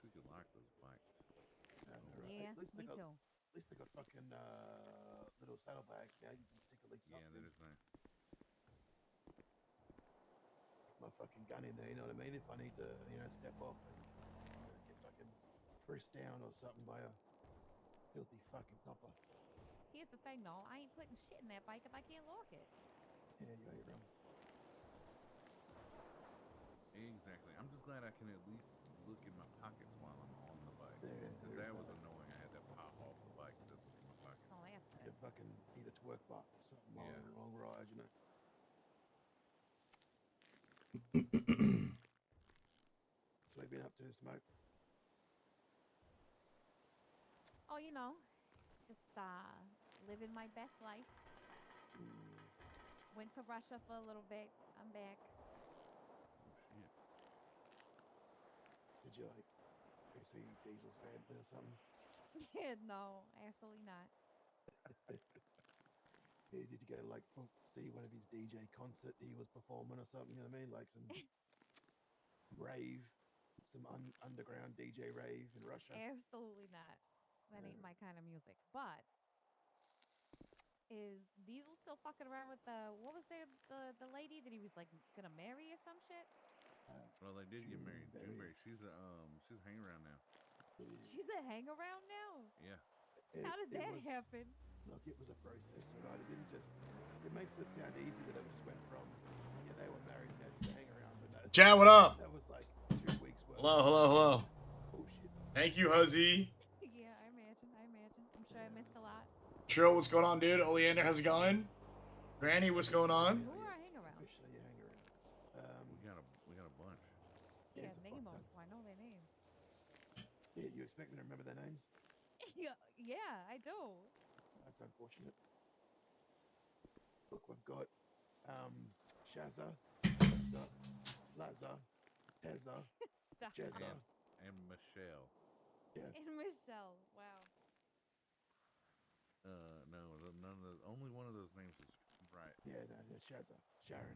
we could lock those bikes. Right. Yeah, At least they me got too. fucking little saddlebags. Yeah, you can stick at least Yeah, that something. is nice. My fucking gun in there. You know what I mean? If I need to, step off and get fucking first down or something by a filthy fucking copper. Here's the thing, though. I ain't putting shit in that bike if I can't lock it. Yeah, you ain't wrong. Exactly. I'm just glad I can at least look in my pockets while I'm on the bike. Because There's that was that. annoying. I had to pop off the bike to look in my pocket. Oh, that's Need good. a fucking twerk box or something Yeah. on a long ride. So what have you been up to, Smoke? Oh, just living my best life. Mm, Went to Russia for a little bit. I'm back. Oh, shit. did you go see Diesel's family or something? No, absolutely not. Yeah, did you go see one of his DJ concert he was performing or something? You know what I mean? Like some rave, some underground DJ rave in Russia. Absolutely not. That ain't my kind of music. But is Diesel still fucking around with the what was the lady that he was like gonna marry or some shit? Well, they did get June married. Berry. Juneberry, she's hanging around now. She's a hang around now. Yeah. How did It that was happen? look, it was a process, all right. It didn't just. It makes it sound easy that it just went from they were married and had to hang around, but no, Chat, what up? that was like 2 weeks worth Hello, of hello, hello. bullshit. Thank you, Huzzy. Yeah, I imagine. I imagine. I'm sure Yeah, I it missed was. a lot. Trill, what's going on, dude? Oleander, how's it going? Granny, what's going Officially, we on? Who are, are yes. hang around? Officially, you hang around. We got a bunch. Yeah, Yeah, it's a fuck name ton. them so I know their names. Yeah, you expect me to remember their names? Yeah, I do. That's unfortunate. Look, we've got Shazza, Shazza, Lazza, Tezza, Stop. Jezza. And Michelle. Yeah, And Michelle. Wow. No, none of those. Only one of those names is right. yeah, no, yeah, Shazza, Sharon.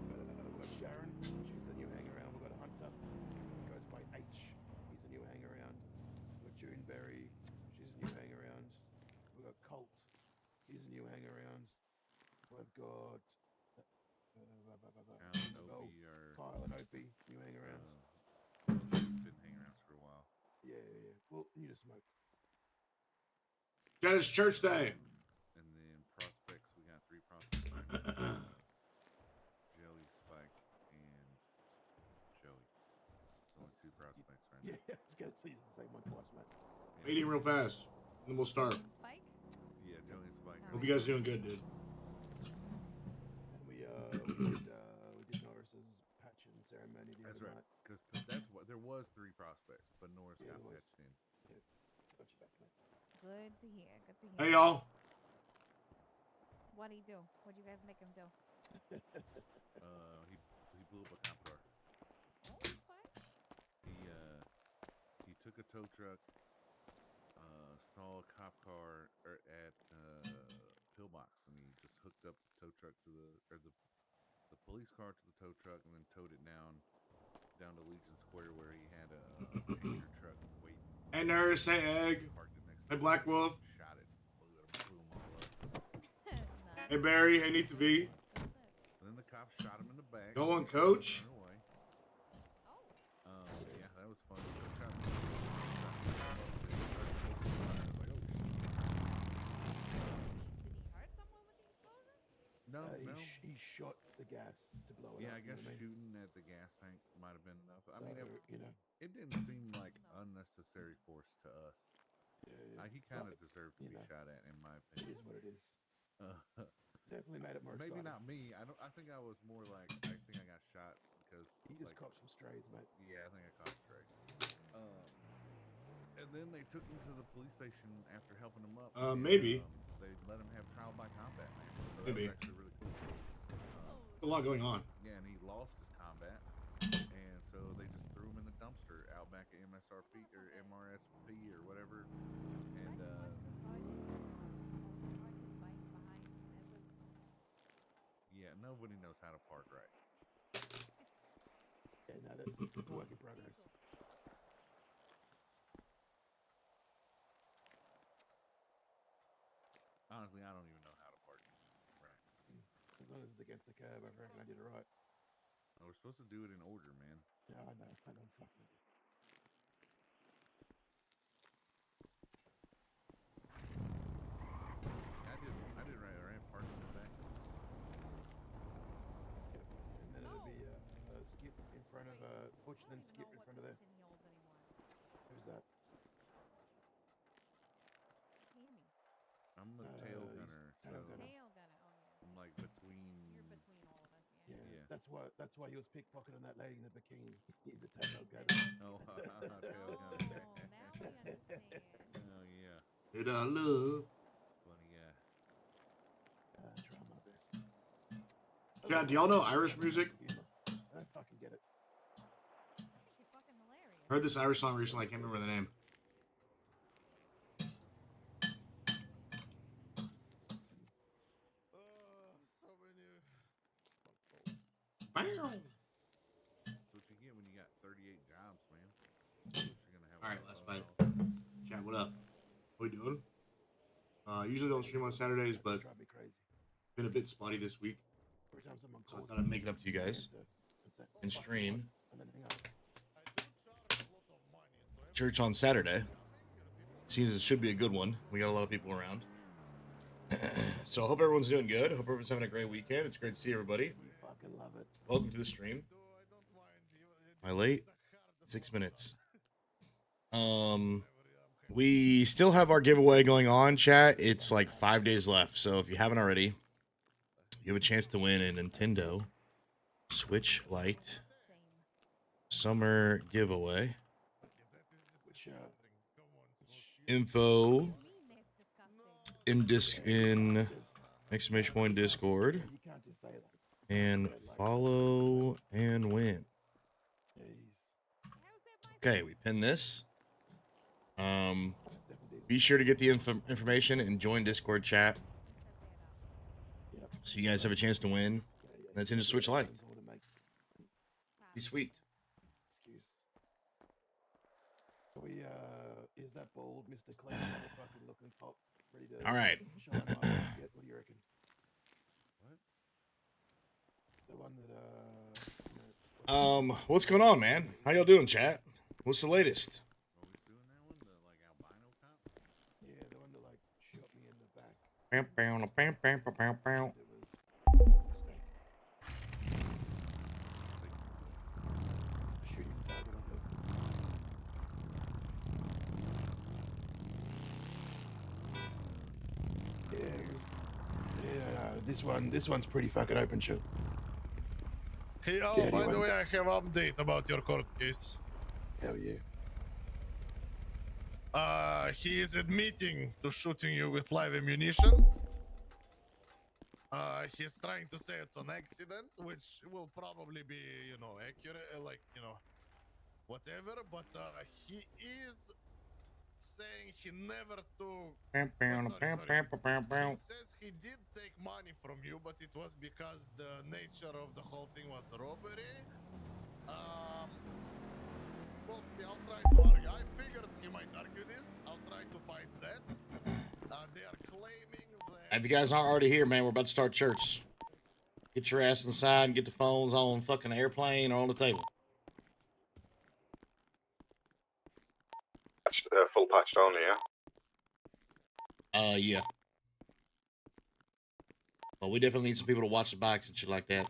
We've got Sharon. She's the new hang around. We've got Hunter. Goes by H. He's a new hang around. We've got Juneberry. She's a new hang around. We've got Colt. He's a new hang around. We've got Kyle and oh, Opie are. Kyle and Opie, new hang arounds. Those have been hanging around for a while. Yeah, yeah, yeah. Well, you just smoke. Chat, it's church day. And then prospects, we got 3 prospects right now. Jelly, Spike, and Joey. It's only 2 prospects right Yeah, now. I was going to say the same one twice, mate. Yeah. Waiting real fast. And then we'll start. Joey and Spike? Yeah, Joey and Spike. All Hope right. you guys doing good, dude. And we did Norris's patching ceremony the That's other right. night. Because that's what there was 3 prospects, but Norris Yeah, got there was. patched in. Yeah, got you back, mate. Good to hear. Good to Hey, hear. y'all. What'd he do? What'd you guys make him do? He blew up a cop car. Oh, okay. He took a tow truck, saw a cop car at Pillbox, and he just hooked up the tow truck to the police car to the tow truck, and then towed it down to Legion Square where he had a painter truck waiting. Hey, Nurse. Hey, Egg. Parked it next to Hey, the Black Wolf. shot it, blew him all up. Hey, Nice. Barry. Hey, Need to Good be. shit. Good shit. And then the cops shot him in the back. Go on, He was coach. running away. Oh, Yeah, that was fun. The cops shot him. did he hurt someone with the explosion? No, He, no. he shot the gas to blow it Yeah, up. I You know guess what I mean? shooting at the gas tank might have been enough. I So mean, you know, it didn't seem like No. unnecessary force to us. yeah, yeah. He kind But of deserved to you be know, shot at, in my it opinion. is what it is. Uh, Definitely made it more maybe exciting. not me. I don't. I think I was more like I think I got shot because You just like caught some strays, mate. yeah, I think I caught straight. And then they took him to the police station after helping him up, and Maybe. they let him have trial by combat, man. So that was Maybe. actually really cool. Oh, A lot going on. Yeah, and he lost his combat, and so they just threw him in the dumpster out back at MSRP or MRSP or whatever. I And just watched the sergeant park his bike behind Ezra's car. yeah, nobody knows how to park right. Yeah, no, that's it's a work in progress. Diesel. long as it's against the curb, I reckon I did it right. Oh, we're supposed to do it in order, man. Yeah, I know fucking idea. I did right. I ran parts in the back. Yep. And then it'll be Skip in front of Butch, I then don't even Skip know in what front of there. position he holds anymore. Who's that? Tammy. I'm the tail He's gunner, so tail gunner. Tail gunner. Oh yeah. I'm like between. You're between all of us. Yeah, Yeah. that's why he was pickpocketing that lady in the bikini. He's a tail gunner. Oh, tail gunner. Oh, now we understand. Oh yeah, Hit I love. funny guy. Try my best. Chad, do y'all know Irish music? I don't fucking get it. It's actually fucking hilarious. Heard this Irish song recently. I can't remember the name. So many. Bam. That's what you get when you got 38 jobs, man. That's what you're gonna have. All right, last bite. Chad, what up? What we doing? Usually don't stream on Saturdays, but Drive me crazy. been a bit spotty this week, Every time someone so I calls thought I'd make it up to you guys it's and stream and then hang up. church on Saturday. Seems it should be a good one. We got a lot of people around. So I hope everyone's doing good. Hope everyone's having a great weekend. It's great to see everybody. You fucking love it. Welcome to the stream. Am I late? 6 minutes. We still have our giveaway going on, chat. It's like 5 days left. So if you haven't already, you have a chance to win a Nintendo Switch Lite Same. summer giveaway. Which Info What do you mean that's disgusting? in exclamation point Discord you can't just say that. and follow and win. Jeez. How is that my Okay, we pin this. Definitely Be sure to get the information and join Discord chat set that up? Yep. so you guys have a chance to win Nintendo Switch Lite. Be sweet. Excuse. We is that bald Mr. Clean motherfucking looking cop ready to All right. shine my get? What do you reckon? What? The one that What's going on, man? How y'all doing, chat? What's the latest? Are we doing that one? The like albino cop? yeah, the one that like shot me in the back. Bam, bam, bam, bam, bam, bam. It was a mistake. Shooting target on it. Yeah, this one's pretty fucking open shut. Hey, Yeah, by the anyway. way, I have update about your court case. Hell yeah. He is admitting to shooting you with live ammunition. He's trying to say it's an accident, which will probably be, accurate, whatever. But he is saying he never took. Bam, bam, bam, bam, bam, bam. He says he did take money from you, but it was because the nature of the whole thing was robbery. We'll see. I'll try to argue. I figured he might argue this. I'll try to find that. They are claiming that. If you guys aren't already here, man, we're about to start church. Get your ass inside and get the phones on fucking airplane or on the table. Full patched only, yeah? Yeah. But we definitely need some people to watch the bikes and shit like that.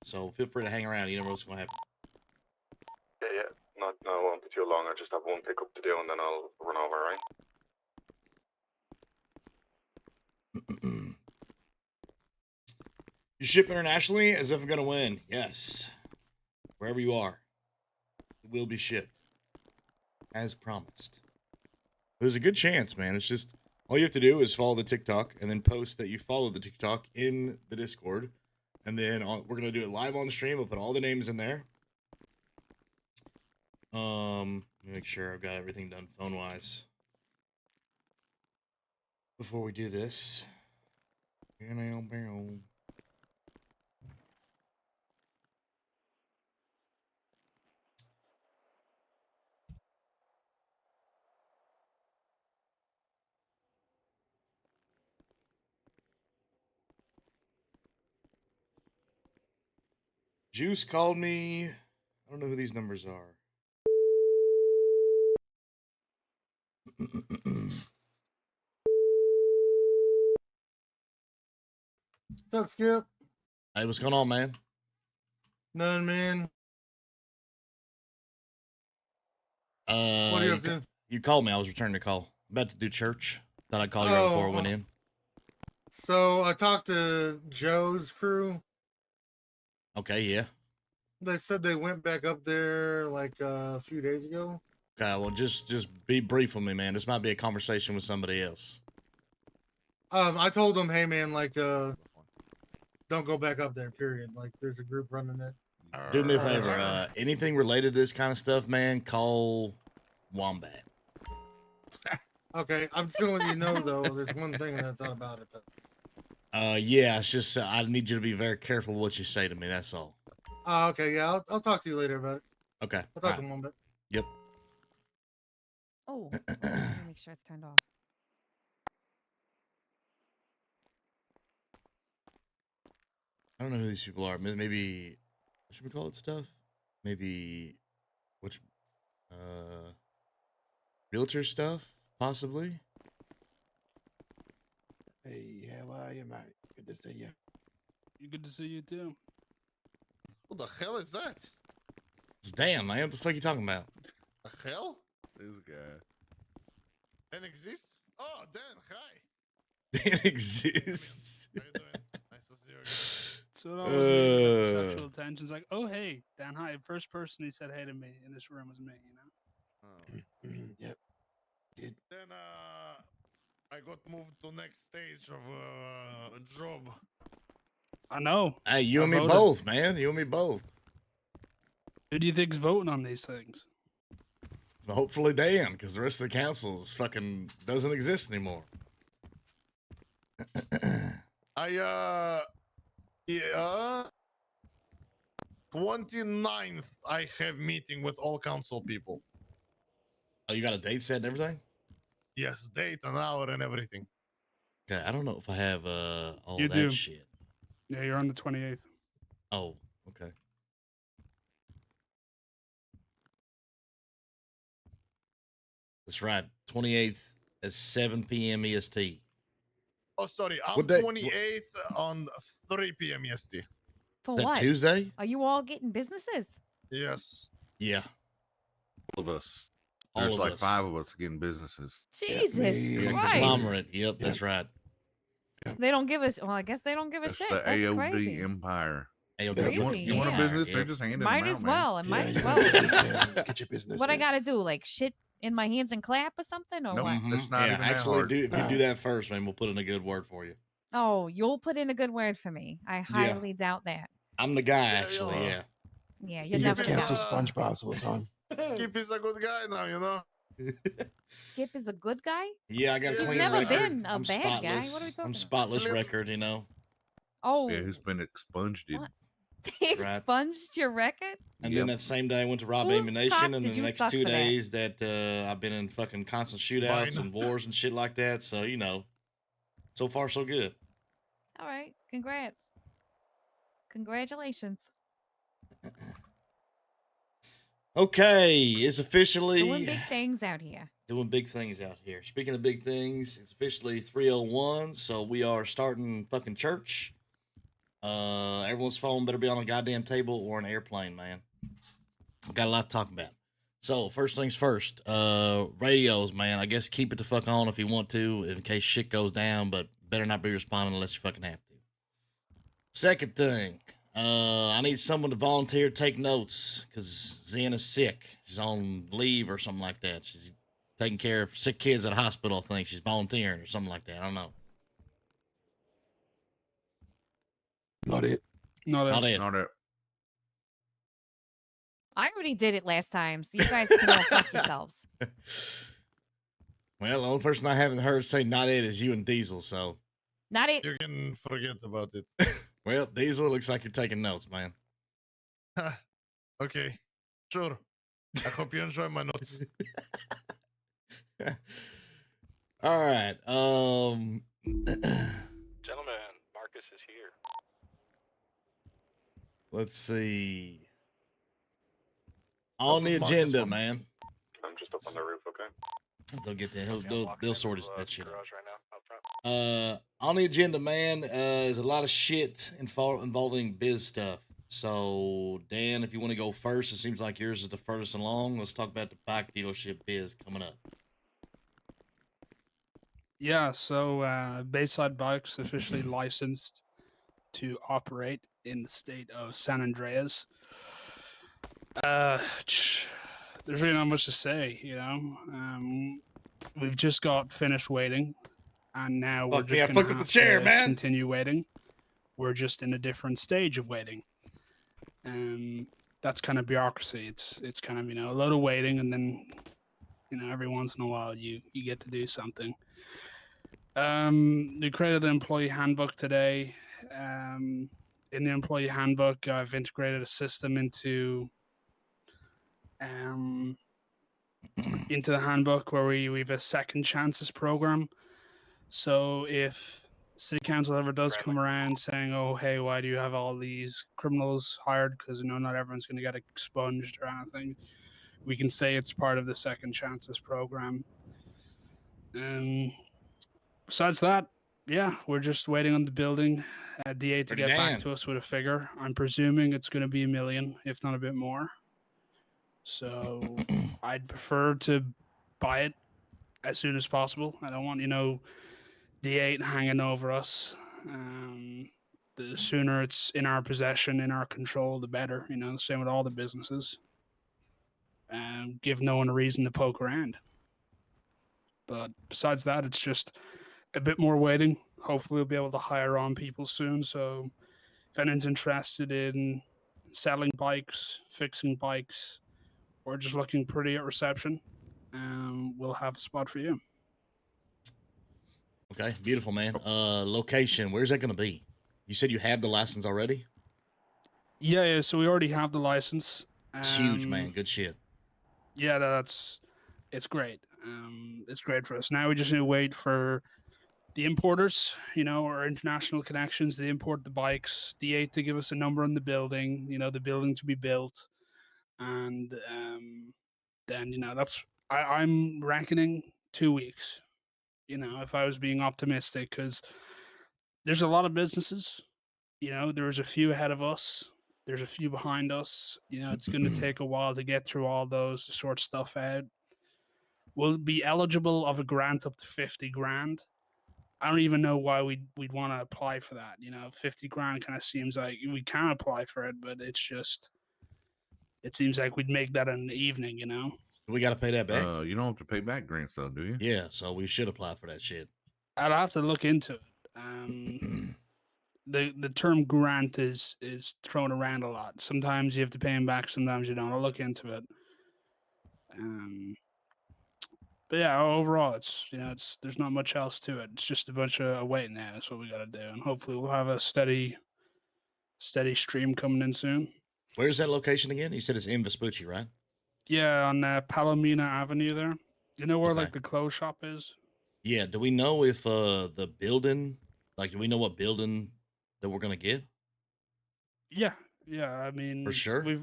So feel free to hang around. You never know what's gonna happen. Yeah. No, it won't be too long. I just have one pickup to do and then I'll run over, right? You ship internationally as if I'm gonna win. Yes. Wherever you are, it will be shipped. As promised. There's a good chance, man. It's just all you have to do is follow the TikTok and then post that you follow the TikTok in the Discord. And then we're gonna do it live on the stream. We'll put all the names in there. Let me make sure I've got everything done phone wise before we do this. Juice called me. I don't know who these numbers are. What's up, Skip? Hey, what's going on, man? None, man. What Uh, are you up to? you called me. I was returning the call. About to do church. Thought I'd call you right before I went in. So I talked to Joe's crew. Okay, yeah. They said they went back up there like a few days ago. Okay, well, just be brief with me, man. This might be a conversation with somebody else. I told them, hey, man, like, don't go back up there. Period. Like, there's a group running it. Do me a favor. Anything related to this kind of stuff, man, call Wombat. Okay, I'm just gonna let you know though. There's one thing that's not about it. Though. Yeah, it's just I need you to be very careful what you say to me. That's all. Okay, yeah, I'll talk to you later about it. Okay. I'll talk to him a bit. Yep. Oh, let me make sure it's turned off. I don't know who these people are. Maybe what should we call it stuff? Maybe which realtor stuff, possibly. Hey, how are you, mate? Good to see you. Good to see you too. Who the hell is that? It's Dan, man. What the fuck you talking about? The hell? This guy. Dan exists? Oh, Dan, hi. Dan exists. How you doing? Nice to see you again. So it always means like sexual tensions. Like, oh hey, Dan, hi. First person he said hey to me in this room was me. You know. Oh. Yep. Did. Then I got moved to next stage of job. I know. Hey, you I and me voted. both, man. You and me both. Who do you think's voting on these things? Hopefully Dan, because the rest of the council is fucking doesn't exist anymore. Yeah, 29th I have meeting with all council people. Oh, you got a date set and everything? Yes, date, an hour, and everything. Okay, I don't know if I have all You that do. shit. Yeah, you're on the 28th. Oh, okay. That's right. 28th at 7 p.m. EST. Oh, sorry, I'm What day- 28th on 3 p.m. EST. For Is that what? Tuesday? Are you all getting businesses? Yes. Yeah. All of us. All There's of like us. 5 of us getting businesses. Jesus Yeah, Christ. conglomerate. Yep, that's right. They don't give a well, I guess they don't give a That's shit. the That's AoD crazy. empire. AoD You want, Crazy, you want a yeah. business? Yep. They just hand Might them as out, well. I man. might as you well. got business, yeah. Get your business. What I man. gotta do? Like shit in my hands and clap or something? Or Nope. what? It's not Yeah, even that actually, hard. if you do that first, man, we'll put in a good word for you. Oh, you'll put in a good word for me. I highly doubt that. I'm the guy, Yeah, actually. Yeah. Yeah, He you're gets never the cancelled guy. SpongeBob's all the time. Skip is a good guy now, you know. Skip is a good guy? Yeah, I got a He's clean never record. been a I'm bad guy. spotless. What are we talking I'm about? spotless Little- record, you know. Oh, Yeah, who's been expunged? Dude. What? they right. expunged your record? And Yep. then that same day I went to rob Whose ammunition, cock and did then the you next suck 2 for that? days that I've been in fucking constant shootouts Mine. and wars and shit like that. So you know, so far so good. All right. Congrats. Congratulations. Okay, it's officially Doing big things out here. doing big things out here. Speaking of big things, it's officially 3:01, so we are starting fucking church. Everyone's phone better be on a goddamn table or an airplane, man. Got a lot to talk about. So first things first, radios, man. I guess keep it the fuck on if you want to, in case shit goes down, but better not be responding unless you fucking have to. Second thing, I need someone to volunteer to take notes because Zen is sick. She's on leave or something like that. She's taking care of sick kids at a hospital. I think she's volunteering or something like that. I don't know. Not it. Not Not it. it. Not a, I already did it last time, so you guys can all fuck yourselves. Well, the only person I haven't heard say not it is you and Diesel. So, Not it. You can forget about it. well, Diesel, it looks like you're taking notes, man. Okay, sure. I hope you enjoy my notes. All right. Gentlemen, Marcus is here. Let's see. What On does the Marcus agenda, want? man. I'm just up on the roof, okay? They'll get that. Okay, I'm They'll walking sort into, that shit out. garage right now, up front. On the agenda, man, is a lot of shit involving biz stuff. So, Dan, if you want to go first, it seems like yours is the furthest along. Let's talk about the bike dealership biz coming up. Yeah, so Bayside Bikes officially licensed to operate in the state of San Andreas. There's really not much to say, you know. We've just got finished waiting, and now we're Fuck me, just I gonna fucked up the have chair, to man. continue waiting. We're just in a different stage of waiting. That's kind of bureaucracy. It's kind of, you know, a lot of waiting, and then, you know, every once in a while you get to do something. We created the employee handbook today. In the employee handbook, I've integrated a system into the handbook where we have a second chances program. So if city council ever does Friendly. come around saying, "Oh, hey, why do you have all these criminals hired?" Because, you know, not everyone's going to get expunged or anything, we can say it's part of the second chances program. Besides that, yeah, we're just waiting on the building DA to Ready, get back Dan? to us with a figure. I'm presuming it's going to be $1 million, if not a bit more. So I'd prefer to buy it as soon as possible. I don't want, you know, D8 hanging over us. The sooner it's in our possession, in our control, the better. You know, same with all the businesses. Give no one a reason to poke around. But besides that, it's just a bit more waiting. Hopefully, we'll be able to hire on people soon. So, if anyone's interested in selling bikes, fixing bikes, or just looking pretty at reception, we'll have a spot for you. Okay, beautiful, man. Location, where's that going to be? You said you have the license already? Yeah. So we already have the license. It's huge, man. Good shit. Yeah, it's great. It's great for us. Now we just need to wait for the importers, you know, our international connections. They import the bikes. D8 to give us a number on the building. You know, the building to be built, and then, you know, I'm reckoning 2 weeks. You know, if I was being optimistic, because there's a lot of businesses. You know, there's a few ahead of us. There's a few behind us. You know, it's going to take a while to get through all those to sort stuff out. We'll be eligible of a grant up to 50 grand. I don't even know why we'd want to apply for that. You know, 50 grand kind of seems like we can apply for it, but it's just, it seems like we'd make that in an evening, you know? We got to pay that back? You don't have to pay back grants, though, do you? Yeah, so we should apply for that shit. I'd have to look into it. The term grant is thrown around a lot. Sometimes you have to pay them back, sometimes you don't. I'll look into it. But yeah, overall, it's, you know, it's, there's not much else to it. It's just a bunch of waiting now. That's what we got to do, and hopefully we'll have a steady stream coming in soon. Where's that location again? You said it's in Vespucci, right? Yeah, on Palomina Avenue there. You know where Okay. like the clothes shop is? Yeah. Do we know if the building, like, do we know what building that we're gonna get? Yeah. I mean, For sure? we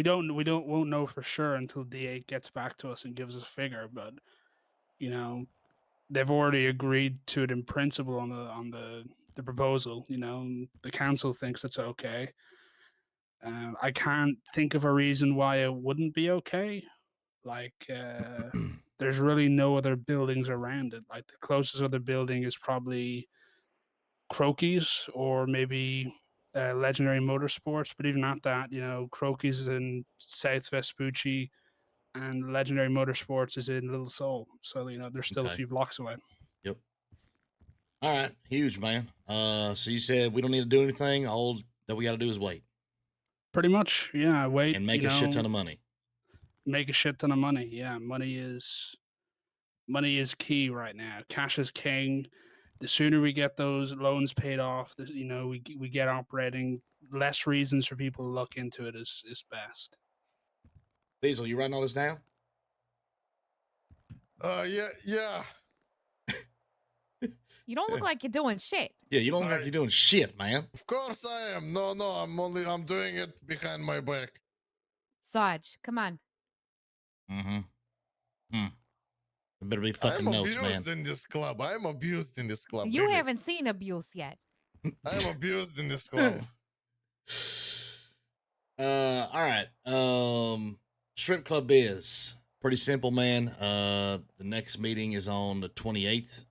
won't know for sure until D8 gets back to us and gives us a figure. But, you know, they've already agreed to it in principle on the proposal. You know, the council thinks it's okay. I can't think of a reason why it wouldn't be okay. Like, there's really no other buildings around it. Like, the closest other building is probably Crokies or maybe Legendary Motorsports. But even at that, you know, Crokies is in South Vespucci and Legendary Motorsports is in Little Seoul. So, you know, they're still a Okay. few blocks away. Yep. All right, huge, man. So you said we don't need to do anything. All that we got to do is wait Pretty much, yeah. Wait, and make you a shit know, ton of money. make a shit ton of money. Yeah, money is key right now. Cash is king. The sooner we get those loans paid off, you know, we get operating. Less reasons for people to look into it is best. Diesel, you writing all this down? Yeah. You don't look like you're doing shit. Yeah, you don't look like you're doing shit, man. Of course I am. No, I'm doing it behind my back. Sarge, come on. Mm-hmm. There better be I'm fucking notes, man. abused in this club. I'm abused in this club. You really. haven't seen abuse yet. I'm abused in this club. All right. Strip club is pretty simple, man. The next meeting is on the 28th.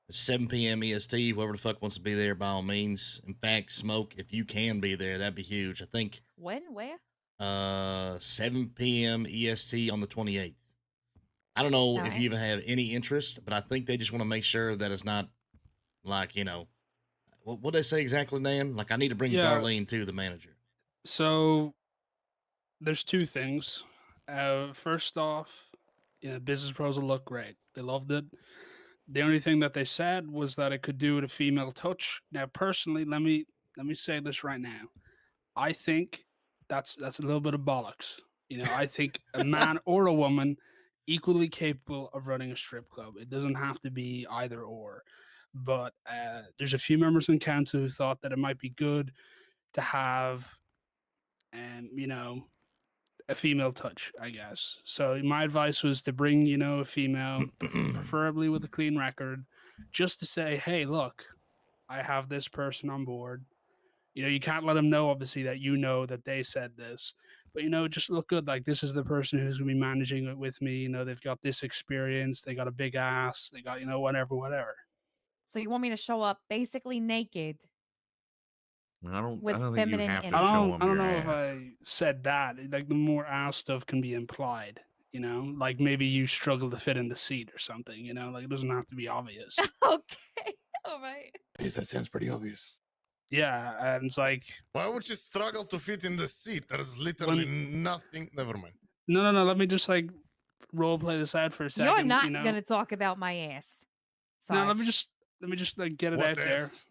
It's 7 p.m. EST. Whoever the fuck wants to be there, by all means. In fact, Smoke, if you can be there, that'd be huge. I think When? Where? 7 p.m. EST on the 28th. I don't know if Alright. you even have any interest, but I think they just want to make sure that it's not like, what they say exactly, Dan? Like, I need to bring Yeah. Darlene to the manager. So there's two things. First off, business proposal looked great. They loved it. The only thing that they said was that it could do with a female touch. Now, personally, let me say this right now. I think that's a little bit of bollocks. I think a man or a woman equally capable of running a strip club. It doesn't have to be either or. But there's a few members in council who thought that it might be good to have, a female touch, I guess. So my advice was to bring, a female, preferably with a clean record, just to say, hey, look, I have this person on board. You can't let them know, obviously, that that they said this, but just look good. Like, this is the person who's gonna be managing it with me. They've got this experience. They got a big ass. They got whatever. So you want me to show up basically naked? I don't With think you feminine have to energy. show them I don't your know ass. if I said that. Like, the more ass stuff can be implied. Like maybe you struggle to fit in the seat or something. Like, it doesn't have to be obvious. Okay. All right. Jeez, that sounds pretty obvious. Yeah, and it's like, Why would you struggle to fit in the seat? There's literally nothing. Never mind. no. Let me just role play this out for a second. You're not gonna talk about my ass. No, Sarge. let me just get it What out there. ass?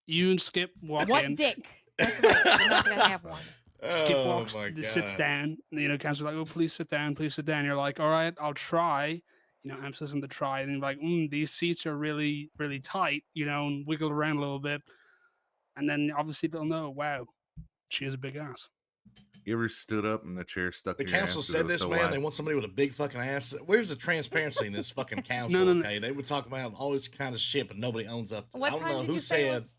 You and Skip walk What in. dick? That's right. You're not gonna have one. Skip Oh walks, my God. sits down. And, council's like, "Oh, please sit down, please sit down." You're like, "All right, I'll try." Emphasis on the try, and you're like, "These seats are really, really tight." And wiggle around a little bit, and then obviously they'll know, wow, she has a big ass. You ever stood up and the chair stuck The in your council ass 'cause it said was this, so man. wide? They want somebody with a big fucking ass. Where's the transparency in this fucking council? No. Okay, they would talk about all this kind of shit, but nobody owns up to it. What I don't time know did who you say it said was?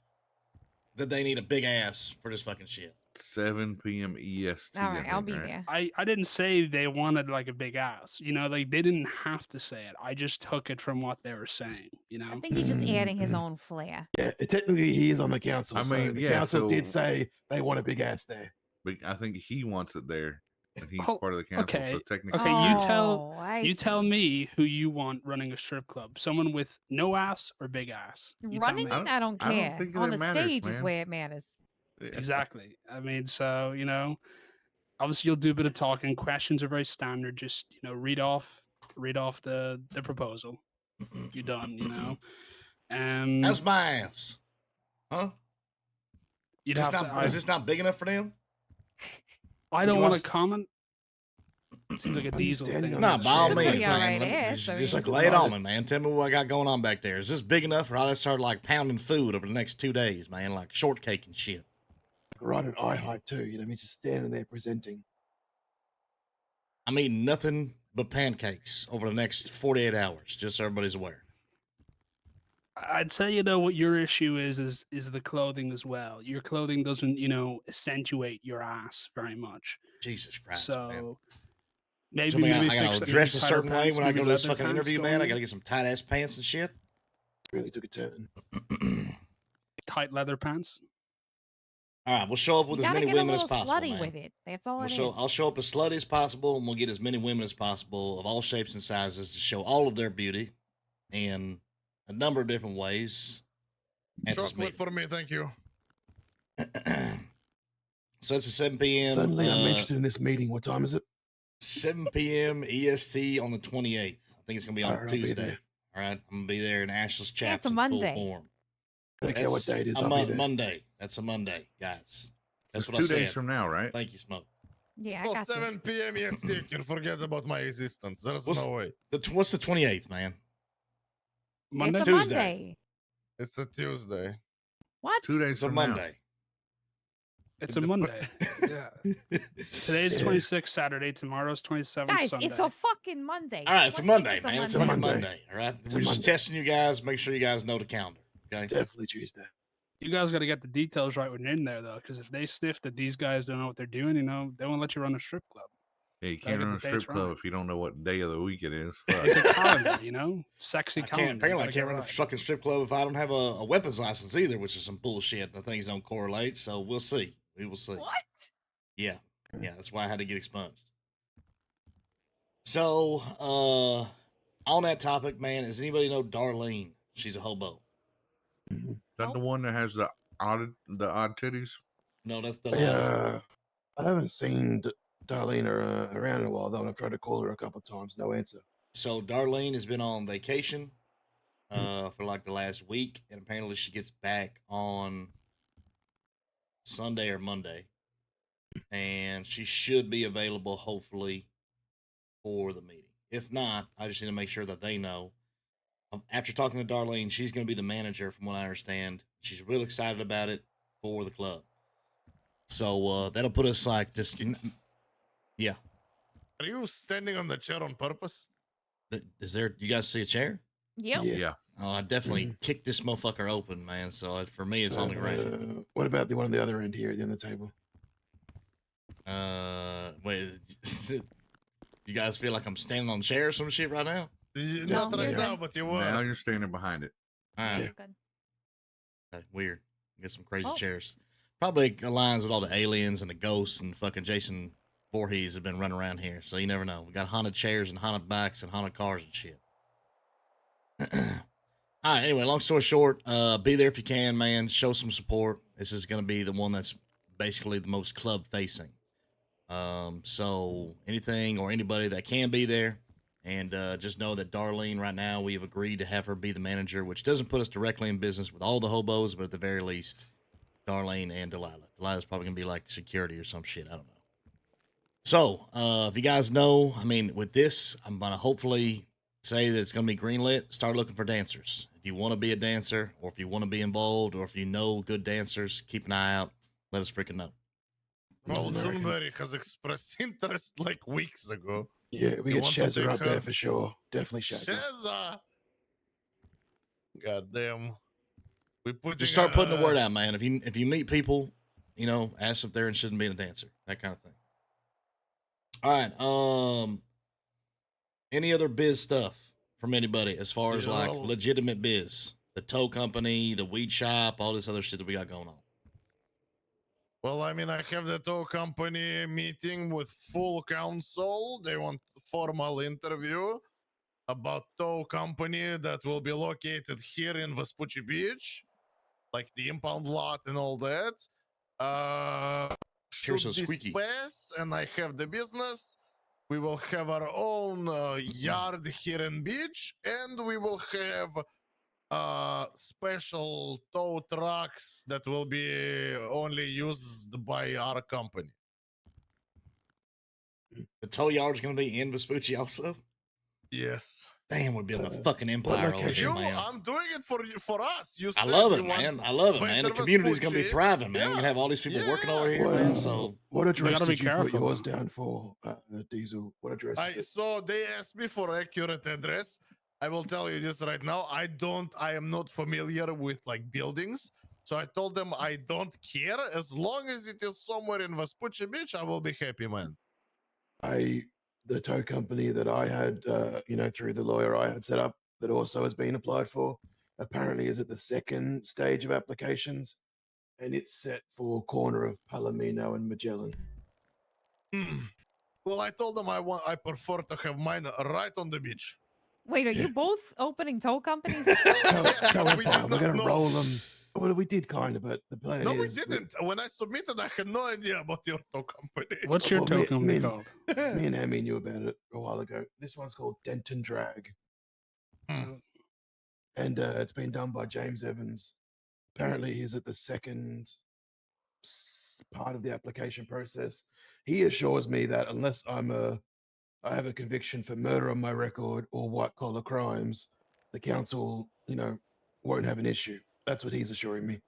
that they need a big ass for this fucking shit. 7 p.m. EST. All right, I I'll think, be right? there. I didn't say they wanted like a big ass. Like, they didn't have to say it. I just took it from what they were saying. I think he's just adding his own flair. Yeah, technically he is on the council. I so mean, the yeah, council did so- say they want a big ass there. But I think he wants it there, and he's Oh, part of the council. okay. So technically, Okay, you tell I you tell see. me who you want running a strip club. Someone with no ass or big ass. You tell Running me. it, I don't I don't care. think On that the matters, stage is man. where it matters. Yeah. Exactly. I mean, so obviously you'll do a bit of talking. Questions are very standard. Just read off the proposal. You're done. How's my ass? Huh? You'd Is this, have not, to. is this not big enough for them? I don't You want to asked- comment. It seems like a Are you diesel standing thing. on No, that by all shit? Pretty means, man. alright Let me, ass, just I just mean- lay it on me, man. Tell me what I got going on back there. Is this big enough, or I start like pounding food over the next 2 days, man? Like shortcake and shit. Right at eye height too. Me just standing there presenting. I'm eating nothing but pancakes over the next 48 hours, just so everybody's aware. I'd say what your issue is the clothing as well. Your clothing doesn't accentuate your ass very much. Jesus Christ, So man. maybe So, man, I fix gotta that, dress maybe a tighter certain way pants, when I maybe go to this leather fucking pants interview, going man. I in. gotta get some tight ass pants and shit. Really took a turn. Tight leather pants. All right, we'll show up with You as gotta many get a women as little possible, slutty man. with it. That's all it is. I'll show up as slutty as possible, and we'll get as many women as possible of all shapes and sizes to show all of their beauty in a number of different ways. At this Chocolate for me, thank you. So it's a 7 p.m. Suddenly, I'm interested in this meeting. What time is it? 7 p.m. EST on the 28th. I think it's gonna be on All right, I'll be Tuesday. there. All right, I'm gonna be there in Ashless Yeah, Chaps it's a in full Monday. form. I don't care what day it is. I'll be there. Monday. That's a Monday, guys. That's It's what 2 I days said. from now, right? Thank you, Smoke. Yeah, I Oh, got you. 7 p.m. EST. You can forget about my existence. There's What's- no way. What's the 28th, man? Monday. It's a Tuesday. Monday. It's a Tuesday. What? 2 days It's a from now. Monday. It's a Monday. Yeah. Today's 26th Saturday. Tomorrow's 27th Guys, Sunday. it's a fucking Monday. All right, it's a 26th Monday, is man. It's a It's a fucking Monday. Monday. All right, It's a we're just Monday. testing you guys. Make sure you guys know the calendar. Okay. Definitely Tuesday. You guys got to get the details right when you're in there, though, because if they sniff that these guys don't know what they're doing, they won't let you run a strip club. Yeah, you Gotta can't get run the a strip dates club right. if you don't know what day of the week it is. It's a Fuck. calendar, sexy I calendar. can't. Apparently, I Gotta can't get run a right. fucking strip club if I don't have a weapons license either, which is some bullshit. The things don't correlate, so we'll see. We will see. What? Yeah, that's why I had to get expunged. So, on that topic, man, does anybody know Darlene? She's a hobo. Is that the one that has the odd titties? No, that's the Yeah, I haven't seen Darlene around in a while though, and I've tried to call her a couple of times. No answer. So Darlene has been on vacation for like the last week, and apparently she gets back on Sunday or Monday, and she should be available hopefully for the meeting. If not, I just need to make sure that they know. After talking to Darlene, she's going to be the manager, from what I understand. She's real excited about it for the club. So that'll put us like just, yeah. Are you standing on the chair on purpose? Is there? You guys see a chair? Yep. Yeah. Oh, I definitely kicked this motherfucker open, man. So for me, it's on the ground. What about the one on the other end here at the end of the table? Wait, you guys feel like I'm standing on a chair or some shit right now? Not No, right you're now, good. but you Now were. you're standing behind it. All right. You're good. Okay, weird. Get some crazy Oh. chairs. Probably aligns with all the aliens and the ghosts and fucking Jason Voorhees have been running around here. So you never know. We got haunted chairs and haunted bikes and haunted cars and shit. All right. Anyway, long story short, be there if you can, man. Show some support. This is going to be the one that's basically the most club facing. So anything or anybody that can be there, and just know that Darlene, right now, we have agreed to have her be the manager, which doesn't put us directly in business with all the hobos, but at the very least, Darlene and Delilah. Delilah's probably gonna be like security or some shit. I don't know. So, if you guys know, I mean, with this, I'm gonna hopefully say that it's gonna be greenlit. Start looking for dancers. If you want to be a dancer, or if you want to be involved, or if you know good dancers, keep an eye out. Let us freaking know. Well, Juneberry has expressed interest like weeks ago. Yeah, we You get want to Shazza take up there her? for sure. Definitely Shazza. Shazza! God damn. We put Just start putting the word out, man. If you meet people, ask if they're interested in being a dancer, that kind of thing. All right. Any other biz stuff from anybody as far as like legitimate biz? The tow company, the weed shop, all this other shit that we got going on. Well, I mean, I have the tow company meeting with full council. They want formal interview about tow company that will be located here in Vespucci Beach, like the impound lot and all that. Should so this squeaky. pass and I have the business, we will have our own yard here in beach, and we will have special tow trucks that will be only used by our company. The tow yard's gonna be in Vespucci also. Yes. Damn, we're building a fucking empire over here, man. I'm doing it for us. You I said love you it, man. want I love it, man. The better community's gonna be Vespucci. thriving, man. Yeah. We're gonna have all these people working over here, man. So what address gotta be did you put careful, yours man. down for, Diesel? What address is it? So they asked me for accurate address. I will tell you this right now. I am not familiar with like buildings. So I told them I don't care. As long as it is somewhere in Vespucci Beach, I will be happy, man. The tow company that I had, through the lawyer I had set up, that also has been applied for, apparently is at the second stage of applications, and it's set for corner of Palomino and Magellan. Well, I told them I prefer to have mine right on the beach. Wait, are you both opening tow companies? We did We're not gonna know. roll them. Well, we did kind of, but the plan No, we is didn't. When I submitted, I had no idea about your tow company. What's your tow company called? Me and Amy knew about it a while ago. This one's called Denton Drag. And it's been done by James Evans. Apparently, he's at the second part of the application process. He assures me that unless I have a conviction for murder on my record or white collar crimes, the council, won't have an issue. That's what he's assuring me.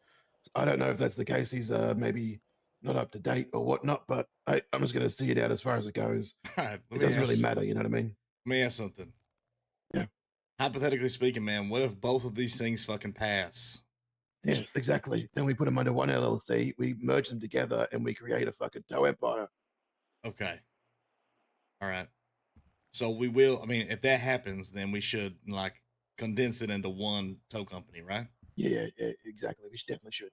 I don't know if that's the case. He's maybe not up to date or whatnot, but I'm just going to see it out as far as it goes. All right, It doesn't really matter, you know what I mean? Let me ask something. Yeah. Hypothetically speaking, man, what if both of these things fucking pass? Yeah, exactly. Then we put them under one LLC, we merge them together, and we create a fucking tow empire. Okay. All right. So we will. I mean, if that happens, then we should like condense it into one tow company, right? Yeah, exactly. We definitely should.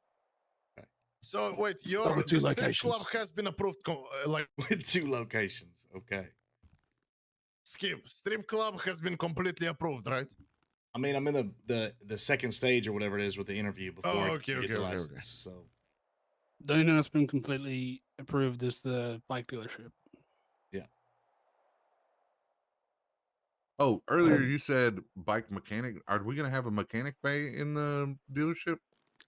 So wait, But with two the strip club locations. has been approved, like With 2 locations. Okay. Skip. Strip club has been completely approved, right? I mean, I'm in the second stage or whatever it is with the interview before okay, you get the okay, okay, license. okay. So The only thing that's been completely approved is the bike dealership. yeah. Oh, earlier you said bike mechanic. Are we going to have a mechanic bay in the dealership?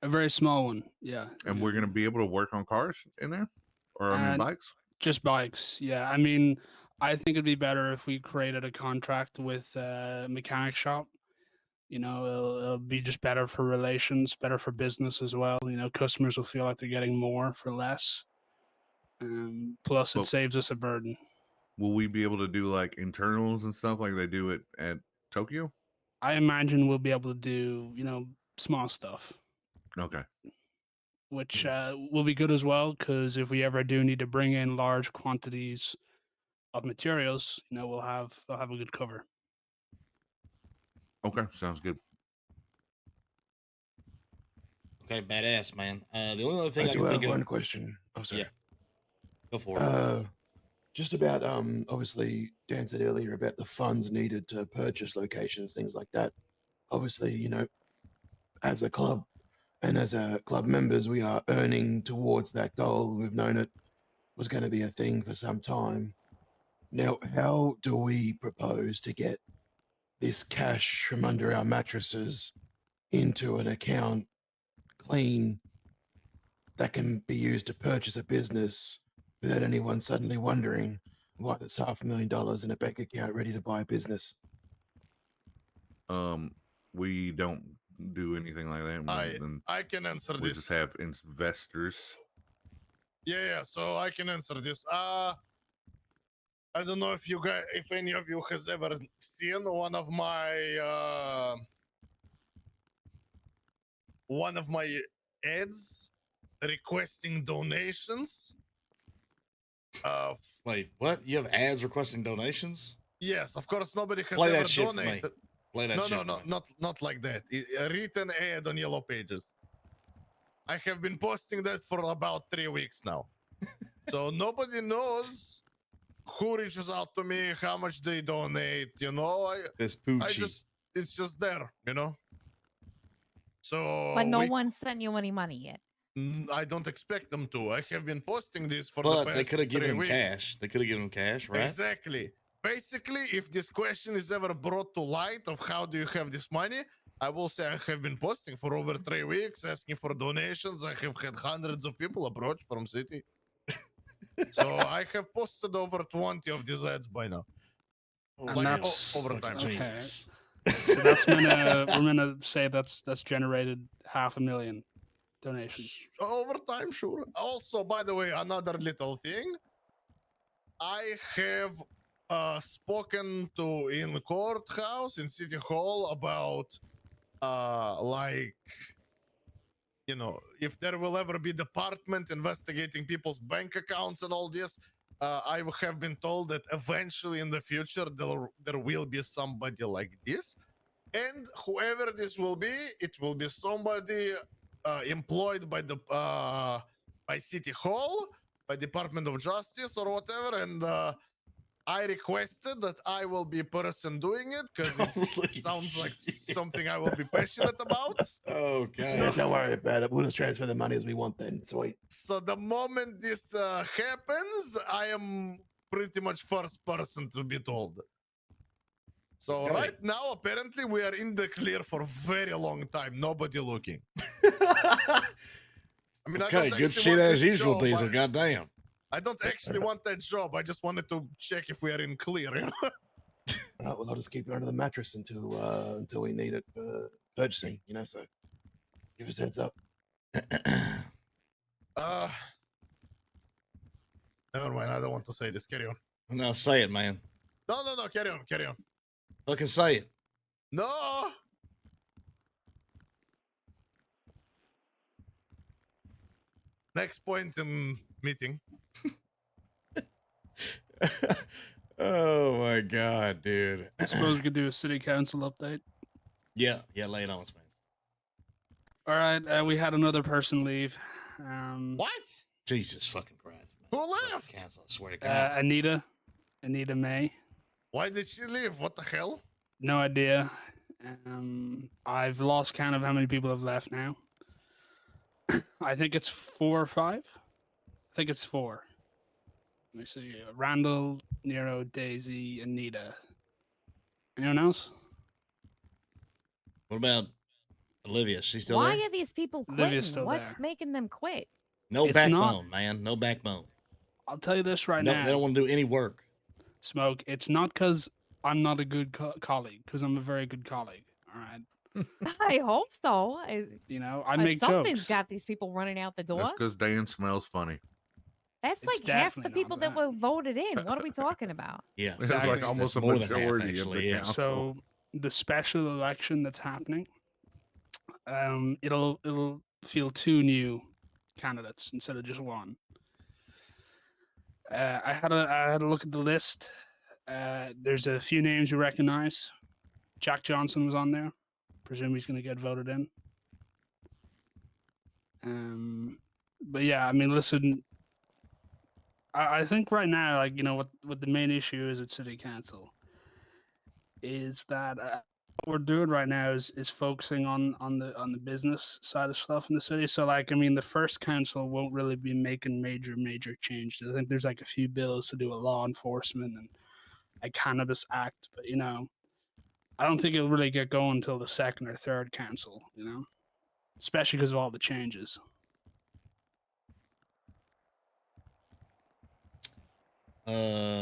A very small one, yeah. And we're going to be able to work on cars in there? Or, I mean, And bikes? just bikes, yeah. I mean, I think it'd be better if we created a contract with a mechanic shop. You know, it'll be just better for relations, better for business as well. You know, customers will feel like they're getting more for less. Plus, it Well- saves us a burden. Will we be able to do like internals and stuff like they do it at Tokyo? I imagine we'll be able to do, you know, small stuff, Okay. which will be good as well. Because if we ever do need to bring in large quantities of materials, you know, we'll have a good cover. Okay. Sounds good. Okay, badass, man. The only other thing I I do can have think of. one question. Oh, sorry. Yeah. Go for it. Just about obviously Dan said earlier about the funds needed to purchase locations, things like that. Obviously, you know, as a club and as a club members, we are earning towards that goal. We've known it was going to be a thing for some time. Now, how do we propose to get this cash from under our mattresses into an account clean that can be used to purchase a business without anyone suddenly wondering why there's $500,000 in a bank account ready to buy a business? We don't do anything like that. I can answer We this. just have investors. Yeah. So I can answer this. I don't know if you guys, if any of you has ever seen one of my ads requesting donations. Wait, what? You have ads requesting donations? Yes, of course. Nobody has Play ever that shit for me. donated. Play that shit for me. Not like that. A written ad on Yellow Pages. I have been posting that for about 3 weeks now. So nobody knows who reaches out to me, how much they donate, you know. This Poochie. It's just there, you know. So But no one sent you any money yet. I don't expect them to. I have been posting this for the But past they could have 3 given him weeks. cash. They could have given him cash, right? Exactly. Basically, if this question is ever brought to light of how do you have this money, I will say I have been posting for over 3 weeks, asking for donations. I have had hundreds of people approach from city. So I have posted over 20 of these ads by now. And Like that's over fucking time. okay. genius. So that's gonna we're gonna say that's generated 500,000 donations. Over time, sure. Also, by the way, another little thing. I have spoken to in courthouse in city hall about like, you know, if there will ever be department investigating people's bank accounts and all this. I have been told that eventually in the future there will be somebody like this, and whoever this will be, it will be somebody employed by the by city hall, by Department of Justice or whatever, and I requested that I will be a person doing it because it Holy sounds like shit. something I will be passionate about. Okay. Yeah, don't worry about it. We'll just transfer the money as we want then. Sweet. So the moment this happens, I am pretty much first person to be told. So Okay. right now, apparently, we are in the clear for a very long time. Nobody looking. I mean, I Okay, don't good actually shit want as this usual, job. Diesel. Goddamn. I don't actually want that job. I just wanted to check if we are in clear. You know? All right, well, I'll just keep it under the mattress until we need it for purchasing, you know, so. Give us a heads up. Never mind. I don't want to say this. Carry on. No, say it, man. No. Carry on. Carry on. Fucking say it. No. Next point in meeting. Oh my god, dude. I suppose we could do a city council update. Yeah, lay it on us, man. All right, we had another person leave. What? Jesus fucking Christ. Who Fucking left? cancel, I swear to God. Anita May. Why did she leave? What the hell? No idea. I've lost count of how many people have left now. I think it's 4 or 5. I think it's 4. Let me see. Randall, Nero, Daisy, Anita. Anyone else? What about Olivia? She's still Why there? are these people Olivia's quitting? still What's there. making them quit? No It's backbone, not- man. No backbone. I'll tell you this right No, now. they don't want to do any work. Smoke. It's not because I'm not a good colleague, because I'm a very good colleague. All right. I hope so. You know, I make something's jokes. got these people running out the door. That's because Dan smells funny. That's It's like half the definitely people not that were voted in. What are we talking about? Yeah, It's Exactly. like almost That's a more than half, majority actually, of the yeah. council. So the special election that's happening, it'll field 2 new candidates instead of just one. I had a look at the list. There's a few names you recognize. Jack Johnson was on there. Presume he's going to get voted in. But yeah, I mean, listen. I think right now, like, you know, what the main issue is at City Council is that what we're doing right now is focusing on the business side of stuff in the city. So, like, I mean, the first council won't really be making major changes. I think there's like a few bills to do with law enforcement and a cannabis act, but you know, I don't think it'll really get going until the second or third council. You know, especially because of all the changes.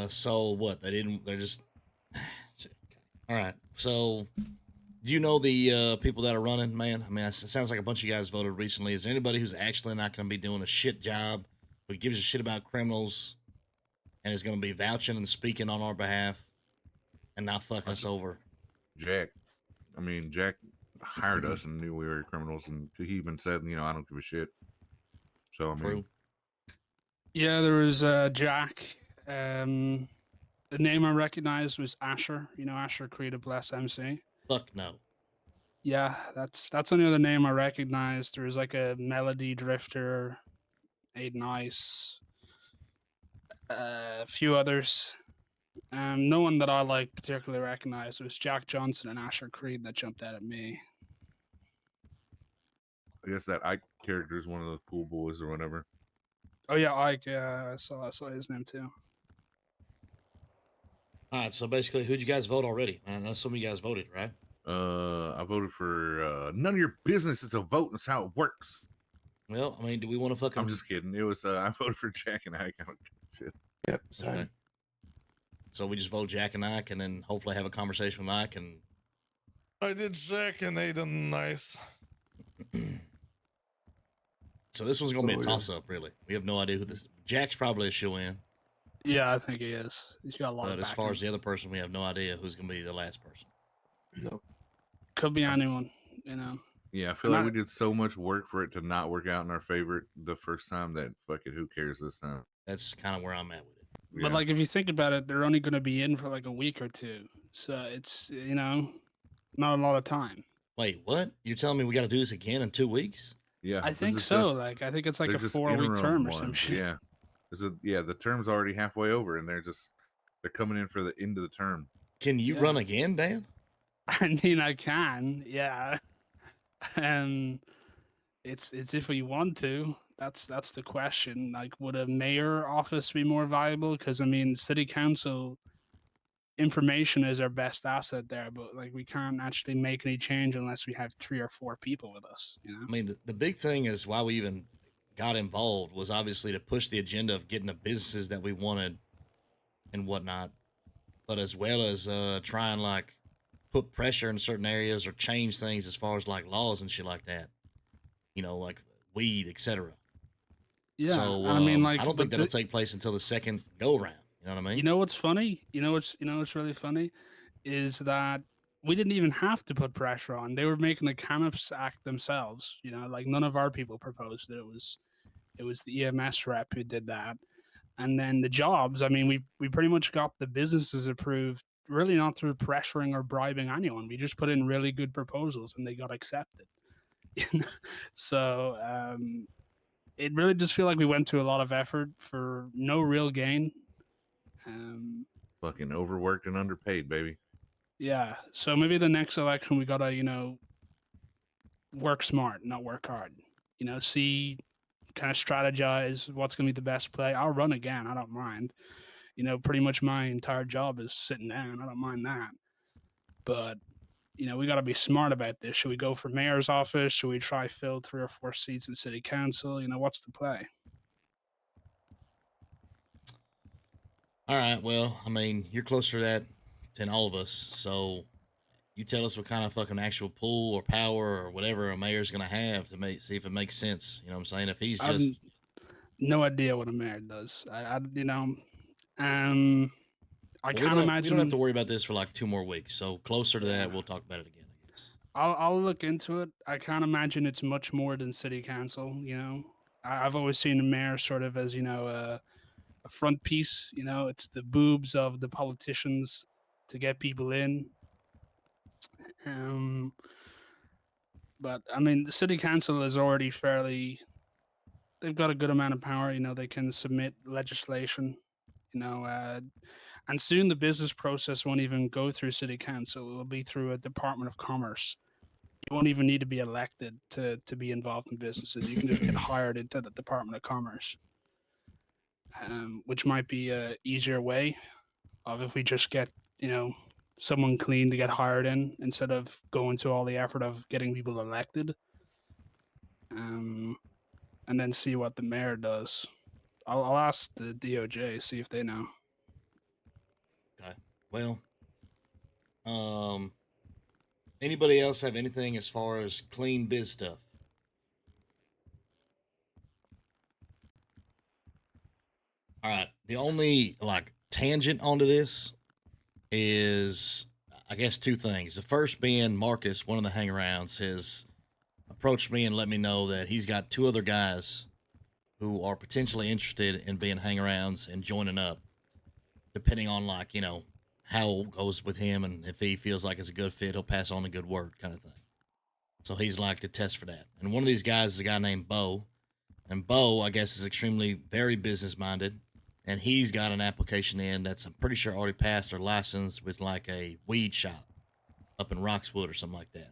So what? They're just all right. So do you know the people that are running, man? I mean, it sounds like a bunch of you guys voted recently. Is there anybody who's actually not going to be doing a shit job, who gives a shit about criminals, and is going to be vouching and speaking on our behalf, and not fucking us over? Jack. I mean, Jack hired us and knew we were criminals, and he even said, you know, I don't give a shit. So, I mean, True. Yeah, there was Jack. The name I recognized was Asher. You know, Asher Creative Bless MC. Fuck no. Yeah, that's the only other name I recognized. There was like a Melody Drifter, Aiden Ice, a few others. No one that I like particularly recognized. It was Jack Johnson and Asher Creed that jumped out at me. I guess that Ike character is one of those pool boys or whatever. Oh yeah, Ike. Yeah, I saw his name too. All right. So basically, who'd you guys vote already? I know some of you guys voted, right? I voted for none of your business. It's a vote, and it's how it works. Well, I mean, do we want to fucking? I'm just kidding. It was I voted for Jack and Ike. I don't give a shit. Yep. Same. Okay. So we just vote Jack and Ike, and then hopefully have a conversation with Ike. And I did Jack and Aiden nice. so this one's gonna be a Oh, yeah. toss-up, really. We have no idea who this. Jack's probably a shoe-in, Yeah, I think he is. He's got a lot but of as far backing. as the other person, we have no idea who's gonna be the last person. Nope. Could be anyone, you know. Yeah, I feel And like we did so much work for it to not work out in our favor the first time that fuck it, who cares this time? That's kind of where I'm at with it. But Yeah. like, if you think about it, they're only going to be in for like a week or two, so it's, you know, not a lot of time. Wait, what? You're telling me we got to do this again in 2 weeks? Yeah, I this think is so. just- Like, I think it's like they're a just 4-week interim term or some ones. shit. Yeah, the term's already halfway over, and they're coming in for the end of the term. Can you Yeah. run again, Dan? I mean, I can, yeah. It's if we want to. That's the question. Like, would a mayor office be more valuable? Because I mean, city council information is our best asset there, but like, we can't actually make any change unless we have 3 or 4 people with us. You know. I mean, the big thing is why we even got involved was obviously to push the agenda of getting the businesses that we wanted and whatnot, but as well as try and like put pressure in certain areas or change things as far as like laws and shit like that. you know, like weed, etc. Yeah, So and I mean, I don't think but that'll take place until the second go around. You know what I mean? you know what's funny? What's really funny is that we didn't even have to put pressure on. They were making the Cannabis Act themselves. You know, like none of our people proposed it. It was the EMS rep who did that. And then the jobs, I mean, we pretty much got the businesses approved really not through pressuring or bribing anyone. We just put in really good proposals and they got accepted. So it really just feel like we went to a lot of effort for no real gain. Fucking overworked and underpaid, baby. Yeah. So maybe the next election we gotta, work smart, not work hard. See, kind of strategize what's gonna be the best play. I'll run again. I don't mind. Pretty much my entire job is sitting down. I don't mind that. But we got to be smart about this. Should we go for mayor's office? Should we try fill 3 or 4 seats in city council? What's the play? All right. Well, I mean, you're closer to that than all of us. So you tell us what kind of fucking actual pull or power or whatever a mayor's gonna have to see if it makes sense. You know what I'm saying? If he's I have just no idea what a mayor does. I well, can't we don't have to imagine. worry about this for like 2 more weeks. So closer to Yeah. that, we'll talk about it again. I guess. I'll look into it. I can't imagine it's much more than city council. I've always seen the mayor sort of as a front piece. It's the boobs of the politicians to get people in. Um, but I mean, the city council is already fairly. They've got a good amount of power. They can submit legislation. And soon the business process won't even go through city council. It'll be through a Department of Commerce. You won't even need to be elected to be involved in businesses. You can just get hired into the Department of Commerce, which might be a easier way of if we just get someone clean to get hired in instead of going to all the effort of getting people elected. And then see what the mayor does. I'll ask the DOJ, see if they know. Okay. Well, anybody else have anything as far as clean biz stuff? All right. The only like tangent onto this is, I guess, two things. The first being Marcus, one of the hangarounds, has approached me and let me know that he's got 2 other guys who are potentially interested in being hangarounds and joining up, depending on like how it goes with him, and if he feels like it's a good fit, he'll pass on a good word, kind of thing. So he's like to test for that. And one of these guys is a guy named Bo, and Bo, I guess, is extremely very business minded, and he's got an application in that's, I'm pretty sure, already passed or licensed with like a weed shop up in Roxwood or something like that.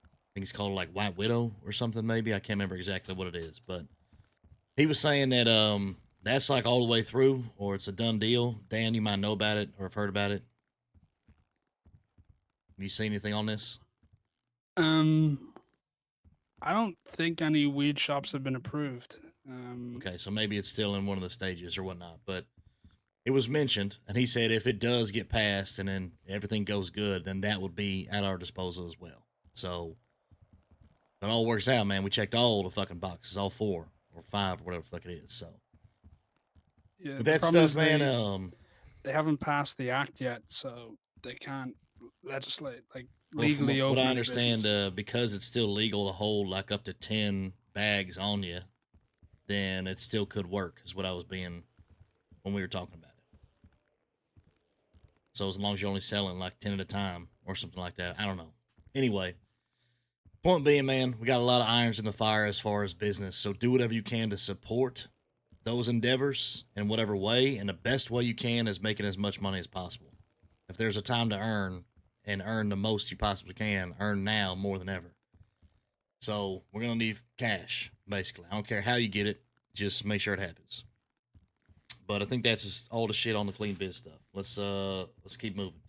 I think it's called like White Widow or something, maybe. I can't remember exactly what it is, but he was saying that that's like all the way through, or it's a done deal. Dan, you might know about it or have heard about it. Have you seen anything on this? I don't think any weed shops have been approved. Okay, so maybe it's still in one of the stages or whatnot, but it was mentioned, and he said if it does get passed and then everything goes good, then that would be at our disposal as well. So if it all works out, man, we checked all the fucking boxes, all 4 or 5 or whatever the fuck it is. So Yeah, with the that problem stuff, is man, they haven't passed the act yet, so they can't legislate like well, from legally what open I any understand, businesses. because it's still legal to hold like up to 10 bags on you, then it still could work, is what I was being when we were talking about it. So as long as you're only selling like 10 at a time or something like that, I don't know. Anyway, point being, man, we got a lot of irons in the fire as far as business. So do whatever you can to support those endeavors in whatever way. And the best way you can is making as much money as possible. If there's a time to earn and earn the most you possibly can, earn now more than ever. So we're going to need cash, basically. I don't care how you get it, just make sure it happens. But I think that's just all the shit on the clean biz stuff. Let's keep moving.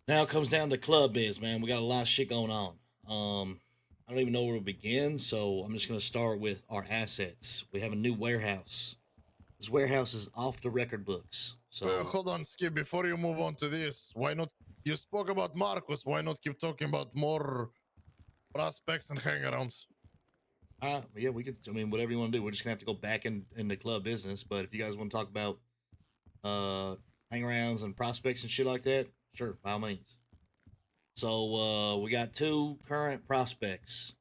Now it comes down to club biz, man. We got a lot of shit going on. I don't even know where to begin, so I'm just gonna start with our assets. We have a new warehouse. This warehouse is off the record books. So Hold on, Skip. Before you move on to this, why not? You spoke about Marcus. Why not keep talking about more prospects and hangarounds? Yeah, we could. I mean, whatever you want to do. We're just gonna have to go back in the club business. But if you guys want to talk about hang-arounds and prospects and shit like that, sure, by all means. So we got 2 current prospects.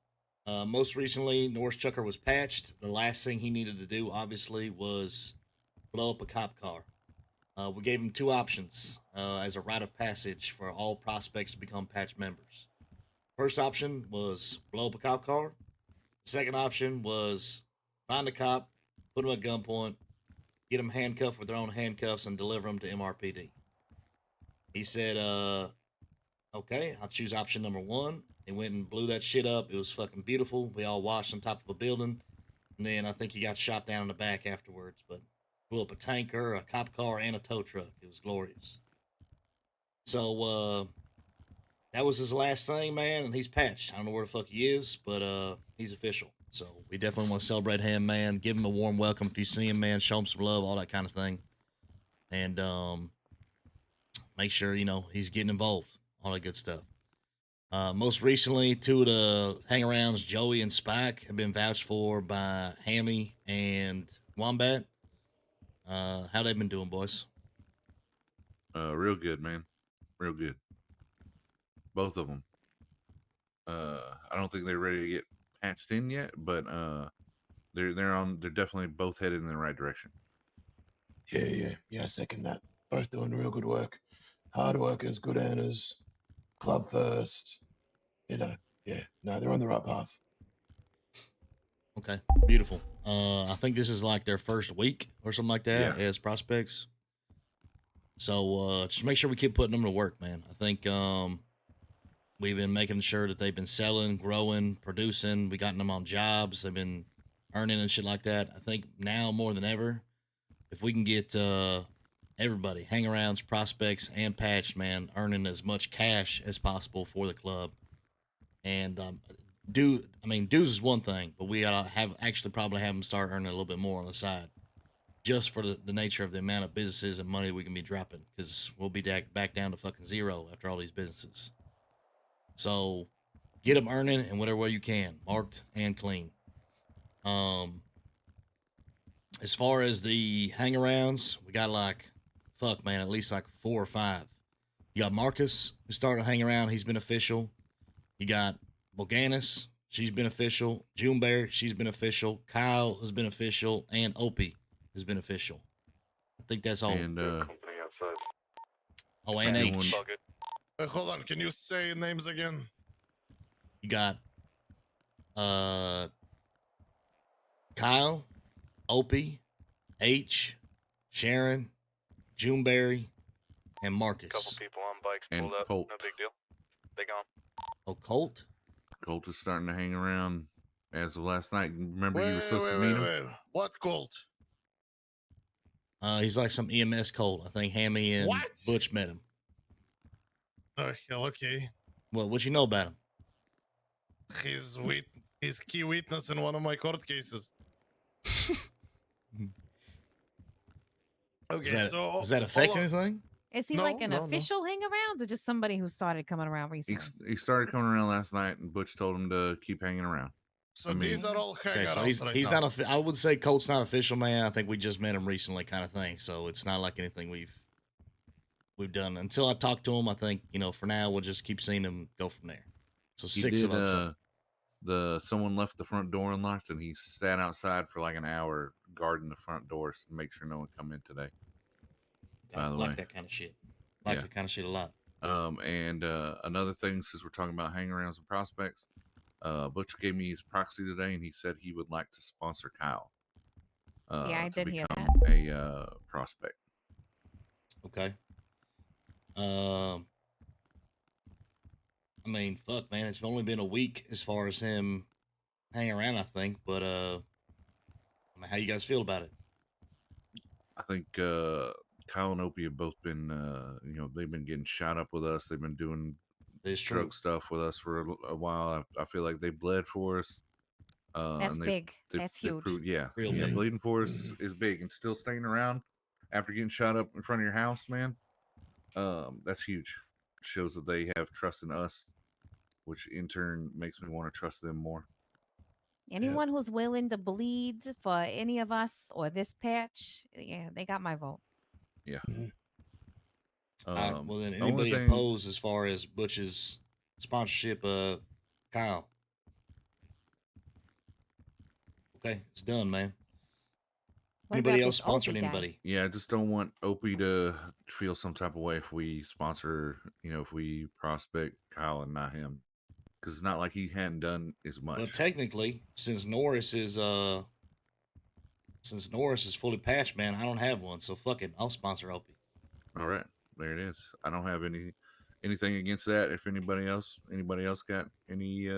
Most recently, Norris Chucker was patched. The last thing he needed to do, obviously, was blow up a cop car. We gave him 2 options as a rite of passage for all prospects to become patch members. First option was blow up a cop car. The second option was find a cop, put him at gunpoint, get him handcuffed with their own handcuffs, and deliver him to MRPD. He said, okay, I'll choose option number 1. He went and blew that shit up. It was fucking beautiful. We all watched on top of a building. And then I think he got shot down in the back afterwards, but blew up a tanker, a cop car, and a tow truck. It was glorious. So that was his last thing, man, and he's patched. I don't know where the fuck he is, but he's official. So we definitely want to celebrate him, man. Give him a warm welcome if you see him, man. Show him some love, all that kind of thing. And make sure, he's getting involved. All that good stuff. Most recently, 2 of the hang-arounds, Joey and Spike, have been vouched for by Hammy and Wombat. How they been doing, boys? Real good, man. Real good. Both of them. I don't think they're ready to get patched in yet, but they're definitely both headed in the right direction. Yeah, I second that. Both doing real good work. Hard workers, good earners, club first. Yeah, they're on the right path. Okay, beautiful. I think this is like their first week or something like that as prospects. So just make sure we keep putting them to work, man. I think we've been making sure that they've been selling, growing, producing. We gotten them on jobs. They've been earning and shit like that. I think now more than ever, if we can get everybody, hang-arounds, prospects, and patch, man, earning as much cash as possible for the club. And dues is one thing, but we gotta probably have them start earning a little bit more on the side, just for the nature of the amount of businesses and money we can be dropping, because we'll be back down to fucking zero after all these businesses. So get them earning in whatever way you can, marked and clean. As far as the hang-arounds, we got at least like 4 or 5. You got Marcus, who started hang around. He's been official. You got Boganis. She's been official. Juneberry. She's been official. Kyle has been official. And Opie has been official. I think that's all. And company outside. oh, and H. All good. Hold on, can you say names again? You got Kyle, Opie, H, Sharon, Juneberry, and Marcus. Couple people on bikes And pulled up. Colt. No big deal. They gone. Oh, Colt? Colt is starting to hang around as of last night. Remember, you were supposed to meet him? What Colt? He's like some EMS Colt. I think Hammy and What? Butch met him. Oh, hell, okay. Well, what you know about him? He's key witness in one of my court cases. Okay, Does that affect anything? Is he like an official hang around or just somebody who started coming around recently? He started coming around last night, and Butch told him to keep hanging around. So these are all hangouts. So he's now. not. I would say Colt's not official, man. I think we just met him recently, kind of thing. So it's not like anything we've done. Until I talk to him, I think for now we'll just keep seeing him go from there. So He 6 did, of us. someone left the front door unlocked, and he sat outside for like an hour guarding the front doors to make sure no one come in today. I like that kind of shit. That kind of shit a lot. And another thing, since we're talking about hang-arounds and prospects, Butch gave me his proxy today, and he said he would like to sponsor Kyle. Yeah, I did hear that. A prospect. Okay. I mean, fuck, man. It's only been a week as far as him hanging around, I think. But how you guys feel about it? I think Kyle and Opie have both been, they've been getting shot up with us. They've been doing drug stuff with us for a while. I feel like they bled for us. That's and big. That's huge. Real big. Bleeding for us is big, and still staying around after getting shot up in front of your house, man. That's huge. Shows that they have trust in us, which in turn makes me want to trust them more. Anyone who's willing to bleed for any of us or this patch, yeah, they got my vote. Yeah. All right. Well, then only anybody thing- opposed as far as Butch's sponsorship? Kyle. Okay, it's done, man. What Anybody about else this Opie sponsoring guy? anybody? Yeah, I just don't want Opie to feel some type of way if we sponsor, if we prospect Kyle and not him. Because it's not like he hadn't done as much. But technically, since Norris is fully patched, man, I don't have one, so fuck it. I'll sponsor Opie. All right, there it is. I don't have anything against that. If anybody else got any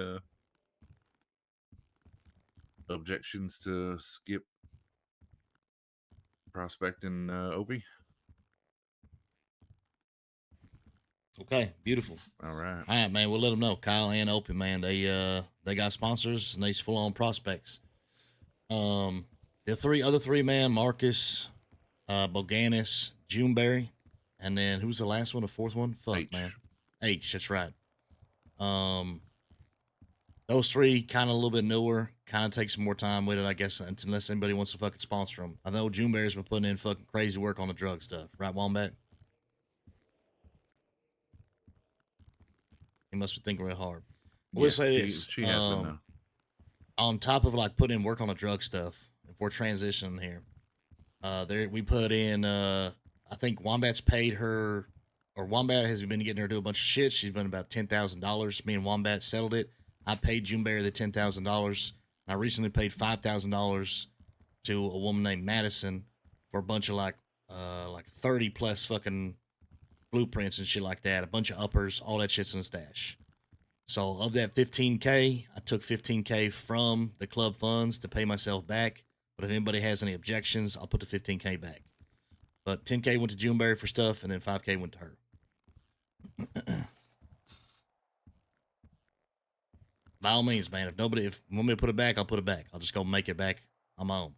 objections to skip prospecting Opie? Okay, beautiful. All right. All right, man. We'll let them know. Kyle and Opie, man. They got sponsors and they full on prospects. The other three, man, Marcus, Boganis, Juneberry, and then who's the last one? The fourth one? Fuck, H. man. H. That's right. Those three kind of a little bit newer. Kind of take some more time with it, I guess, unless anybody wants to fucking sponsor them. I know Juneberry's been putting in fucking crazy work on the drug stuff, right, Wombat? He must be thinking real hard. I will say this. She has been though. On top of like putting in work on the drug stuff, if we're transitioning here, we put in I think Wombat's paid her, or Wombat has been getting her to do a bunch of shit. She's been about $10,000. Me and Wombat settled it. I paid Juneberry the $10,000. I recently paid $5,000 to a woman named Madison for a bunch of like 30 plus fucking blueprints and shit like that, a bunch of uppers, all that shit's in the stash. So of that 15K, I took 15K from the club funds to pay myself back. But if anybody has any objections, I'll put the 15K back. But 10K went to Juneberry for stuff, and then 5K went to her. By all means, man. If you want me to put it back, I'll put it back. I'll just go make it back on my own.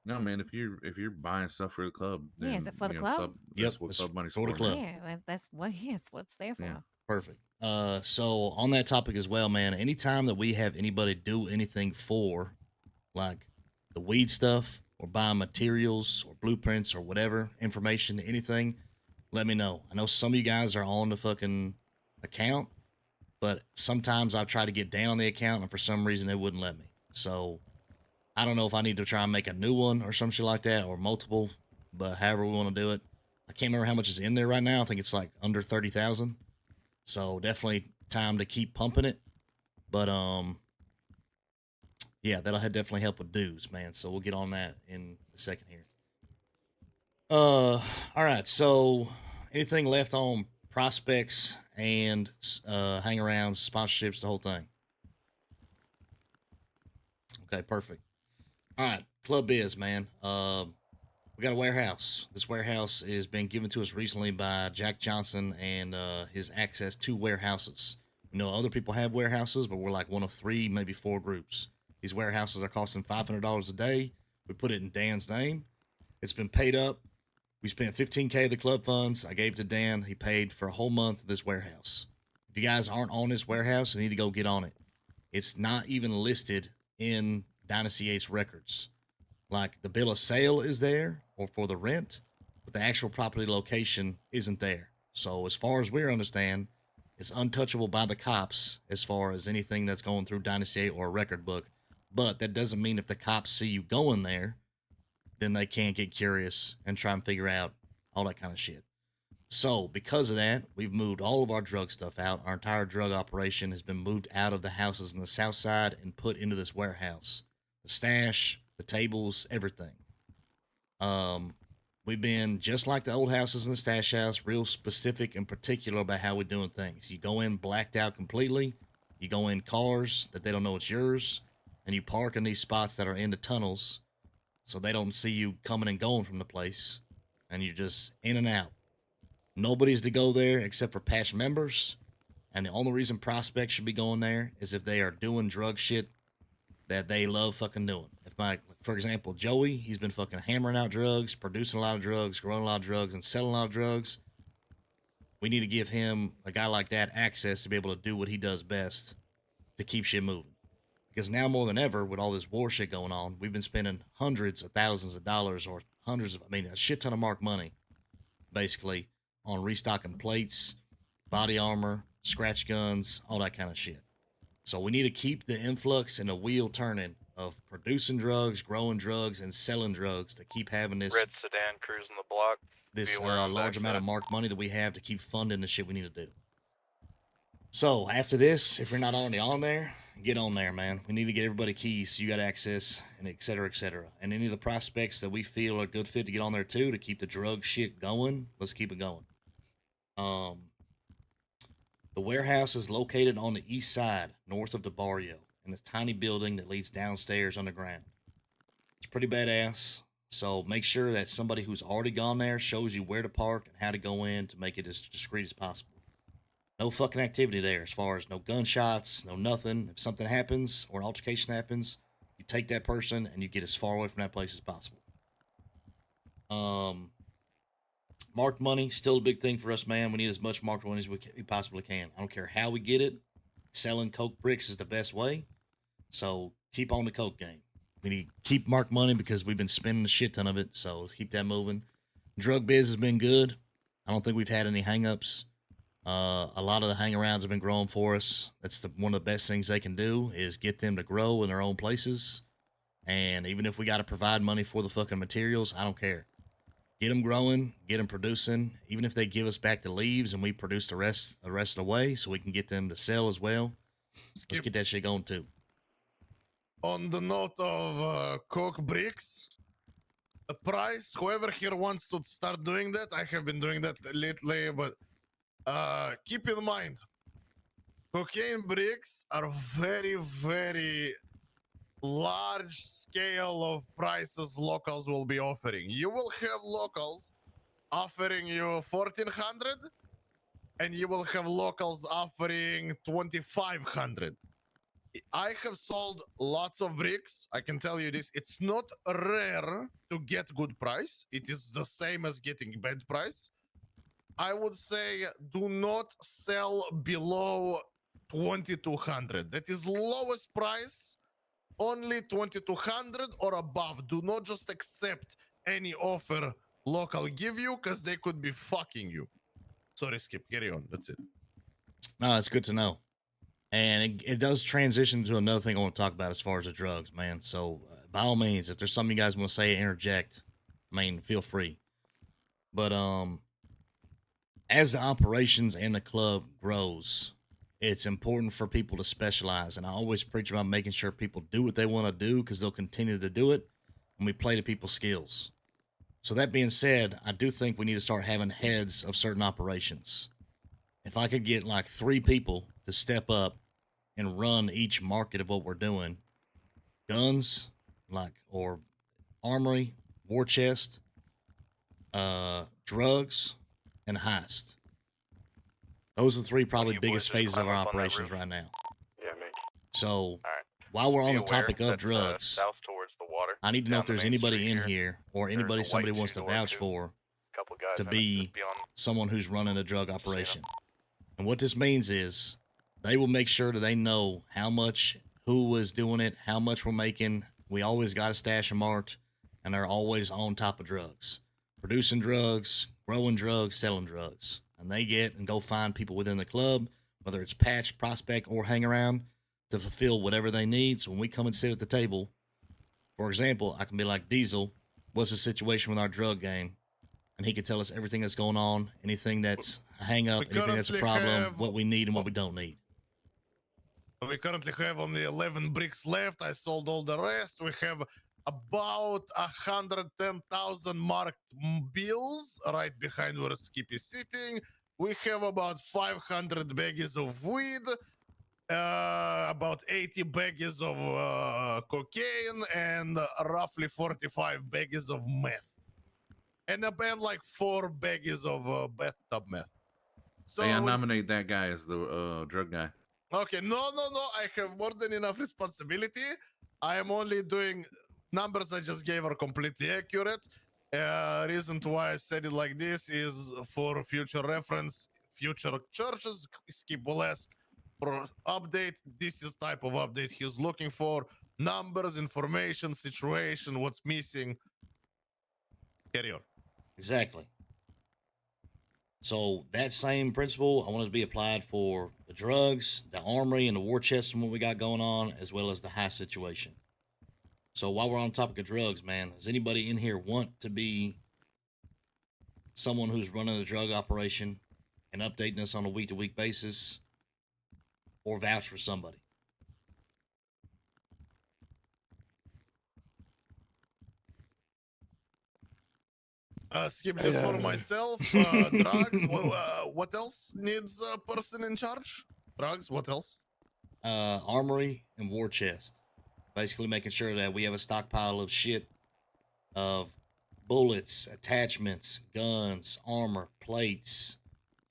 No, man. If you're buying stuff for the club, then, Yeah, is it for the club? That's what club money's for the club. Yeah, that's what. Yeah, it's what it's there for. Yeah. Perfect. So on that topic as well, man, anytime that we have anybody do anything for like the weed stuff or buying materials or blueprints or whatever, information, anything, let me know. I know some of you guys are on the fucking account, but sometimes I've tried to get down on the account and for some reason they wouldn't let me. So I don't know if I need to try and make a new one or some shit like that or multiple, but however we want to do it. I can't remember how much is in there right now. I think it's like under 30,000. So definitely time to keep pumping it. But yeah, that'll definitely help with dues, man. So we'll get on that in a second here. All right. So anything left on prospects and hang-arounds, sponsorships, the whole thing? Okay, perfect. All right, Club Biz, man. We got a warehouse. This warehouse is being given to us recently by Jack Johnson and his access to warehouses. We know other people have warehouses, but we're like one of 3, maybe 4 groups. These warehouses are costing $500 a day. We put it in Dan's name. It's been paid up. We spent $15K of the club funds. I gave it to Dan. He paid for a whole month of this warehouse. If you guys aren't on this warehouse, you need to go get on it. It's not even listed in Dynasty 8's records. Like the bill of sale is there or for the rent, but the actual property location isn't there. So as far as we understand, it's untouchable by the cops as far as anything that's going through Dynasty 8 or a record book. But that doesn't mean if the cops see you going there, then they can't get curious and try and figure out all that kind of shit. So because of that, we've moved all of our drug stuff out. Our entire drug operation has been moved out of the houses in the south side and put into this warehouse. The stash, the tables, everything. We've been just like the old houses in the stash house, real specific and particular about how we're doing things. You go in blacked out completely. You go in cars that they don't know it's yours, and you park in these spots that are in the tunnels so they don't see you coming and going from the place, and you're just in and out. Nobody's to go there except for patch members, and the only reason prospects should be going there is if they are doing drug shit that they love fucking doing. For example, Joey, he's been fucking hammering out drugs, producing a lot of drugs, growing a lot of drugs, and selling a lot of drugs. We need to give him, a guy like that, access to be able to do what he does best to keep shit moving. Because now more than ever, with all this war shit going on, we've been spending hundreds of thousands of dollars or a shit ton of mark money, basically, on restocking plates, body armor, scratch guns, all that kind of shit. So we need to keep the influx and the wheel turning of producing drugs, growing drugs, and selling drugs to keep having this Red sedan cruising the block. this Be aware on large amount of backside. mark money that we have to keep funding the shit we need to do. So after this, if you're not already on there, get on there, man. We need to get everybody keys so you got access, and et cetera, et cetera. And any of the prospects that we feel are a good fit to get on there too, to keep the drug shit going, let's keep it going. The warehouse is located on the east side, north of the barrio, in a tiny building that leads downstairs underground. It's pretty badass. So make sure that somebody who's already gone there shows you where to park and how to go in to make it as discreet as possible. No fucking activity there as far as no gunshots, no nothing. If something happens or an altercation happens, you take that person and you get as far away from that place as possible. Marked money, still a big thing for us, man. We need as much marked money as we possibly can. I don't care how we get it. Selling coke bricks is the best way. So keep on the coke game. We need to keep marked money because we've been spending a shit ton of it. So let's keep that moving. Drug biz has been good. I don't think we've had any hangups. A lot of the hangarounds have been growing for us. That's one of the best things they can do is get them to grow in their own places. And even if we got to provide money for the fucking materials, I don't care. Get them growing, get them producing. Even if they give us back the leaves and we produce the rest of the way, so we can get them to sell as well. Let's get that shit going too. On the note of coke bricks, the price, whoever here wants to start doing that, I have been doing that lately, but keep in mind, cocaine bricks are very, very large scale of prices locals will be offering. You will have locals offering you 1,400, and you will have locals offering 2,500. I have sold lots of bricks. I can tell you this. It's not rare to get good price. It is the same as getting bad price. I would say do not sell below 2,200. That is lowest price. Only 2,200 or above. Do not just accept any offer local give you because they could be fucking you. Sorry, Skip. Carry on. That's it. No, that's good to know. And it does transition to another thing I want to talk about as far as the drugs, man. So by all means, if there's something you guys want to say, interject. I mean, feel free. But as the operations and the club grows, it's important for people to specialize. And I always preach about making sure people do what they want to do because they'll continue to do it when we play to people's skills. So that being said, I do think we need to start having heads of certain operations. If I could get like 3 people to step up and run each market of what we're doing, guns, or armory, war chest, drugs, and heist. Those are the 3 probably you boys biggest just phases of climb our up on that operations roof? right now. Yeah, mate. So Alright. while we're on Be the aware topic of that's, drugs, south towards the water. I need to know Down if the there's main anybody street in here or There's anybody a somebody white wants to two-door vouch too. for Couple guys to in it. be Just be on. someone who's running a drug Just so you know. operation. And what this means is they will make sure that they know how much, who is doing it, how much we're making. We always got a stash of marked, and they're always on top of drugs, producing drugs, growing drugs, selling drugs. And they get and go find people within the club, whether it's patch, prospect, or hang around, to fulfill whatever they need. So when we come and sit at the table, for example, I can be like, Diesel, what's the situation with our drug game? And he can tell us everything that's going on, anything that's a hang up, anything that's a currently problem, have- what we need and what we don't need. We currently have only 11 bricks left. I sold all the rest. We have about 110,000 marked bills right behind where Skip is sitting. We have about 500 baggies of weed, about 80 baggies of cocaine, and roughly 45 baggies of meth. And about like 4 baggies of bathtub meth. So Hey, I it's- nominate that guy as the drug guy. Okay, no. I have more than enough responsibility. I am only doing numbers I just gave are completely accurate. Reason why I said it like this is for future reference. Future churches, Skip will ask, for update. This is type of update he's looking for. Numbers, information, situation, what's missing. Carry on. Exactly. So that same principle, I want it to be applied for the drugs, the armory, and the war chest and what we got going on, as well as the high situation. So while we're on the topic of drugs, man, does anybody in here want to be someone who's running a drug operation and updating us on a week-to-week basis, or vouch for somebody? Skip just for Yeah. myself. Drugs. What else needs a person in charge? Drugs. What else? Armory and war chest. Basically making sure that we have a stockpile of shit, of bullets, attachments, guns, armor, plates,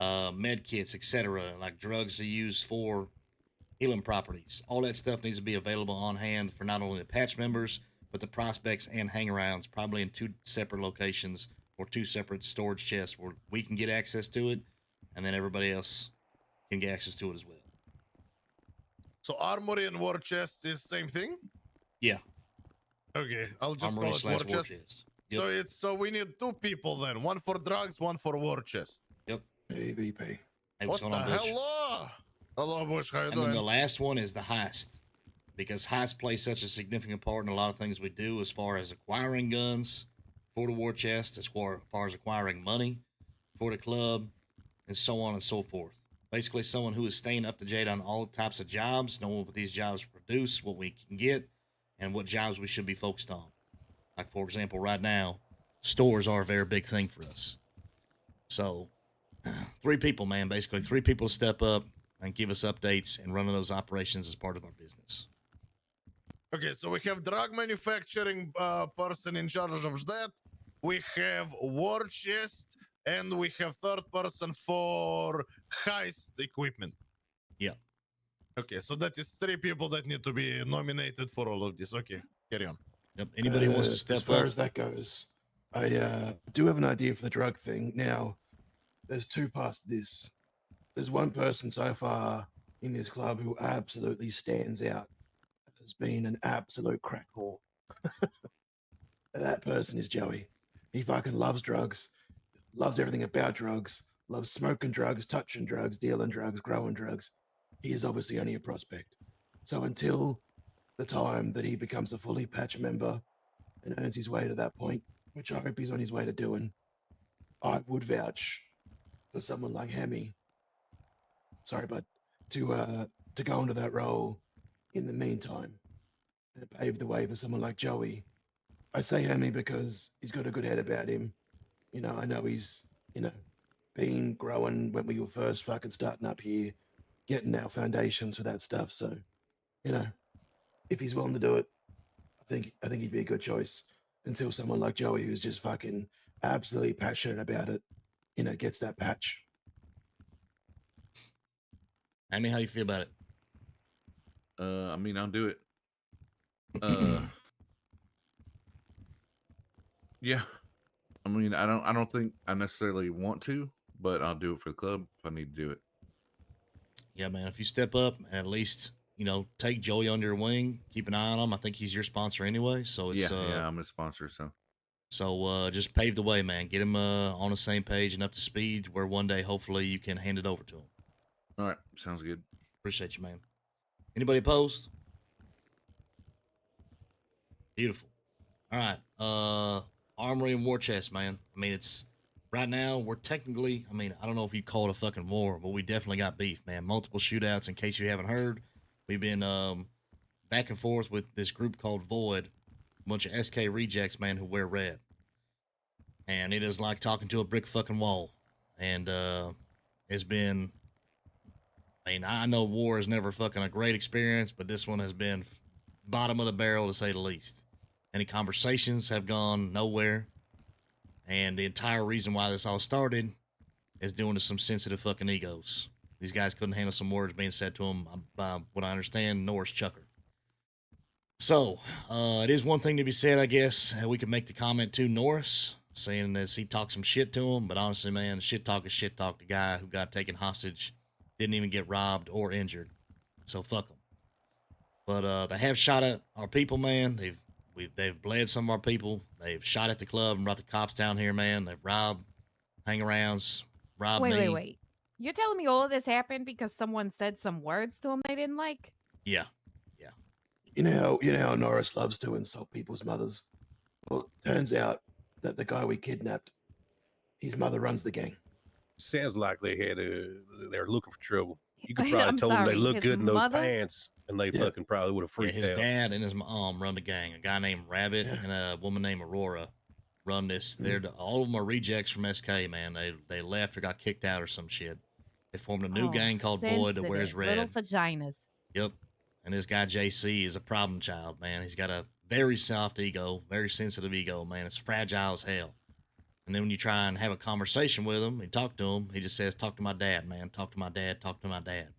med kits, etc. Like drugs to use for healing properties. All that stuff needs to be available on hand for not only the patch members, but the prospects and hang-arounds, probably in 2 separate locations or 2 separate storage chests where we can get access to it, and then everybody else can get access to it as well. So armory and war chest is same thing? Yeah. Okay, I'll just Armory call it war / war chest. chest. Yep. So we need 2 people then. One for drugs, one for war chest. Yep. EVP. Hey, what's What going the on, Bush? hello? Hello, Bush. How you And doing? then the last one is the heist, because heist plays such a significant part in a lot of things we do, as far as acquiring guns for the war chest, as far as acquiring money for the club, and so on and so forth. Basically, someone who is staying up to date on all types of jobs, knowing what these jobs produce, what we can get, and what jobs we should be focused on. Like, for example, right now, stores are a very big thing for us. So, 3 people, man, basically 3 people step up and give us updates and running those operations as part of our business. Okay, so we have drug manufacturing person in charge of that. We have war chest, and we have 3rd person for heist equipment. Yeah. Okay, so that is 3 people that need to be nominated for all of this. Okay, carry on. Yep. Anybody who wants to step as far up? as that goes, I do have an idea for the drug thing. Now, there's 2 parts to this. There's one person so far in this club who absolutely stands out as being an absolute crack whore. That person is Joey. He fucking loves drugs, loves everything about drugs, loves smoking drugs, touching drugs, dealing drugs, growing drugs. He is obviously only a prospect. So until the time that he becomes a fully patch member and earns his way to that point, which I hope he's on his way to doing, I would vouch for someone like Hammy. Sorry, but to go into that role in the meantime and pave the way for someone like Joey. I say Hammy because he's got a good head about him. You know, I know he's, been growing when we were first fucking starting up here, getting our foundations for that stuff. So, if he's willing to do it, I think he'd be a good choice until someone like Joey, who's just fucking absolutely passionate about it, gets that patch. I mean, how you feel about it? I mean, I'll do it. Yeah. I mean, I don't think I necessarily want to, but I'll do it for the club if I need to do it. Yeah, man. If you step up and at least, take Joey under your wing, keep an eye on him. I think he's your sponsor anyway. So it's Yeah, I'm a sponsor, so. So just pave the way, man. Get him on the same page and up to speed where one day, hopefully, you can hand it over to him. All right, sounds good. Appreciate you, man. Anybody opposed? Beautiful. All right. Armory and war chest, man. I mean, it's right now we're technically, I don't know if you call it a fucking war, but we definitely got beef, man. Multiple shootouts. In case you haven't heard, we've been back and forth with this group called Void, a bunch of SK rejects, man, who wear red. And it is like talking to a brick fucking wall. And it's been, I know war is never fucking a great experience, but this one has been bottom of the barrel to say the least. Any conversations have gone nowhere. And the entire reason why this all started is due to some sensitive fucking egos. These guys couldn't handle some words being said to them by what I understand, Norris Chucker. So, it is one thing to be said, I guess. We could make the comment to Norris, saying as he talked some shit to him, but honestly, man, shit talk is shit talk. The guy who got taken hostage didn't even get robbed or injured. So fuck them. But they have shot at our people, man. They've bled some of our people. They've shot at the club and brought the cops down here, man. They've robbed hang-arounds, robbed me. Wait. You're telling me all of this happened because someone said some words to him they didn't like? Yeah. You know how Norris loves to insult people's mothers. Well, it turns out that the guy we kidnapped, his mother runs the gang. Sounds like they're looking for trouble. You could I'm probably told them they sorry, look his good in those mother? pants, and they Yeah. fucking probably would have Yeah, freaked his out. dad and his mom run the gang. A guy named Rabbit and a woman named Aurora run this. All of them are rejects from SK, man. They left or got kicked out or some shit. They formed a new gang called Void that wears sensitive little red. vaginas. Yep. And this guy JC is a problem child, man. He's got a very soft ego, very sensitive ego, man. It's fragile as hell. And then when you try and have a conversation with him and talk to him, he just says, "Talk to my dad, man. Talk to my dad. Talk to my dad."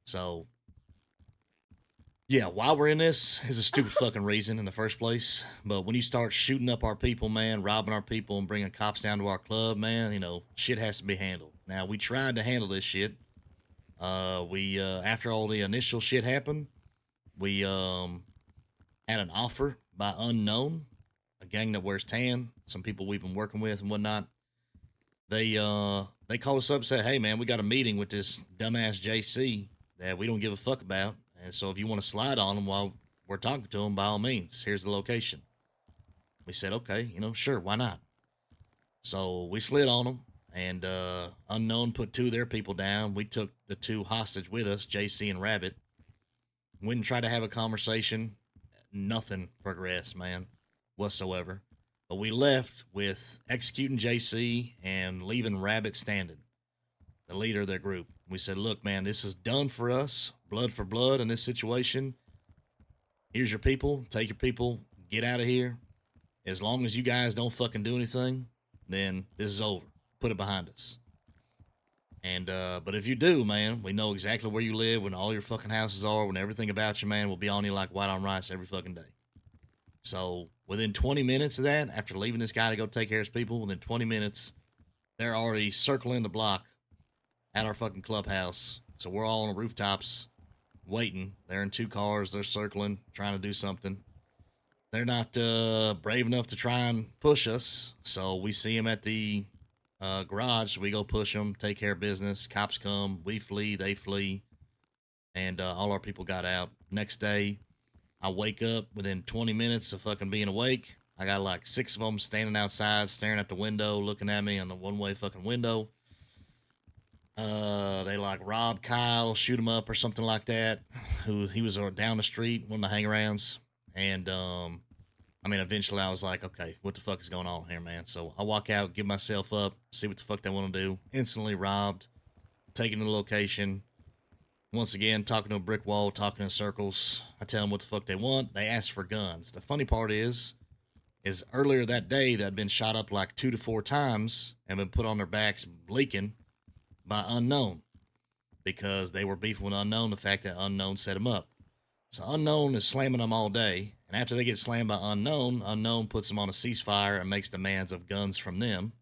So, yeah, why we're in this is a stupid fucking reason in the first place. But when you start shooting up our people, man, robbing our people and bringing cops down to our club, man, you know, shit has to be handled. Now, we tried to handle this shit. After all the initial shit happened, we had an offer by Unknown, a gang that wears tan, some people we've been working with and whatnot. They called us up and said, "Hey man, we got a meeting with this dumbass JC that we don't give a fuck about. And so if you want to slide on him while we're talking to him, by all means, here's the location." We said, "Okay, you know, sure, why not?" So we slid on them, and Unknown put 2 of their people down. We took the 2 hostage with us, JC and Rabbit. Went and tried to have a conversation. Nothing progressed, man, whatsoever. But we left with executing JC and leaving Rabbit standing, the leader of their group. We said, "Look, man, this is done for us. Blood for blood in this situation. Here's your people. Take your people. Get out of here. As long as you guys don't fucking do anything, then this is over. Put it behind us. And, but if you do, man, we know exactly where you live, when all your fucking houses are, when everything about you, man, will be on you like white on rice every fucking day." So within 20 minutes of that, after leaving this guy to go take care of his people, within 20 minutes, they're already circling the block at our fucking clubhouse. So we're all on the rooftops waiting. They're in 2 cars. They're circling, trying to do something. They're not brave enough to try and push us. So we see them at the garage. So we go push them, take care of business. Cops come. We flee. They flee. And all our people got out. Next day, I wake up within 20 minutes of fucking being awake. I got like 6 of them standing outside, staring at the window, looking at me on the one-way fucking window. They like robbed Kyle, shoot him up or something like that. He was down the street, one of the hang-arounds. And, I mean, eventually I was like, okay, what the fuck is going on here, man? So I walk out, give myself up, see what the fuck they want to do. Instantly robbed, taken to the location. Once again, talking to a brick wall, talking in circles. I tell them what the fuck they want. They ask for guns. The funny part is earlier that day they'd been shot up like 2 to 4 times and been put on their backs bleaking by Unknown because they were beefing with Unknown, the fact that Unknown set them up. So Unknown is slamming them all day. And after they get slammed by Unknown, Unknown puts them on a ceasefire and makes demands of guns from them.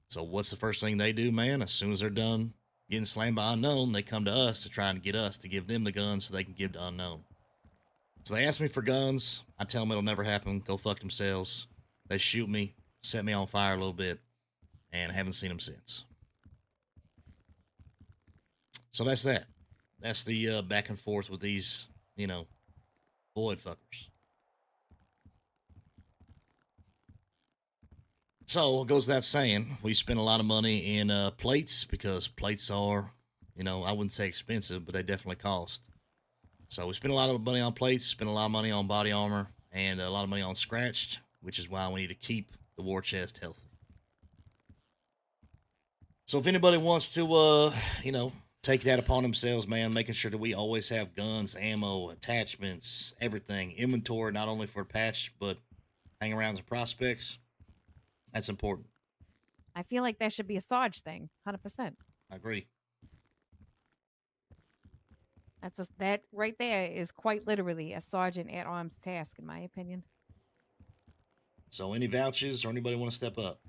So what's the first thing they do, man? As soon as they're done getting slammed by Unknown, they come to us to try and get us to give them the guns so they can give to Unknown. So they ask me for guns. I tell them it'll never happen. Go fuck themselves. They shoot me, set me on fire a little bit, and haven't seen them since. So that's that. That's the back and forth with these, you know, void fuckers. So it goes without saying, we spend a lot of money in plates because plates are, you know, I wouldn't say expensive, but they definitely cost. So we spend a lot of money on plates, spend a lot of money on body armor, and a lot of money on scratched, which is why we need to keep the war chest healthy. So if anybody wants to, you know, take that upon themselves, man, making sure that we always have guns, ammo, attachments, everything, inventory, not only for patch, but hang-arounds and prospects, that's important. I feel like that should be a Sarge thing, 100%. I agree. That right there is quite literally a sergeant at arms task, in my opinion. So any vouchers or anybody want to step up?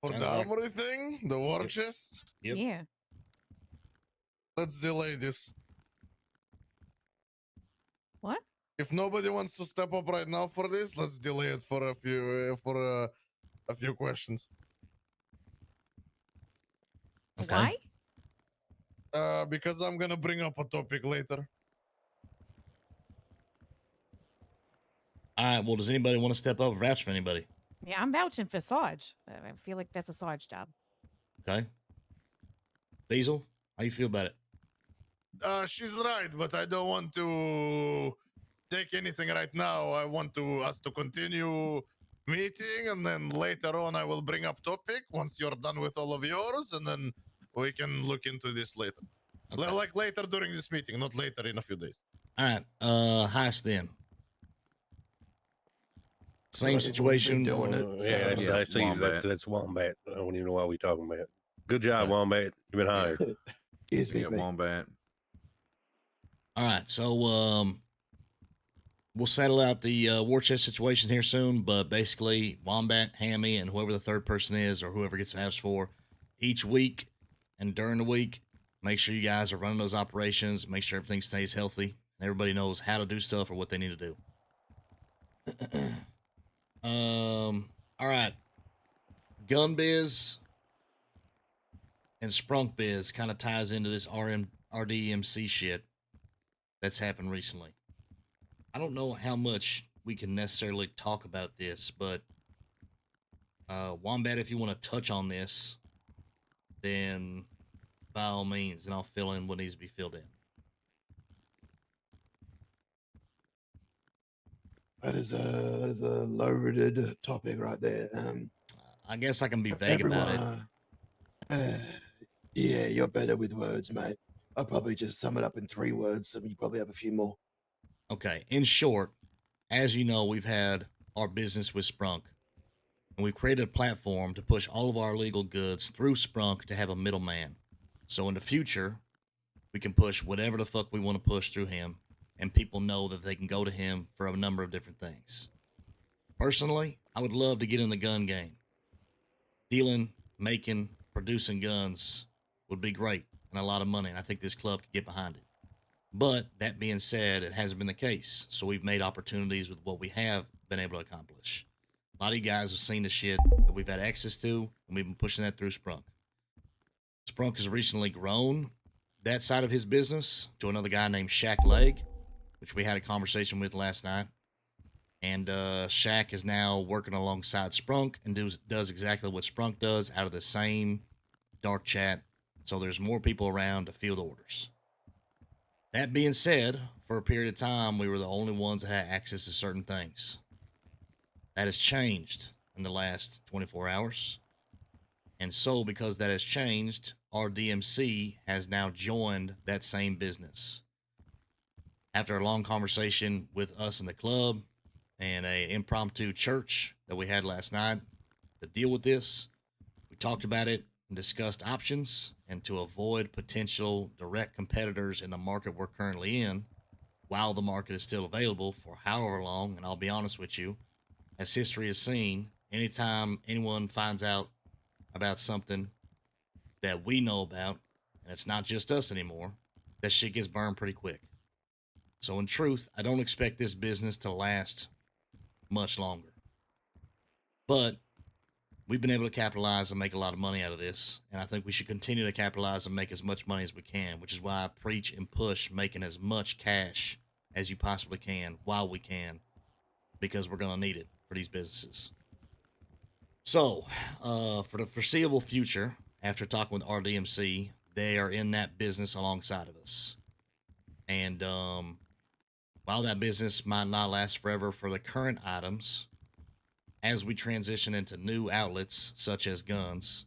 For Sounds the like- armory thing? The war Yep. chest? Yep. Yeah. let's delay this. What? If nobody wants to step up right now for this, let's delay it for a few questions. Okay. Why? Because I'm gonna bring up a topic later. All right. Well, does anybody want to step up or vouch for anybody? Yeah, I'm vouching for Sarge. I feel like that's a Sarge job. Okay. Diesel, how you feel about it? She's right, but I don't want to take anything right now. I want us to continue meeting, and then later on I will bring up topic once you're done with all of yours, and then we can look into this later. Okay. Like later during this meeting, not later in a few days. All right. Heist then. Same Well, I think what we've been situation. doing it. Yeah, So, that's easy. Wombat. That's Wombat. I don't even know why we talking about. Good job, Okay. Wombat. You've been hired. Cheers, Yeah, VP. Wombat. All right. So we'll settle out the war chest situation here soon. But basically, Wombat, Hammy, and whoever the third person is, or whoever gets asked for, each week and during the week, make sure you guys are running those operations. Make sure everything stays healthy and everybody knows how to do stuff or what they need to do. All right. Gun biz and Sprunk biz kind of ties into this RDMC shit that's happened recently. I don't know how much we can necessarily talk about this, but Wombat, if you want to touch on this, then by all means, and I'll fill in what needs to be filled in. That is a loaded topic right there. I guess I can be vague about it. Yeah, you're better with words, mate. I'll probably just sum it up in 3 words, so you probably have a few more. Okay. In short, as you know, we've had our business with Sprunk, and we've created a platform to push all of our illegal goods through Sprunk to have a middleman. So in the future, we can push whatever the fuck we want to push through him, and people know that they can go to him for a number of different things. Personally, I would love to get in the gun game. Dealing, making, producing guns would be great and a lot of money, and I think this club could get behind it. But that being said, it hasn't been the case. So we've made opportunities with what we have been able to accomplish. A lot of you guys have seen the shit that we've had access to, and we've been pushing that through Sprunk. Sprunk has recently grown that side of his business to another guy named Shaq Leg, which we had a conversation with last night. And Shaq is now working alongside Sprunk and does exactly what Sprunk does out of the same dark chat. So there's more people around to field orders. That being said, for a period of time, we were the only ones that had access to certain things. That has changed in the last 24 hours. And so because that has changed, our DMC has now joined that same business. After a long conversation with us in the club and an impromptu church that we had last night to deal with this, we talked about it and discussed options and to avoid potential direct competitors in the market we're currently in while the market is still available for however long. And I'll be honest with you, as history has seen, anytime anyone finds out about something that we know about, and it's not just us anymore, that shit gets burned pretty quick. So in truth, I don't expect this business to last much longer. But we've been able to capitalize and make a lot of money out of this, and I think we should continue to capitalize and make as much money as we can, which is why I preach and push making as much cash as you possibly can while we can, because we're going to need it for these businesses. So, for the foreseeable future, after talking with RDMC, they are in that business alongside of us. And while that business might not last forever for the current items, as we transition into new outlets such as guns,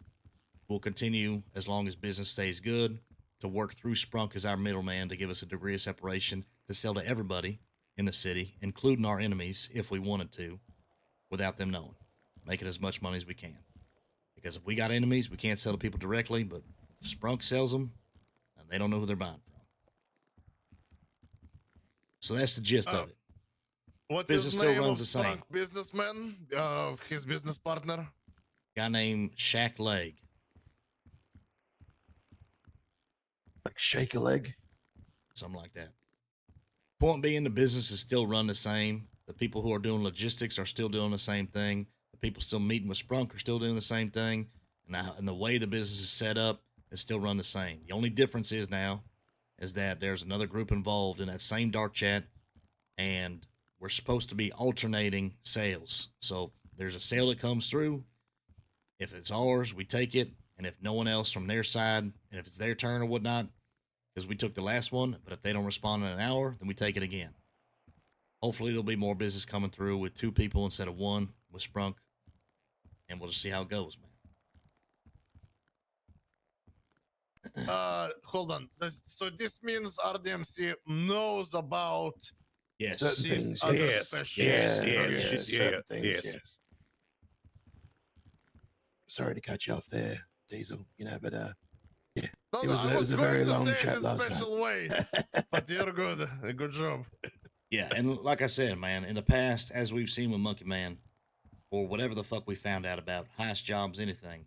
we'll continue, as long as business stays good, to work through Sprunk as our middleman to give us a degree of separation to sell to everybody in the city, including our enemies if we wanted to, without them knowing. Making as much money as we can. Because if we got enemies, we can't sell to people directly, but if Sprunk sells them, and they don't know who they're buying from. So that's the gist of it. What's Business his still name runs of the same. Sprunk businessman? His business partner? Guy named Shaq Leg. Like shake a leg. Something like that. Point being, the business is still run the same. The people who are doing logistics are still doing the same thing. The people still meeting with Sprunk are still doing the same thing. And the way the business is set up is still run the same. The only difference is now is that there's another group involved in that same dark chat, and we're supposed to be alternating sales. So if there's a sale that comes through, if it's ours, we take it. And if no one else from their side, and if it's their turn or whatnot, because we took the last one, but if they don't respond in an hour, then we take it again. Hopefully there'll be more business coming through with 2 people instead of 1 with Sprunk, and we'll just see how it goes, man. Hold on. So this means RDMC knows about Yes. Certain these things, other yes, special. yes, Okay. yes, certain things, yes. yes. Sorry to cut you off there, Diesel. You know, but yeah, No, it no, was, I it was was a going very to long say it chat in last special way, but you're good. Good job. Yeah, and like I said, man, in the past, as we've seen with Monkey Man, or whatever the fuck we found out about, heist jobs, anything,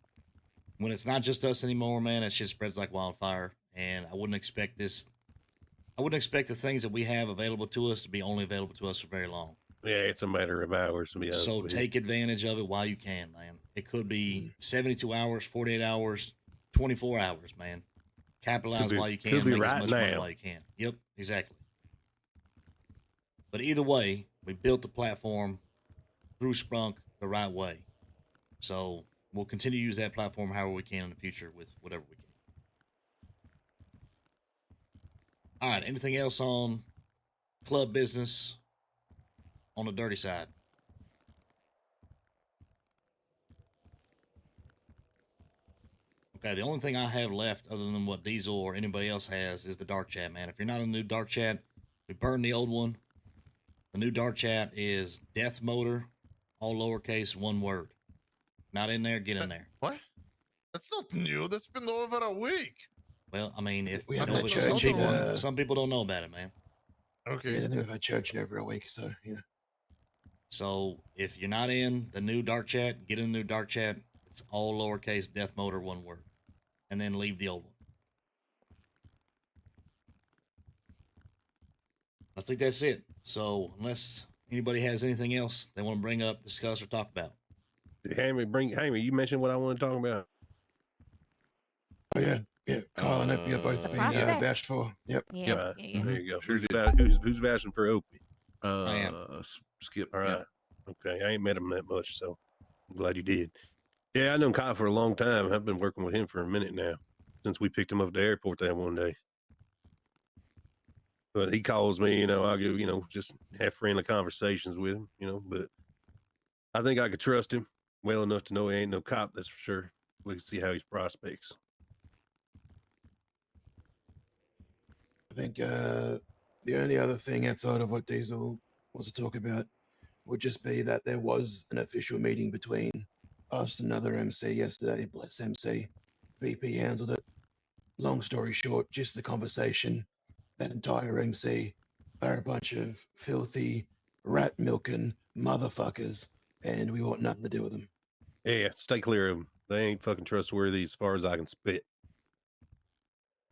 when it's not just us anymore, man, that shit spreads like wildfire. And I wouldn't expect the things that we have available to us to be only available to us for very long. Yeah, it's a matter of hours, to be honest So with you. take advantage of it while you can, man. It could be 72 hours, 48 hours, 24 hours, man. Capitalize be- while you could can, be make as right much money now. while you can. Yep, exactly. But either way, we built the platform through Sprunk the right way. So we'll continue to use that platform however we can in the future with whatever we can. All right, anything else on club business on the dirty side? Okay, the only thing I have left other than what Diesel or anybody else has is the dark chat, man. If you're not in the new dark chat, we burned the old one. The new dark chat is Death Motor, all lowercase, 1 word. Not in there, get in there. What? That's not new. That's been over a week. Well, I mean, if We you haven't know, had but church some people don't know about it, man. Okay. Yeah, I think we've had church in over a week, so you know. So if you're not in the new dark chat, get in the new dark chat. It's all lowercase, Death Motor, 1 word, and then leave the old one. I think that's it. So unless anybody has anything else they want to bring up, discuss, or talk about. Hammy, you mentioned what I want to talk about. Oh yeah, Kyle and Opie are both being Prospect. vouched for. Yep. Yeah, Right. yeah. There you go. Sure who's, did. who's vouching for Opie? I am. Skip. All right. Yeah. Okay. I ain't met him that much, so I'm glad you did. Yeah, I've known Kyle for a long time. I've been working with him for a minute now, since we picked him up at the airport that one day. But he calls me, I go, just have friendly conversations with him, but I think I could trust him well enough to know he ain't no cop, that's for sure. We can see how he prospects. I think the only other thing outside of what Diesel wants to talk about would just be that there was an official meeting between us and another MC yesterday. Bless MC. VP handled it. Long story short, just the conversation. That entire MC are a bunch of filthy, rat milking motherfuckers, and we want nothing to do with them. Yeah, stay clear of them. They ain't fucking trustworthy as far as I can spit.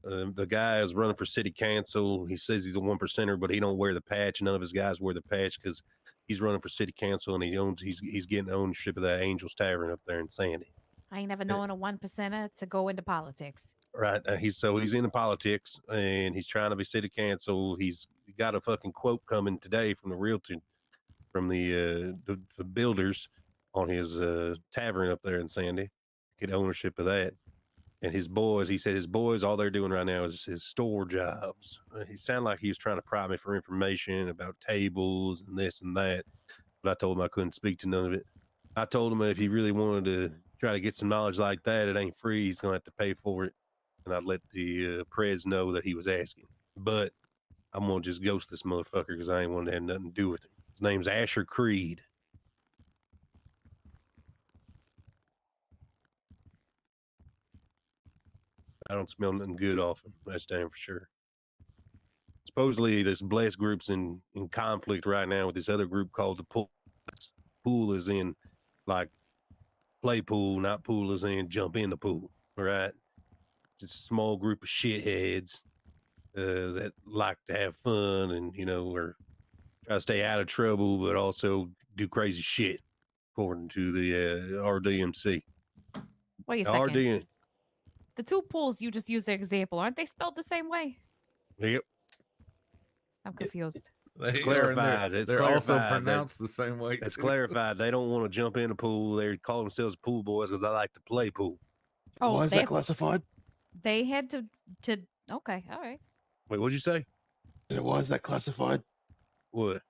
The guy is running for city council. He says he's a 1%er, but he don't wear the patch. None of his guys wear the patch because he's running for city council and he's getting ownership of that Angels Tavern up there in Sandy. I ain't never known a 1%er to go into politics. Right. He's into politics and he's trying to be city council. He's got a fucking quote coming today from the realtor, from the builders on his tavern up there in Sandy. Get ownership of that. And his boys, he said his boys, all they're doing right now is his store jobs. He sounded like he was trying to pry me for information about tables and this and that. But I told him I couldn't speak to none of it. I told him if he really wanted to try to get some knowledge like that, it ain't free. He's going to have to pay for it. And I'd let the prez know that he was asking. But I'm going to just ghost this motherfucker because I ain't want to have nothing to do with him. His name's Asher Creed. I don't smell nothing good off him. That's damn for sure. Supposedly, this blessed group's in conflict right now with this other group called the Pool. Pool is in like play pool, not pool is in jump in the pool, right? It's a small group of shitheads that like to have fun and or try to stay out of trouble, but also do crazy shit, according to the RDMC. Wait a Now, second. The two pools you just used as an example, aren't they spelled the same way? Yep. I'm confused. It's They are, and clarified. It's they're also clarified. pronounced the same way. It's too. clarified. They don't want to jump in a pool. They call themselves pool boys because they like to play pool. Oh, Why is that that's- classified? They had to. Okay, all right. Wait, what'd you say? Why is that classified? What?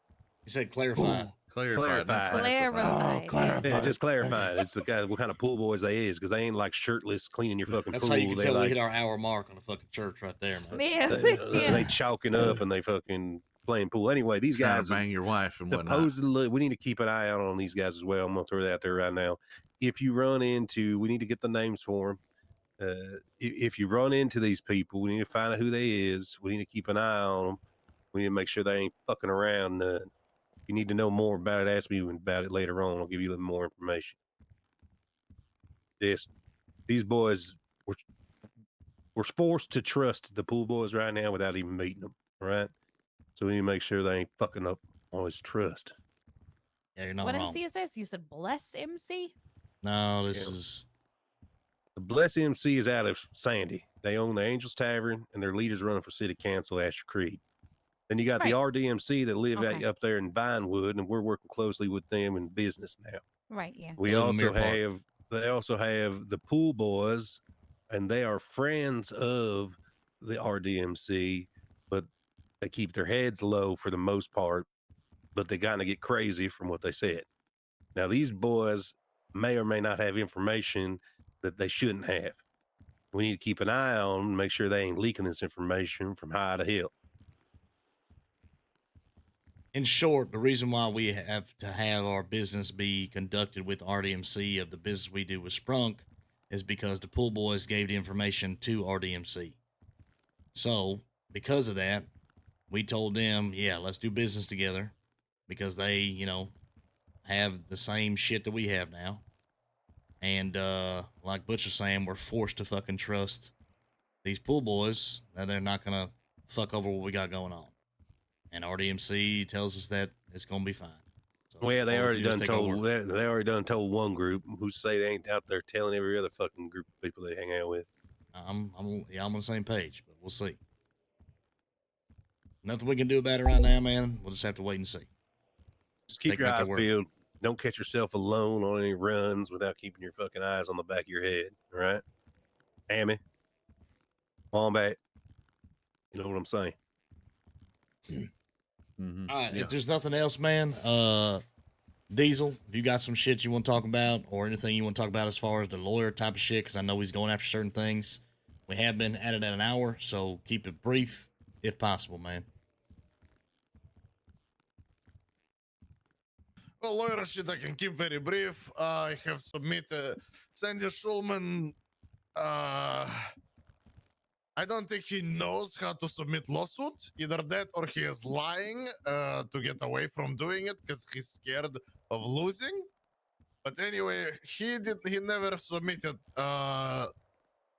He said clarified. Clarified. not Clarified. Clarified. Oh, clarified. Yeah, just clarified. It's the guy, what kind of pool boys they is, because they ain't like shirtless cleaning your fucking That's pool. how you can they tell we like hit our hour mark on the fucking church right there, man. they chalking up and they fucking playing pool. Anyway, these Trying guys to bang your wife and whatnot. supposedly we need to keep an eye out on these guys as well. I'm gonna throw that out there right now. If you run into, we need to get the names for them. If you run into these people, we need to find out who they is. We need to keep an eye on them. We need to make sure they ain't fucking around none. If you need to know more about it, ask me about it later on. I'll give you a little more information. These boys, we're forced to trust the pool boys right now without even meeting them, right? So we need to make sure they ain't fucking up on his trust. Yeah, you're not What wrong. MC is this? You said Bless MC? No, this is the Bless MC is out of Sandy. They own the Angels Tavern, and their leader's running for city council, Asher Creed. Then you got the RDMC that live up there in Vinewood, and we're working closely with them in business now. Right, yeah. We also have they also have the pool boys, and they are friends of the RDMC, but they keep their heads low for the most part, but they kind of get crazy from what they said. Now, these boys may or may not have information that they shouldn't have. We need to keep an eye on them and make sure they ain't leaking this information from high to hill. in short, the reason why we have to have our business be conducted with RDMC of the business we do with Sprunk is because the pool boys gave the information to RDMC. So, because of that, we told them, yeah, let's do business together because they, have the same shit that we have now. And like Butch was saying, we're forced to fucking trust these pool boys that they're not going to fuck over what we got going on. And RDMC tells us that it's going to be fine. So Well, yeah, they all we already can do is done take our told word. they already done told one group who say they ain't out there telling every other fucking group of people they hang out with. I'm on the same page, but we'll see. Nothing we can do about it right now, man. We'll just have to wait and see. Just keep Take your them at eyes their word. peeled. Don't catch yourself alone on any runs without keeping your fucking eyes on the back of your head. All right, Hammy, Wombat. You know what I'm saying? Mm-hmm. All right. Yeah. If there's nothing else, man, Diesel, if you got some shit you want to talk about or anything you want to talk about as far as the lawyer type of shit, because I know he's going after certain things. We have been at it at an hour, so keep it brief if possible, man. Well, lawyer shit I can keep very brief. I have submitted Sandy Schulman. I don't think he knows how to submit lawsuit. Either that or he is lying to get away from doing it because he's scared of losing. But anyway, he never submitted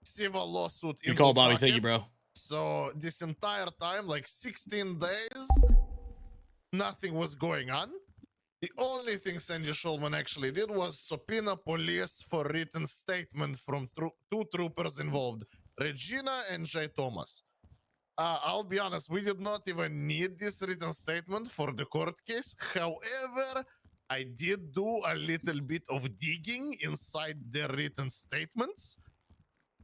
civil lawsuit. You call Bobby, thank you, bro. So this entire time, like 16 days, nothing was going on. The only thing Sandy Schulman actually did was subpoena police for written statement from two troopers involved, Regina and Jay Thomas. I'll be honest, we did not even need this written statement for the court case. However, I did do a little bit of digging inside their written statements.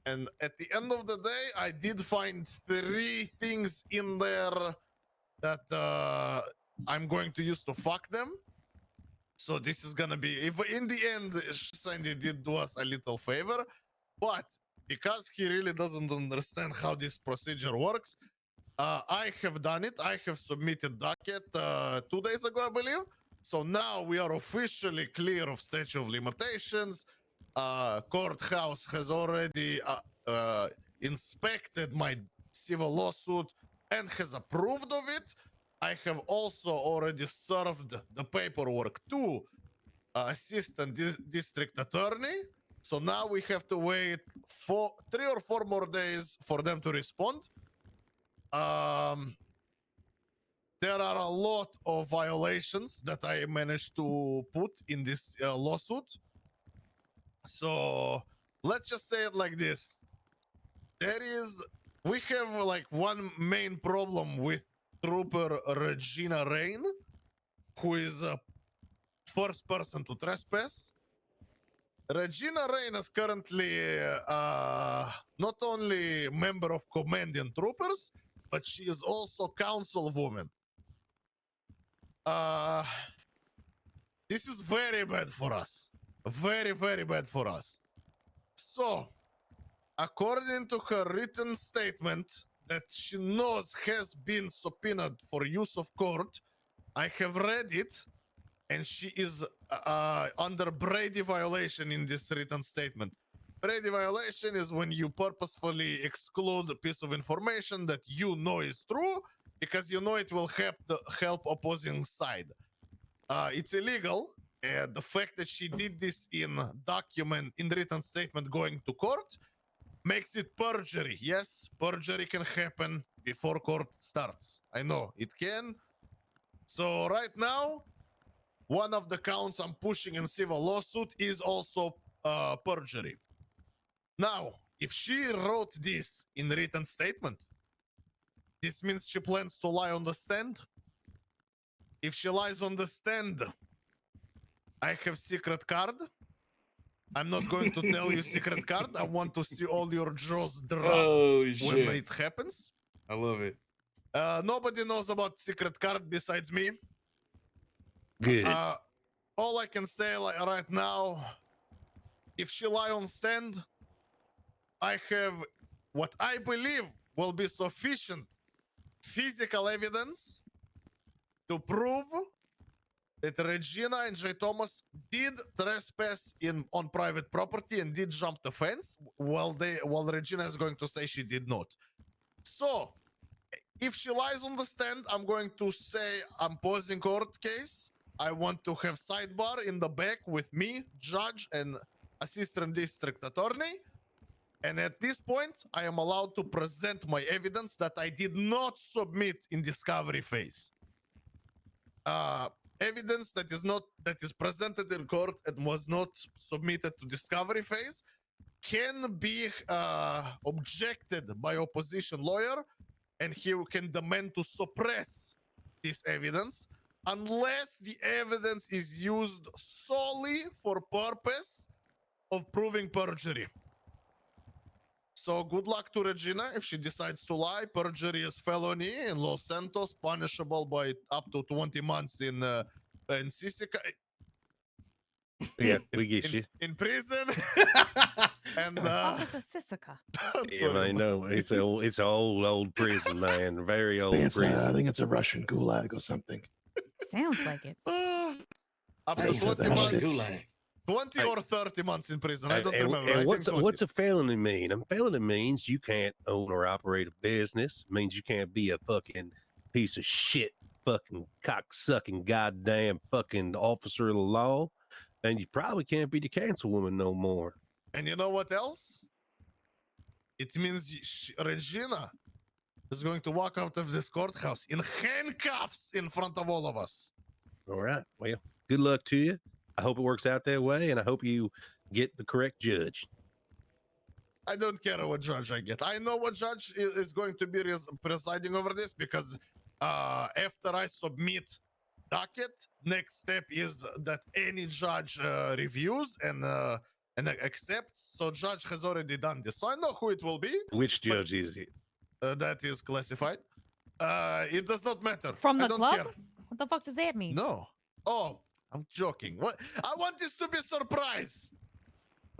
And at the end of the day, I did find 3 things in there that I'm going to use to fuck them. So this is gonna be, if in the end Sandy did do us a little favor, but because he really doesn't understand how this procedure works, I have done it. I have submitted docket 2 days ago, I believe. So now we are officially clear of statute of limitations. Courthouse has already inspected my civil lawsuit and has approved of it. I have also already served the paperwork to assistant district attorney. So now we have to wait for 3 or 4 more days for them to respond. there are a lot of violations that I managed to put in this lawsuit. So let's just say it like this. We have like one main problem with Trooper Regina Rain, who is a first person to trespass. Regina Rain is currently not only member of Command and Troopers, but she is also councilwoman. This is very bad for us. Very, very bad for us. So, according to her written statement that she knows has been subpoenaed for use of court, I have read it, and she is under Brady violation in this written statement. Brady violation is when you purposefully exclude a piece of information that you know is true because you know it will help opposing side. It's illegal. The fact that she did this in written statement going to court makes it perjury. Yes, perjury can happen before court starts. I know it can. So right now, one of the counts I'm pushing in civil lawsuit is also perjury. Now, if she wrote this in written statement, this means she plans to lie on the stand. If she lies on the stand, I have secret card. I'm not going to tell you secret card. I want to see all your jaws drop Holy when shit. it happens. I love it. Nobody knows about secret card besides me. Good. All I can say right now, if she lie on stand, I have what I believe will be sufficient physical evidence to prove that Regina and J. Thomas did trespass on private property and did jump the fence, while Regina is going to say she did not. So, if she lies on the stand, I'm going to say I'm pausing court case. I want to have sidebar in the back with me, judge, and assistant district attorney. And at this point, I am allowed to present my evidence that I did not submit in discovery phase. Evidence that is presented in court and was not submitted to discovery phase can be objected by opposition lawyer, and he can demand to suppress this evidence unless the evidence is used solely for purpose of proving perjury. So good luck to Regina if she decides to lie. Perjury is felony in Los Santos, punishable by up to 20 months in Sisica. Yeah, we get you. In prison. And Officer Sisica. Yeah, I know. It's an old prison, man. Very old I prison. think it's a Russian gulag or something. Sounds like it. Up to Hey, so 20 that months. shit's- Gulag. 20 or 30 months in prison. I don't And remember. I think what's 20. a felony mean? A felony means you can't own or operate a business. It means you can't be a fucking piece of shit, fucking cock-sucking, goddamn fucking officer of the law. And you probably can't be the councilwoman no more. And you know what else? It means Regina is going to walk out of this courthouse in handcuffs in front of all of us. All right. Well, good luck to you. I hope it works out that way, and I hope you get the correct judge. I don't care what judge I get. I know what judge is going to be presiding over this because after I submit docket, next step is that any judge reviews and accepts. So judge has already done this. So I know who it will be. Which judge is it? That is classified. It does not matter. From I the don't club? care. What the fuck does that mean? No. Oh, I'm joking. What? I want this to be a surprise.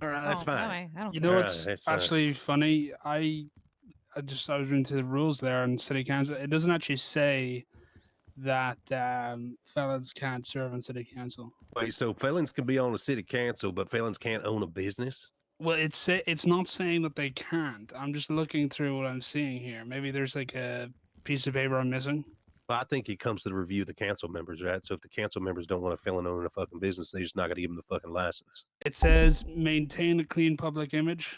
All right, that's Oh, fine. anyway, I don't You care. know Alright, what's that's fine. actually funny? I was into the rules there on city council. It doesn't actually say that felons can't serve on city council. Wait, so felons can be on a city council, but felons can't own a business? Well, it's not saying that they can't. I'm just looking through what I'm seeing here. Maybe there's like a piece of paper I'm missing. Well, I think it comes to the review of the council members, right? So if the council members don't want a felon owning a fucking business, they're just not going to give them the fucking license. It says maintain a clean public image.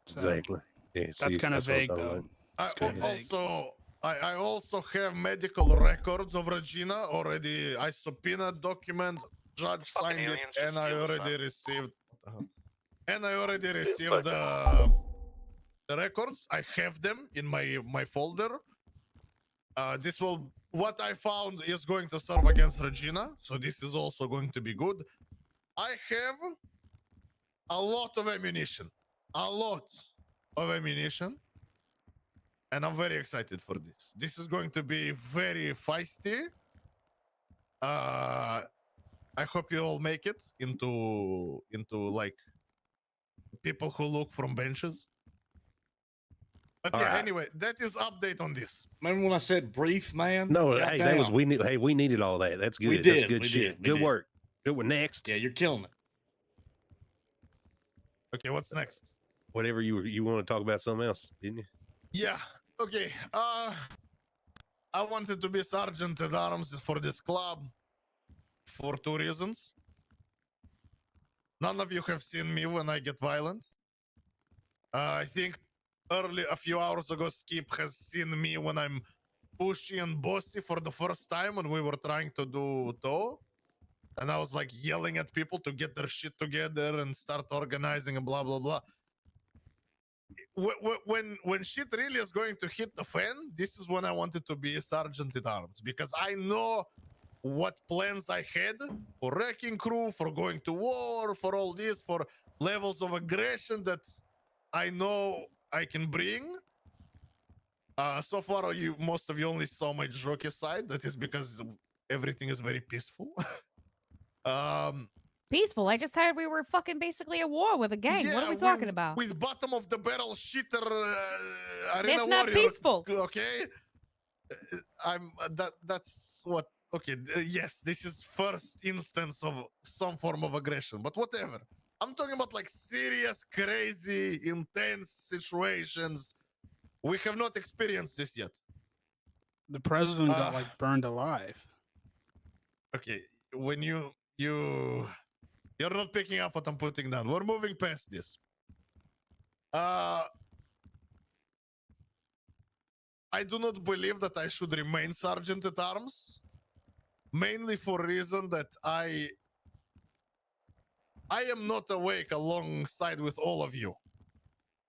So, Exactly. Yeah, That's see, kind of that's what I'm vague, talking though. about. It's kind of vague. I also have medical records of Regina already. I subpoenaed document, judge Fucking signed it, aliens just and I steal the already sun. received. And I already received fuck. the records. I have them in my folder. This will what I found is going to serve against Regina, so this is also going to be good. I have a lot of ammunition, and I'm very excited for this. This is going to be very feisty. I hope you all make it into like people who look from benches. But All yeah, right. anyway, that is update on this. Remember when I said brief, man? No, hey, that was Goddamn. we needed all that. That's good. We That's did, good we shit. did, we Good did. work. Good one. Next. Yeah, you're killing it. Okay, what's next? Whatever you want to talk about something else, didn't you? Yeah. Okay. I wanted to be sergeant at arms for this club for 2 reasons. None of you have seen me when I get violent. I think a few hours ago, Skip has seen me when I'm pushy and bossy for the first time when we were trying to do tow. And I was like yelling at people to get their shit together and start organizing and blah, blah, blah. When shit really is going to hit the fan, this is when I wanted to be a sergeant at arms, because I know what plans I had for wrecking crew, for going to war, for all this, for levels of aggression that I know I can bring. So far, most of you only saw my jockey side. That is because everything is very peaceful. Peaceful. I just heard we were fucking basically at war with a gang. What are we talking about? With bottom of the barrel shitter arena That's not warrior. peaceful. Okay, that's what. Okay, yes, this is first instance of some form of aggression, but whatever. I'm talking about like serious, crazy, intense situations. We have not experienced this yet. The president got like burned alive. Okay, when you're not picking up what I'm putting down. We're moving past this. I do not believe that I should remain sergeant at arms, mainly for reason that I am not awake alongside with all of you.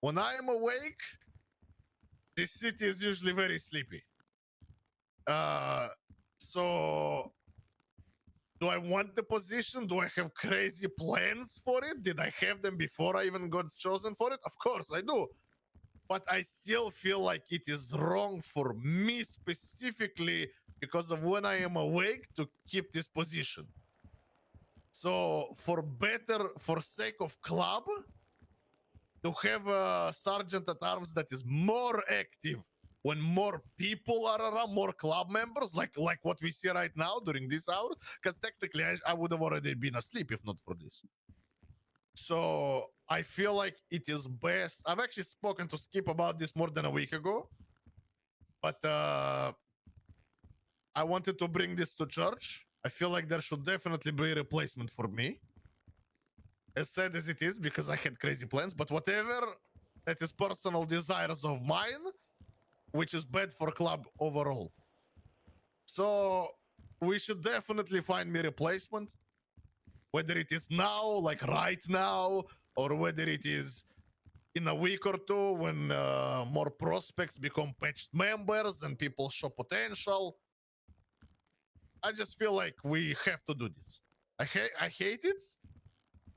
When I am awake, this city is usually very sleepy. So do I want the position? Do I have crazy plans for it? Did I have them before I even got chosen for it? Of course I do. But I still feel like it is wrong for me specifically because of when I am awake to keep this position. So for sake of club, to have a sergeant at arms that is more active when more people are around, more club members, like what we see right now during this hour, because technically I would have already been asleep if not for this. So I feel like it is best. I've actually spoken to Skip about this more than a week ago, but I wanted to bring this to church. I feel like there should definitely be a replacement for me. As sad as it is, because I had crazy plans, but whatever, that is personal desires of mine, which is bad for club overall. So we should definitely find me a replacement, whether it is now, like right now, or whether it is in a week or two when more prospects become patched members and people show potential. I just feel like we have to do this. I hate it,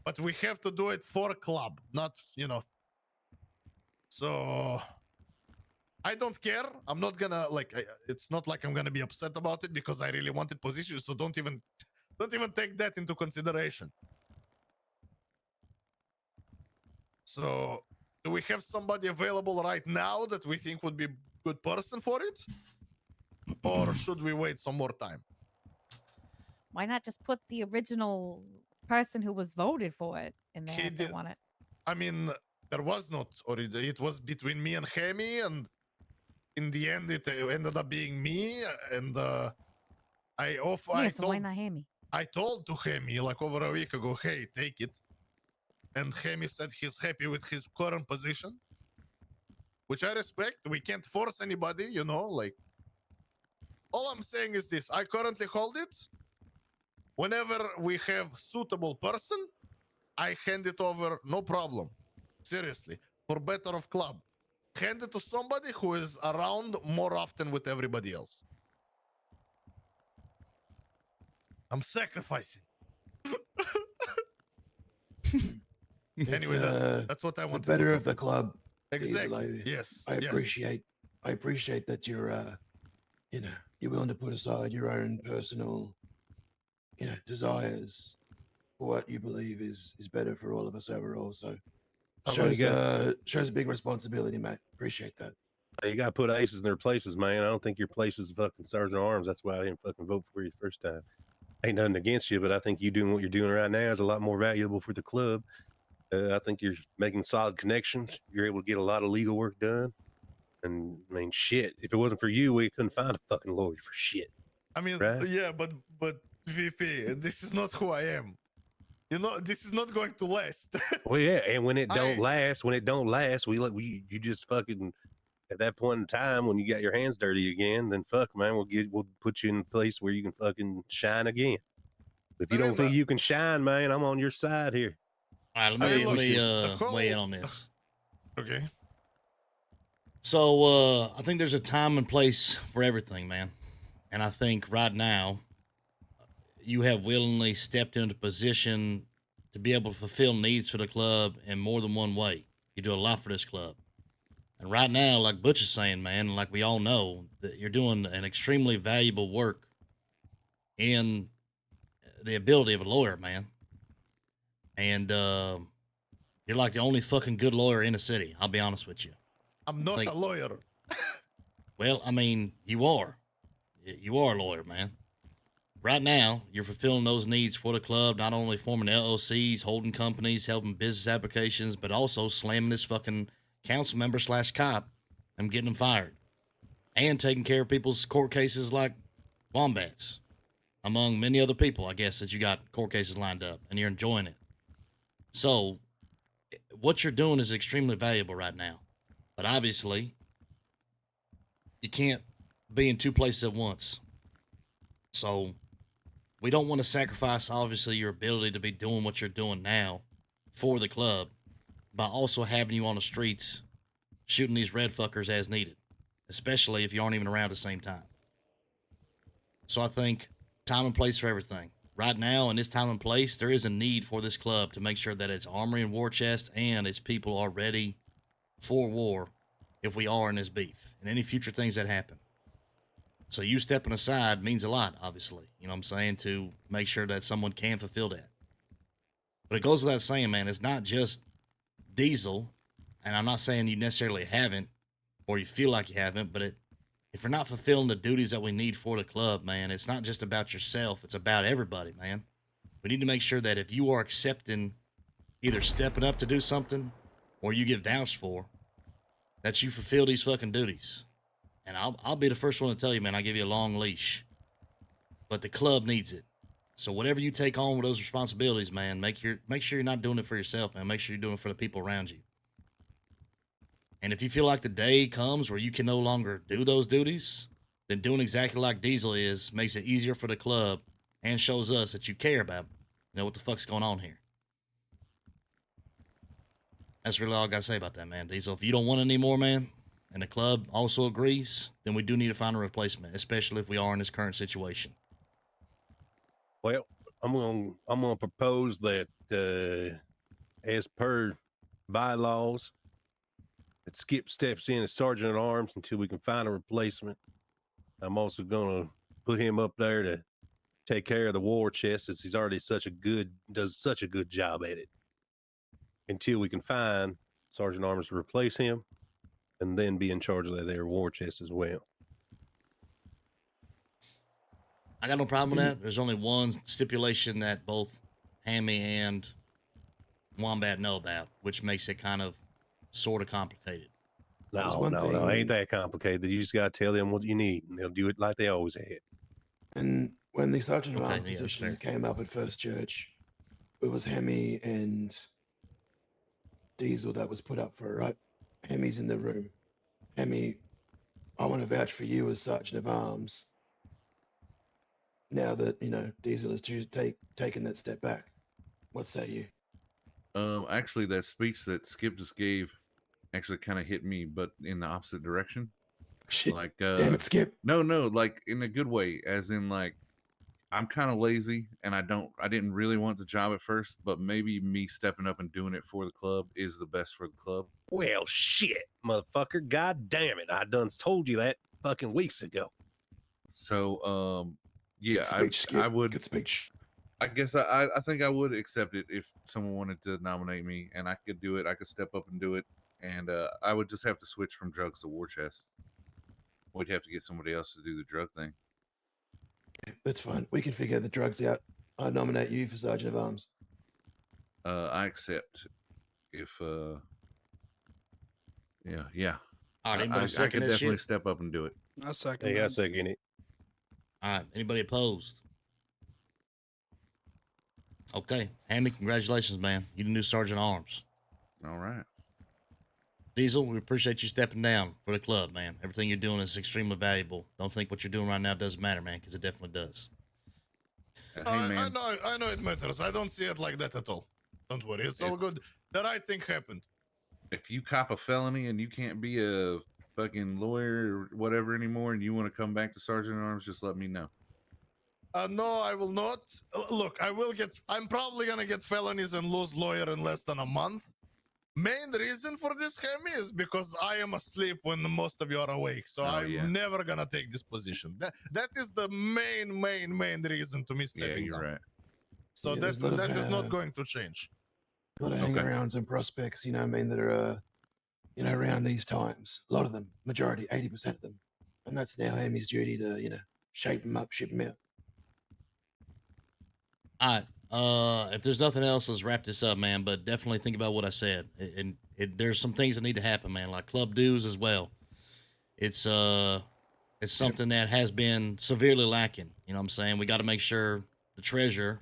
but we have to do it for club, not, So I don't care. I'm not gonna it's not like I'm gonna be upset about it because I really wanted position. So don't even take that into consideration. So do we have somebody available right now that we think would be a good person for it? Or should we wait some more time? Why not just put the original person who was voted for it in there if they want it? I mean, there was not, or it was between me and Hemi, and in the end, it ended up being me. And So why not Hemi? I told to Hemi like over a week ago, hey, take it. And Hemi said he's happy with his current position. which I respect. We can't force anybody, you know, like. All I'm saying is this: I currently hold it. Whenever we have suitable person, I hand it over, no problem. Seriously, for better of club. Hand it to somebody who is around more often with everybody else. I'm sacrificing. Anyway, that's what I the wanted to better of cover. the club. Exactly. Diesel, Yes. I yes. appreciate that you're you're willing to put aside your own personal desires for what you believe is better for all of us overall. So shows a big responsibility, mate. Appreciate that. You got to put aces in their places, man. I don't think your place is fucking Sergeant Arms. That's why I didn't fucking vote for you the first time. Ain't nothing against you, but I think you doing what you're doing right now is a lot more valuable for the club. I think you're making solid connections. You're able to get a lot of legal work done. And I mean, shit, if it wasn't for you, we couldn't find a fucking lawyer for shit. I mean, right? yeah, but VP, this is not who I am. You know, this is not going to last. Well, yeah, and when it don't last, you just fucking at that point in time when you got your hands dirty again, then fuck, man, we'll put you in a place where you can fucking shine again. If you don't think you can shine, man, I'm on your side here. All right, let me weigh in on this. Okay. So I think there's a time and place for everything, man. And I think right now you have willingly stepped into position to be able to fulfill needs for the club in more than one way. You do a lot for this club. And right now, like Butch is saying, man, like we all know, that you're doing an extremely valuable work in the ability of a lawyer, man. And you're like the only fucking good lawyer in the city. I'll be honest with you. I'm not a lawyer. Well, I mean, you are. You are a lawyer, man. Right now, you're fulfilling those needs for the club, not only forming LLCs, holding companies, helping business applications, but also slamming this fucking council member / cop and getting them fired. And taking care of people's court cases like wombats, among many other people, I guess, that you got court cases lined up, and you're enjoying it. So, what you're doing is extremely valuable right now. But obviously, you can't be in two places at once. So, we don't want to sacrifice, obviously, your ability to be doing what you're doing now for the club by also having you on the streets shooting these red fuckers as needed, especially if you aren't even around at the same time. So I think time and place for everything. Right now, in this time and place, there is a need for this club to make sure that its armory and war chest and its people are ready for war if we are in this beef and any future things that happen. So you stepping aside means a lot, obviously. You know what I'm saying? To make sure that someone can fulfill that. But it goes without saying, man, it's not just Diesel. And I'm not saying you necessarily haven't or you feel like you haven't, but if you're not fulfilling the duties that we need for the club, man, it's not just about yourself. It's about everybody, man. We need to make sure that if you are accepting either stepping up to do something or you get vouched for, that you fulfill these fucking duties. And I'll be the first one to tell you, man, I give you a long leash. But the club needs it. So whatever you take on with those responsibilities, man, make sure you're not doing it for yourself, man. Make sure you're doing it for the people around you. And if you feel like the day comes where you can no longer do those duties, then doing exactly like Diesel is makes it easier for the club and shows us that you care about, what the fuck's going on here. That's really all I got to say about that, man. Diesel, if you don't want it anymore, man, and the club also agrees, then we do need to find a replacement, especially if we are in this current situation. Well, I'm gonna propose that as per bylaws, that Skip steps in as Sergeant at Arms until we can find a replacement. I'm also gonna put him up there to take care of the war chest, as he's already does such a good job at it. Until we can find Sergeant Arms to replace him, and then be in charge of their war chest as well. I got no problem with that. There's only one stipulation that both Hammy and Wombat know about, which makes it kind of sort of complicated. No, ain't that complicated. You just gotta tell them what you need, and they'll do it like they always have. And when the Sergeant of Arms position came up at First Church, it was Hammy and Diesel that was put up for it, right? Hammy's in the room. Emmy, I want to vouch for you as Sergeant of Arms. Now that Diesel has taken that step back, what say you? Actually, that speech that Skip just gave actually kind of hit me, but in the opposite direction. Shit, Like, damn it, Skip. no, like in a good way, as in like I'm kind of lazy and I didn't really want the job at first, but maybe me stepping up and doing it for the club is the best for the club. Well, shit, motherfucker. God damn it. I done told you that fucking weeks ago. So, yeah, Good speech, Skip. I would. Good speech. I guess I think I would accept it if someone wanted to nominate me and I could do it. I could step up and do it, and I would just have to switch from drugs to war chest. We'd have to get somebody else to do the drug thing. That's fine. We can figure the drugs out. I nominate you for Sergeant of Arms. I accept. If yeah. All right, anybody I second could that definitely shit? step up and do it. I second. Hey, I that. second it. All right, anybody opposed? Okay, Hammy, congratulations, man. You the new Sergeant of Arms. All right. Diesel, we appreciate you stepping down for the club, man. Everything you're doing is extremely valuable. Don't think what you're doing right now doesn't matter, man, because it definitely does. Hey, I man. know it matters. I don't see it like that at all. Don't worry, it's all good. The right thing happened. If you cop a felony and you can't be a fucking lawyer or whatever anymore, and you want to come back to Sergeant at Arms, just let me know. No, I will not. Look, I'm probably gonna get felonies and lose lawyer in less than a month. Main reason for this, Hammy, is because I am asleep when most of you are awake. So I'm never gonna take this position. That is the main reason to me stepping down. Yeah, you're right. So Yeah, that is not going to change. A lot of hang-arounds and prospects, that are, around these times. A lot of them, majority, 80% of them. And that's now Amy's duty to, shape them up, ship them out. All right. If there's nothing else, let's wrap this up, man. But definitely think about what I said. And there's some things that need to happen, man, like club dues as well. It's something that has been severely lacking. You know what I'm saying? We got to make sure the treasurer,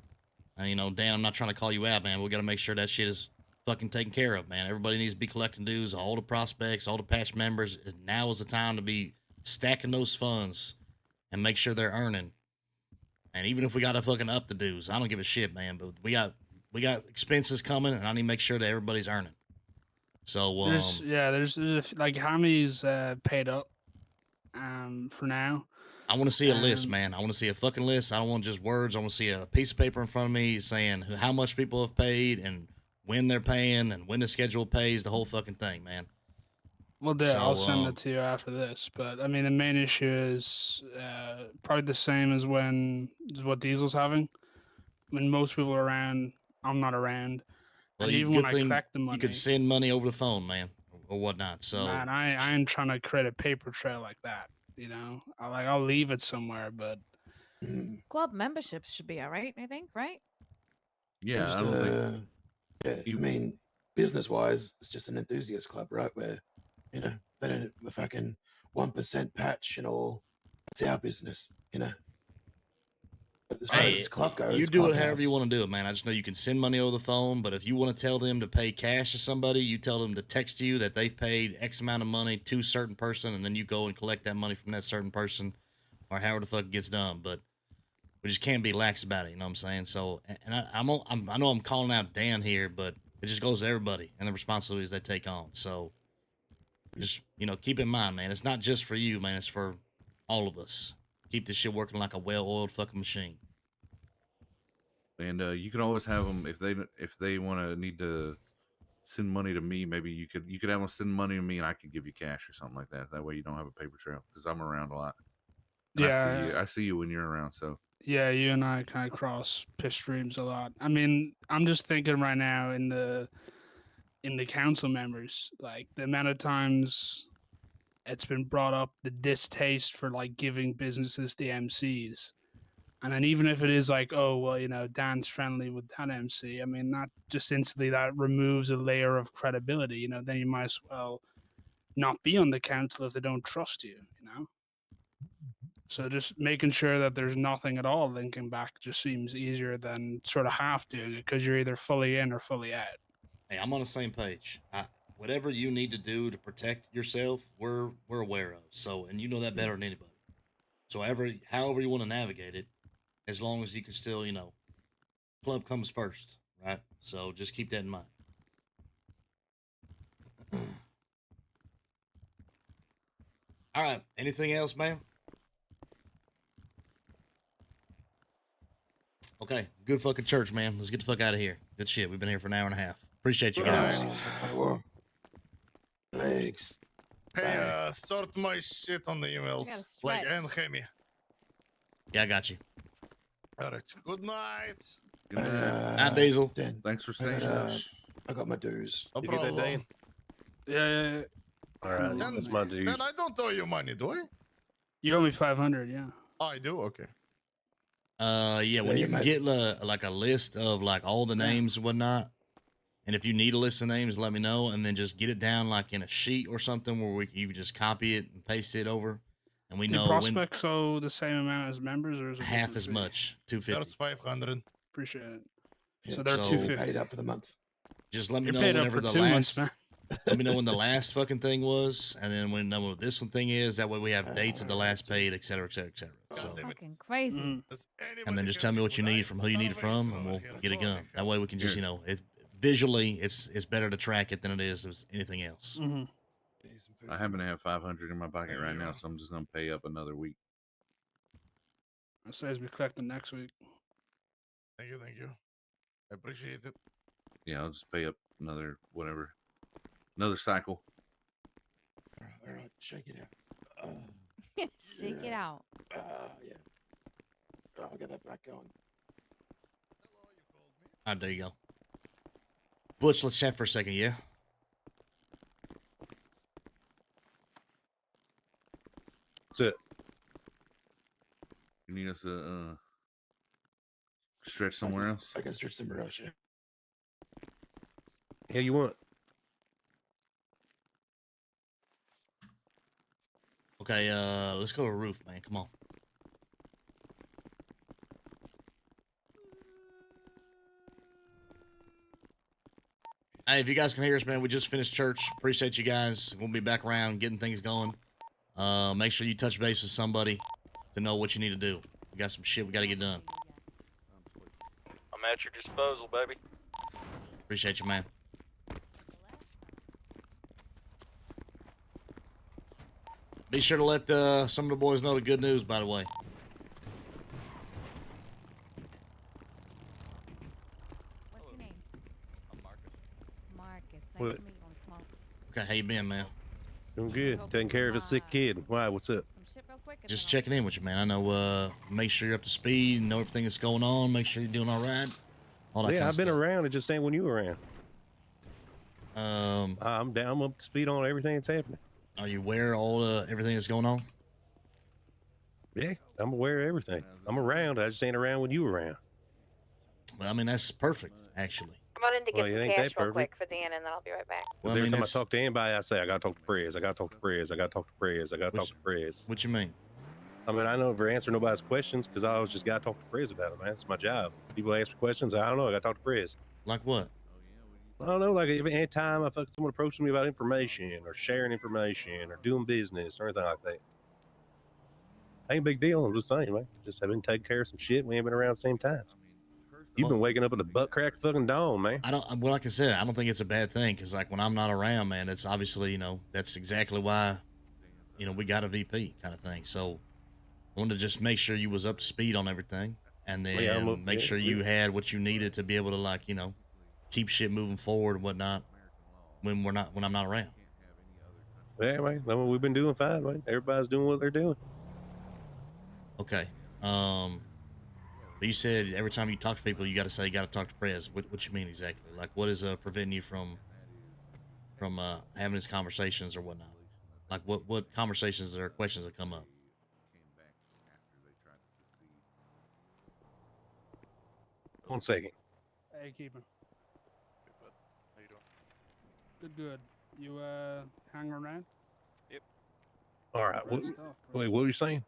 and Dan, I'm not trying to call you out, man. We got to make sure that shit is fucking taken care of, man. Everybody needs to be collecting dues. All the prospects, all the patch members. Now is the time to be stacking those funds and make sure they're earning. And even if we got to fucking up the dues, I don't give a shit, man. But we got expenses coming, and I need to make sure that everybody's earning. So there's like Hammy's paid up for now. I want to see a list, man. I want to see a fucking list. I don't want just words. I want to see a piece of paper in front of me saying how much people have paid and when they're paying and when the schedule pays, the whole fucking thing, man. Well, I'll send it to you after this. But I mean, the main issue is probably the same as what Diesel's having. When most people are around, I'm not around. Well, and even when I collect the money, you could send money over the phone, man, or whatnot. So, man, I ain't trying to create a paper trail like that. I'll leave it somewhere, but Club memberships should be all right. I think, right? Yeah, I don't think. I mean, business-wise, it's just an enthusiast club, right? Where, they don't a fucking 1% patch and all. It's our business, But as far as this club goes, you do it however you want to do it, man. I just know you can send money over the phone, but if you want to tell them to pay cash to somebody, you tell them to text you that they've paid X amount of money to a certain person, and then you go and collect that money from that certain person, or however the fuck it gets done. But we just can't be lax about it, you know what I'm saying? So, and I know I'm calling out Dan here, but it just goes to everybody and the responsibilities they take on. So, just keep in mind, man. It's not just for you, man. It's for all of us. Keep this shit working like a well-oiled fucking machine. And you can always have them if they need to send money to me. Maybe you could have them send money to me, and I could give you cash or something like that. That way, you don't have a paper trail because I'm around a lot. And I see you when you're around. So yeah, you and I kind of cross piss streams a lot. I mean, I'm just thinking right now in the council members, like the amount of times it's been brought up, the distaste for like giving businesses the MCs. And then even if it is like, oh, well, Dan's friendly with that MC, I mean, not just instantly that removes a layer of credibility, then you might as well not be on the council if they don't trust you, So just making sure that there's nothing at all linking back just seems easier than sort of half doing it because you're either fully in or fully out. Hey, I'm on the same page. whatever you need to do to protect yourself, we're aware of. So, and you know that better than anybody. So, however you want to navigate it, as long as you can still, club comes first, right? So just keep that in mind. All right. Anything else, ma'am? Okay. Good fucking church, man. Let's get the fuck out of here. Good shit. We've been here for an hour and a half. Appreciate you guys. Legs. Hey, sort my shit on the emails. Like, and stretch. Hemi. Yeah, I got you. All right. Good night. Good night. Night, Diesel. Dan, Thanks for I staying got, up. I got my dues. No You get that, problem. Dan? Yeah. All right, Hold on, that's man. my dude. Man, I don't owe you money, do I? You owe me 500. Yeah. Oh, I do? Okay. Yeah, when you mate. get like a list of like all the names and whatnot, and if you need a list of names, let me know, and then just get it down like in a sheet or something where you can just copy it and paste it over, and we Do know prospects owe the same amount as members, or is it half different as fee? much, That's 250. 500. Appreciate it. Yeah, So they're so- 250. Paid up for the month. Just let me You're know paid up whenever for the 2 months, last. man. Let me know when the last fucking thing was, and then when know what this one thing is. That way we have dates of the last paid, et cetera, et cetera, et cetera. So, damn it. Fucking crazy. Mm. and then just tell me what you need from who you need it from, and we'll get it done. That way we can just, visually, it's better to track it than it is with anything else. Mm-hmm. I happen to have 500 in my pocket right now, so I'm just gonna pay up another week. That says we collect them next week. Thank you. I appreciate it. Yeah, I'll just pay up another another cycle. All right, shake it out. Shake it out. Yeah. I'll get that back going. All right, there you go. Butch, let's chat for a second, yeah? That's it. You need us to stretch somewhere else? I can stretch somewhere else, yeah. Hell, you want? Okay, let's go to the roof, man. Come on. Hey, if you guys can hear us, man, we just finished church. Appreciate you guys. We'll be back around getting things going. Make sure you touch base with somebody to know what you need to do. We got some shit we got to get done. I'm at your disposal, baby. Appreciate you, man. Be sure to let some of the boys know the good news, by the way. What's your name? I'm Marcus. Marcus. Nice What? to meet you on Smoke. Okay, how you been, man? Doing good. Taking care of a sick kid. Why? What's up? Some shit real quick. and Just then I'll- checking in with you, man. I know, make sure you're up to speed, know everything that's going on, make sure you're doing all right. All that Yeah, kind I've of been stuff. around. It just ain't when you were around. Um, I'm up to speed on everything that's happening. are you aware of everything that's going on? Yeah, I'm aware of everything. I'm around. I just ain't around when you were around. Well, I mean, that's perfect, actually. I'm on in to get Well, it some ain't cash that real quick perfect. for Dan, and then I'll be right back. Well, Every I mean, time I that's talk to anybody, I say I gotta talk to Prez. I gotta talk to Prez. I gotta talk to Prez. I gotta talk to Prez. what you mean? I mean, I never answer nobody's questions because I always just gotta talk to Prez about it, man. It's my job. People ask for questions. I don't know. I gotta talk to Prez. Like what? I don't know. Like any time someone approaches me about information or sharing information or doing business or anything like that. Ain't a big deal. I'm just saying, man. Just have been taking care of some shit. We ain't been around the same times. You've been waking up with the butt crack of fucking dawn, man. I don't. Well, like I said, I don't think it's a bad thing because, like, when I'm not around, man, it's obviously, that's exactly why, we got a VP kind of thing. So, I wanted to just make sure you was up to speed on everything, and then Yeah, I'm up- make yeah, sure you had what you needed to be able to, like, keep shit moving forward and whatnot when I'm not around. Yeah, man. No, we've been doing fine, man. Everybody's doing what they're doing. Okay. But you said every time you talk to people, you got to say you got to talk to Prez. What you mean exactly? Like, what is preventing you from having these conversations or whatnot? Like, what conversations or questions that come up? One second. Hey, keep him. How you doing? Good. You hang around? Yep. All right. Great stuff, Wait, what were you saying?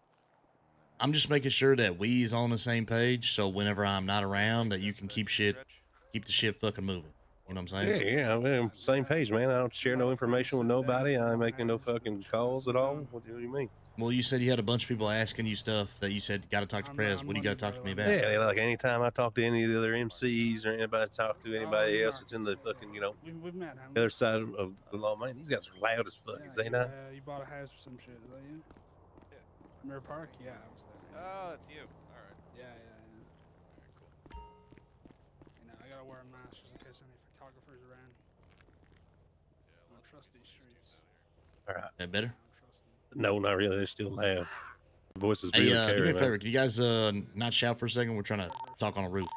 I'm just making sure that we's on the same page, so whenever I'm not around, that you can keep the shit fucking moving. You know what I'm saying? Yeah, I'm on the same page, man. I don't share no information with nobody. I ain't making no fucking calls at all. What do you mean? Well, you said you had a bunch of people asking you stuff that you said got to talk to Prez. What do you got to talk to me about? Yeah, like anytime I talk to any of the other MCs or anybody talk to anybody else that's in the fucking, We've met him. other side of the law, man, these guys are loud as fuck, is they not? You bought a house or some shit, is that you? Yeah. Mirror Park? Yeah, I was there. Oh, that's you. All right. Yeah. All right, cool. I gotta wear a mask just in case any photographers around. Yeah, I don't trust these streets. All right. That better? I don't trust them. No, not really. They're still loud. The voices Hey, really do carry, me a man. favor. Can you guys not shout for a second? We're trying to talk on a roof.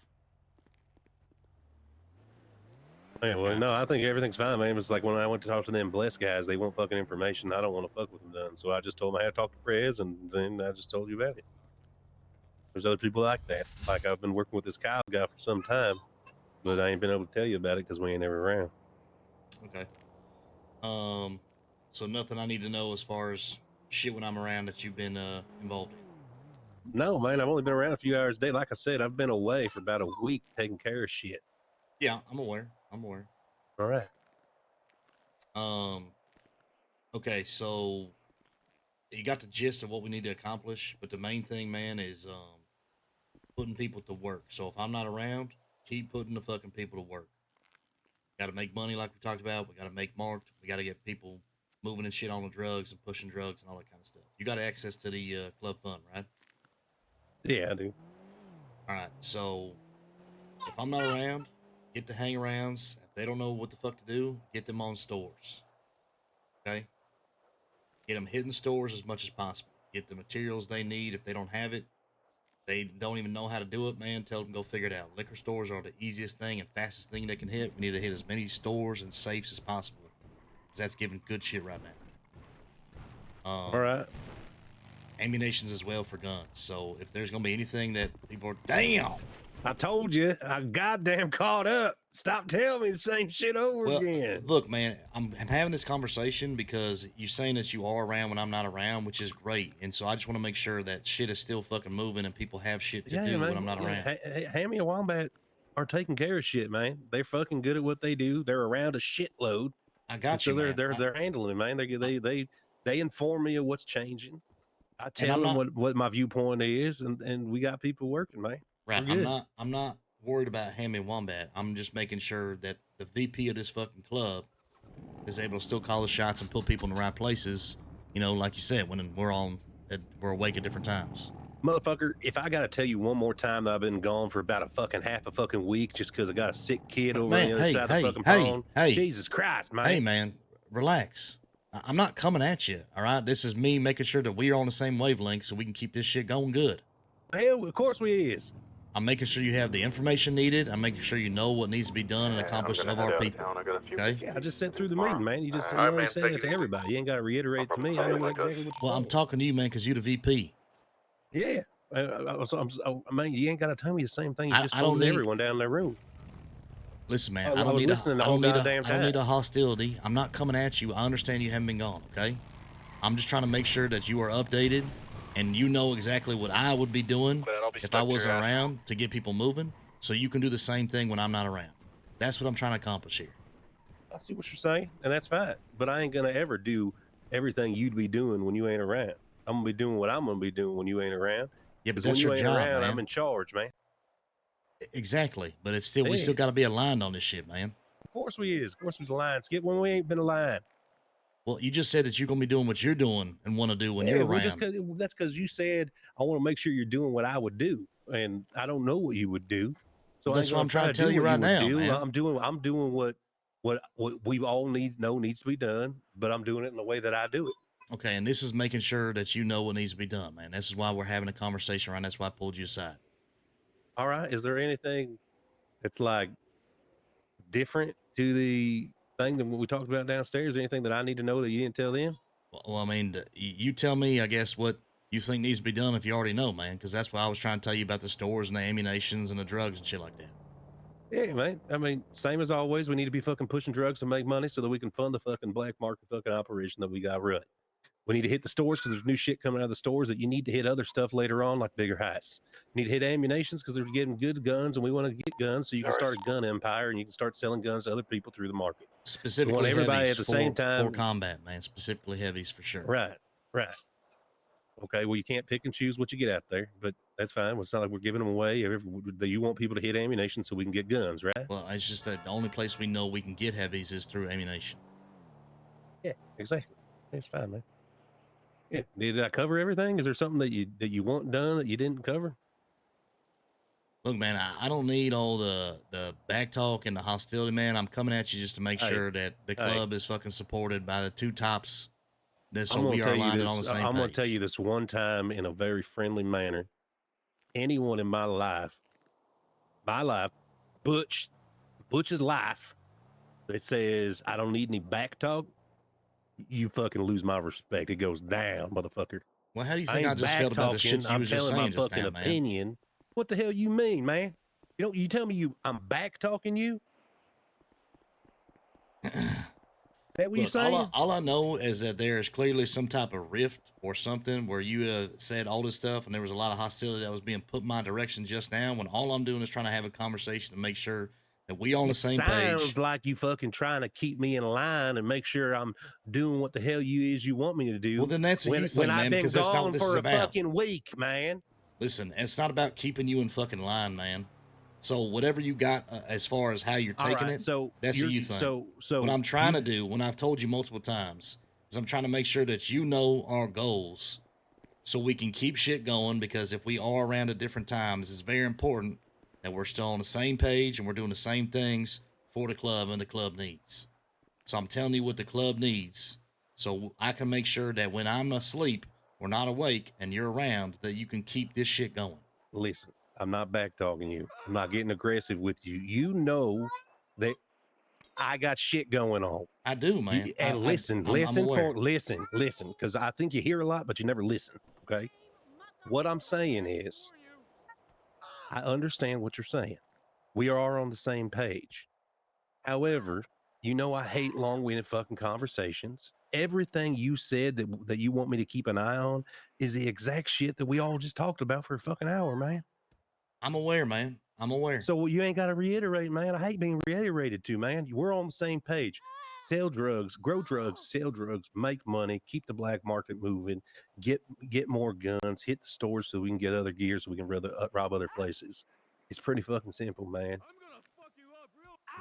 Yeah, well, no, I think everything's fine, man. It's like when I went to talk to them blessed guys, they want fucking information. I don't want to fuck with them done. So I just told them I had to talk to Prez, and then I just told you about it. There's other people like that. Like I've been working with this Kyle guy for some time, but I ain't been able to tell you about it because we ain't ever around. Okay. So nothing I need to know as far as shit when I'm around that you've been involved in. No, man, I've only been around a few hours a day. Like I said, I've been away for about a week taking care of shit. Yeah, I'm aware. All right. Okay, so you got the gist of what we need to accomplish, but the main thing, man, is putting people to work. So if I'm not around, keep putting the fucking people to work. Got to make money like we talked about. We got to make marked. We got to get people moving and shit on the drugs and pushing drugs and all that kind of stuff. You got access to the club fund, right? Yeah, I do. All right. So if I'm not around, get the hang-arounds. If they don't know what the fuck to do, get them on stores. Okay? Get them hitting stores as much as possible. Get the materials they need. If they don't have it, they don't even know how to do it, man, tell them go figure it out. Liquor stores are the easiest thing and fastest thing they can hit. We need to hit as many stores and safes as possible, because that's giving good shit right now. All right. Ammunitions as well for guns. So if there's going to be anything that people are, damn. I told you, I goddamn caught up. Stop telling me the same shit over again. Look, man, I'm having this conversation because you're saying that you are around when I'm not around, which is great. And so I just want to make sure that shit is still fucking moving and people have shit to do when I'm not around. Hammy and Wombat are taking care of shit, man. They're fucking good at what they do. They're around a shitload. I got you, so man. they're handling it, man. They inform me of what's changing. I tell them what my viewpoint is, and we got people working, man. Right. I'm not worried about Hammy and Wombat. I'm just making sure that the VP of this fucking club is able to still call the shots and put people in the right places. You know, like you said, when we're awake at different times. Motherfucker, if I gotta tell you one more time that I've been gone for about half a fucking week just because I got a sick kid over on the other side of the fucking phone. Jesus Christ, man. Hey, man, relax. I'm not coming at you, all right? This is me making sure that we are on the same wavelength so we can keep this shit going good. Hell, of course we is. I'm making sure you have the information needed. I'm making sure you know what needs to be done and accomplished of our people. Okay? Yeah, I just sent through the meeting, man. You just already said it to everybody. You ain't got to reiterate it to me. I know exactly what. Well, I'm talking to you, man, because you're the VP. Yeah. I mean, you ain't got to tell me the same thing. You just told everyone down in their room. Listen, man, I don't need a hostility. I'm not coming at you. I understand you haven't been gone, okay? I'm just trying to make sure that you are updated and you know exactly what I would be doing if I wasn't around to get people moving, so you can do the same thing when I'm not around. That's what I'm trying to accomplish here. I see what you're saying, and that's fine. But I ain't gonna ever do everything you'd be doing when you ain't around. I'm gonna be doing what I'm gonna be doing when you ain't around. Yeah, but that's your job, man. I'm in charge, man. Exactly, but it's still we still got to be aligned on this shit, man. Of course we is. Of course we's aligned. Skip when we ain't been aligned. Well, you just said that you're gonna be doing what you're doing and want to do when you're around. That's because you said I want to make sure you're doing what I would do, and I don't know what you would do. So that's what I'm trying to tell you right now, man. I'm doing what we all know needs to be done, but I'm doing it in the way that I do it. Okay, and this is making sure that you know what needs to be done, man. This is why we're having a conversation, right? That's why I pulled you aside. All right. Is there anything that's like different to the thing than what we talked about downstairs? Anything that I need to know that you didn't tell them? Well, I mean, you tell me, I guess, what you think needs to be done if you already know, man, because that's why I was trying to tell you about the stores and the ammunitions and the drugs and shit like that. Yeah, man. I mean, same as always, we need to be fucking pushing drugs to make money so that we can fund the fucking black market fucking operation that we got running. We need to hit the stores because there's new shit coming out of the stores that you need to hit other stuff later on, like bigger heists. You need to hit ammunitions because they're getting good guns, and we want to get guns so you can start a gun empire and you can start selling guns to other people through the market. Specifically, we want everybody heavies at the for, same time. for combat, man. Specifically, heavies for sure. Right. Okay, well, you can't pick and choose what you get out there, but that's fine. Well, it's not like we're giving them away. You want people to hit ammunition so we can get guns, right? Well, it's just that the only place we know we can get heavies is through ammunition. Yeah, exactly. It's fine, man. Yeah. Did I cover everything? Is there something that you want done that you didn't cover? Look, man, I don't need all the back talk and the hostility, man. I'm coming at you just to make sure that the club is fucking supported by the two tops. So we are aligned on the same page. I'm going to tell you this one time in a very friendly manner. Anyone in my life, Butch's life, that says I don't need any back talk, you fucking lose my respect. It goes down, motherfucker. Well, how do you think I just felt about the shit you I'm was just telling saying my just fucking now, man? opinion. What the hell you mean, man? You tell me I'm back talking you? That what you saying? All I know is that there is clearly some type of rift or something where you said all this stuff and there was a lot of hostility that was being put in my direction just now, when all I'm doing is trying to have a conversation to make sure that we on the same page. Sounds like you fucking trying to keep me in line and make sure I'm doing what the hell you want me to do. Well, then that's a you thing, when man, I've been because that's not gone what this for is a about. fucking week, man. Listen, it's not about keeping you in fucking line, man. So whatever you got as far as how you're taking it, so that's a you thing. So what I'm trying to do, when I've told you multiple times, is I'm trying to make sure that you know our goals so we can keep shit going, because if we are around at different times, it's very important that we're still on the same page and we're doing the same things for the club and the club needs. So I'm telling you what the club needs so I can make sure that when I'm asleep or not awake and you're around, that you can keep this shit going. Listen, I'm not back talking you. I'm not getting aggressive with you. You know that I got shit going on. I do, man. Listen, because I think you hear a lot, but you never listen. Okay. What I'm saying is, I understand what you're saying. We are on the same page. However, I hate long-winded fucking conversations. Everything you said that you want me to keep an eye on is the exact shit that we all just talked about for a fucking hour, man. I'm aware, man. I'm aware. So you ain't got to reiterate, man. I hate being reiterated to, man. We're on the same page. Sell drugs, grow drugs, sell drugs, make money, keep the black market moving, get more guns, hit the stores so we can get other gear so we can rob other places. It's pretty fucking simple, man.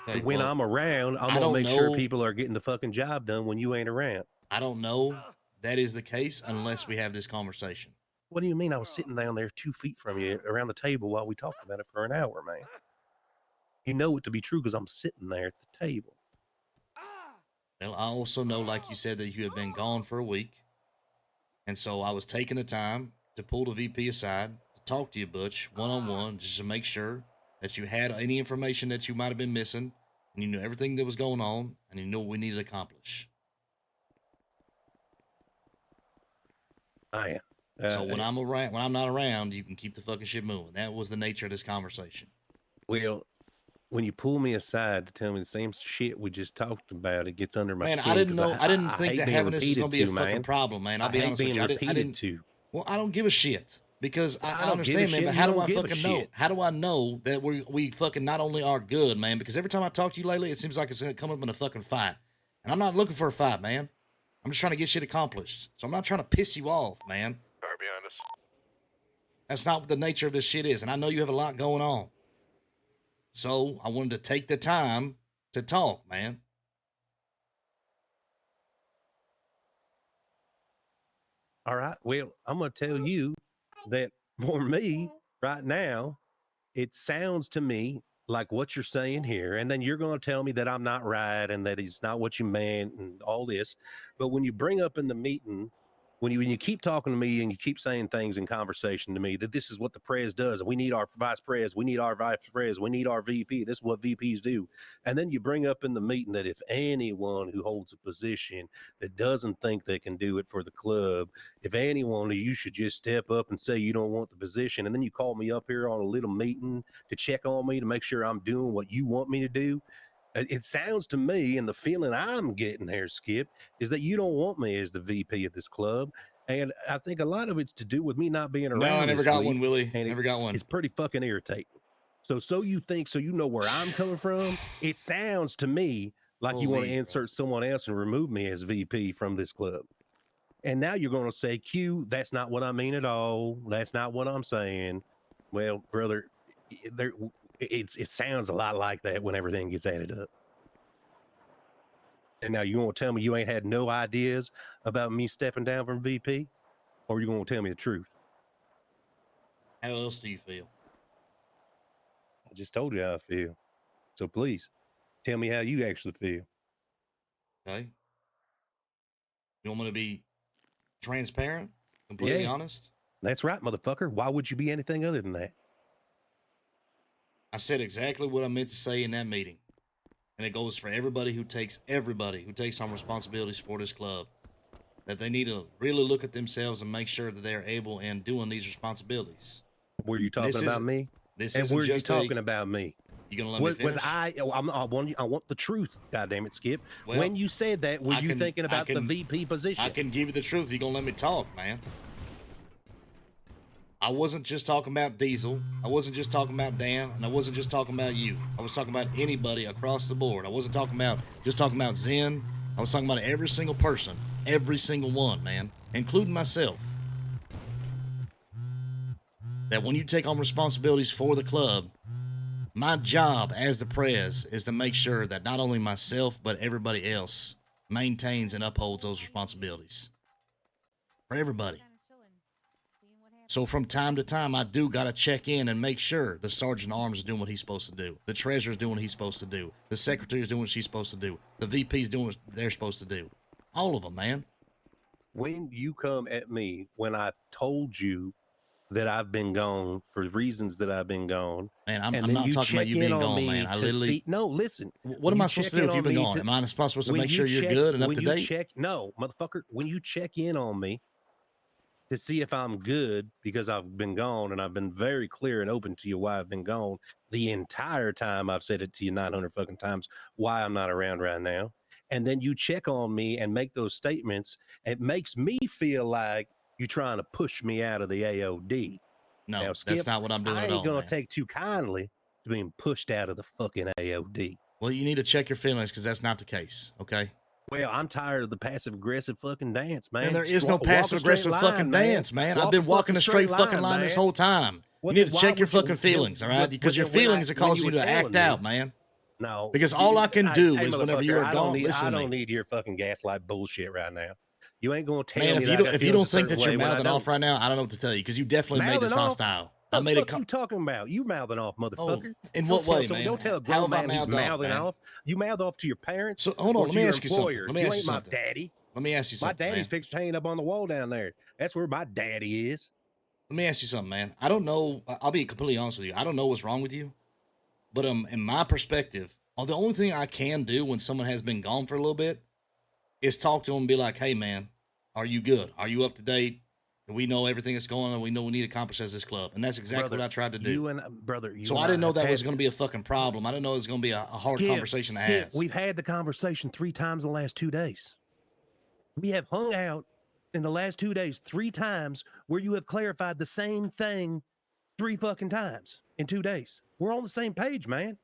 Okay, when I'm around, I'm going to make sure people are getting the fucking job done when you ain't around. I don't know that is the case unless we have this conversation. What do you mean? I was sitting down there 2 feet from you around the table while we talked about it for an hour, man. You know it to be true because I'm sitting there at the table. Well, I also know, like you said, that you had been gone for a week. And so I was taking the time to pull the VP aside to talk to you, Butch, one-on-one, just to make sure that you had any information that you might have been missing, and you knew everything that was going on, and you knew what we needed to accomplish. I am. So when I'm not around, you can keep the fucking shit moving. That was the nature of this conversation. Well, when you pull me aside to tell me the same shit we just talked about, it gets under my skin. Man, I didn't know. I didn't think that having this was going to be a fucking problem, man. I'll be honest with you. I didn't. Well, I don't give a shit because I understand, man. But how do I fucking know? How do I know that we fucking not only are good, man? Because every time I talk to you lately, it seems like it's going to come up in a fucking fight, and I'm not looking for a fight, man. I'm just trying to get shit accomplished. So I'm not trying to piss you off, man. Car behind us. That's not what the nature of this shit is, and I know you have a lot going on. So I wanted to take the time to talk, man. All right. Well, I'm going to tell you that for me right now, it sounds to me like what you're saying here. And then you're going to tell me that I'm not right and that it's not what you meant and all this. But when you bring up in the meeting, when you keep talking to me and you keep saying things in conversation to me that this is what the prez does, and we need our vice prez, we need our vice prez, we need our VP, this is what VPs do. And then you bring up in the meeting that if anyone who holds a position that doesn't think they can do it for the club, if anyone, you should just step up and say you don't want the position. And then you call me up here on a little meeting to check on me to make sure I'm doing what you want me to do. It sounds to me, and the feeling I'm getting here, Skip, is that you don't want me as the VP of this club. And I think a lot of it's to do with me not being around. No, I never this got week, one, Willie. and Never got one. It's pretty fucking irritating. So you think, so you know where I'm coming from? It sounds to me like you want to insert someone else and remove me as VP from this club. And now you're going to say, Q, that's not what I mean at all. That's not what I'm saying. Well, brother, it sounds a lot like that when everything gets added up. And now you want to tell me you ain't had no ideas about me stepping down from VP? Or you going to tell me the truth? How else do you feel? I just told you how I feel. So please, tell me how you actually feel. Okay. You want me to be transparent? Completely honest? That's right, motherfucker. Why would you be anything other than that? I said exactly what I meant to say in that meeting. And it goes for everybody who takes on responsibilities for this club. That they need to really look at themselves and make sure that they're able and doing these responsibilities. Were you talking about me? This and isn't were you just talking about me? You gonna let me finish? I want the truth. God damn it, Skip. Well, when you said that, were you thinking about the VP position? I can give you the truth. You gonna let me talk, man? I wasn't just talking about Diesel. I wasn't just talking about Dan, and I wasn't just talking about you. I was talking about anybody across the board. I wasn't talking about Zen. I was talking about every single person, every single one, man, including myself. That when you take on responsibilities for the club, my job as the prez is to make sure that not only myself, but everybody else maintains and upholds those responsibilities. For everybody. So from time to time, I do got to check in and make sure the Sergeant at Arms is doing what he's supposed to do. The Treasurer's doing what he's supposed to do. The Secretary's doing what she's supposed to do. The VP's doing what they're supposed to do. All of them, man. When you come at me, when I told you that I've been gone for reasons that I've been gone. Man, I'm not talking about you being gone, man. I literally... No, listen. What am I supposed to do if you've been gone? Am I supposed to make sure you're good and up to date? No, motherfucker. When you check in on me to see if I'm good because I've been gone, and I've been very clear and open to you why I've been gone the entire time. I've said it to you 900 fucking times why I'm not around right now. And then you check on me and make those statements. It makes me feel like you're trying to push me out of the AoD. No, now, Skip, that's not what I'm doing at all. I ain't gonna take too kindly to being pushed out of the fucking AoD. Well, you need to check your feelings because that's not the case, okay? Well, I'm tired of the passive-aggressive fucking dance, man. And there is no passive-aggressive fucking dance, man. I've been walking a straight fucking line this whole time. You need to check your fucking feelings, all right? Because your feelings are causing you to act out, man. No. Because all I can do is whenever you are gone, listen to me. I don't need your fucking gaslight bullshit right now. You ain't gonna tell me. Man, if you don't think that you're mouthing off right now, I don't know what to tell you because you definitely made this hostile. I made it. What you talking about? You mouthing off, motherfucker. In what way, man? Don't tell a grown man he's mouthing off. You mouth off to your parents. So hold on, let me ask you something. Let me ask you something. My daddy. Let me ask you something. My daddy's picture hanging up on the wall down there. That's where my daddy is. Let me ask you something, man. I don't know. I'll be completely honest with you. I don't know what's wrong with you, but in my perspective, the only thing I can do when someone has been gone for a little bit is talk to them and be like, "Hey, man, are you good? Are you up to date? We know everything that's going on. We know we need to accomplish as this club." And that's exactly what I tried to do. So I didn't know that was going to be a fucking problem. I didn't know it was going to be a hard conversation to have. We've had the conversation 3 times in the last 2 days. We have hung out in the last 2 days 3 times where you have clarified the same thing 3 fucking times in 2 days. We're on the same page, man.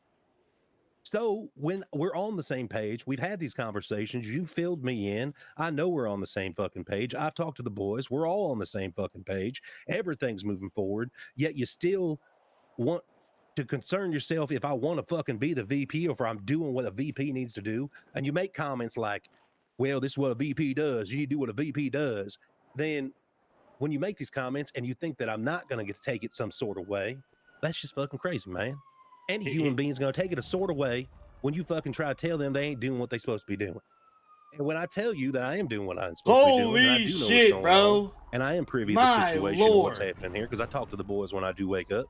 So when we're on the same page, we've had these conversations. You filled me in. I know we're on the same fucking page. I've talked to the boys. We're all on the same fucking page. Everything's moving forward. Yet you still want to concern yourself if I want to fucking be the VP or if I'm doing what a VP needs to do. And you make comments like, well, this is what a VP does. You need to do what a VP does. Then when you make these comments and you think that I'm not going to get to take it some sort of way, that's just fucking crazy, man. Any human being's going to take it a sort of way when you fucking try to tell them they ain't doing what they're supposed to be doing. And when I tell you that I am doing what I'm supposed to be doing, I do know shit, what's going bro. on, and I am privy to the situation of what's happening here because I talk to the boys when I do wake up,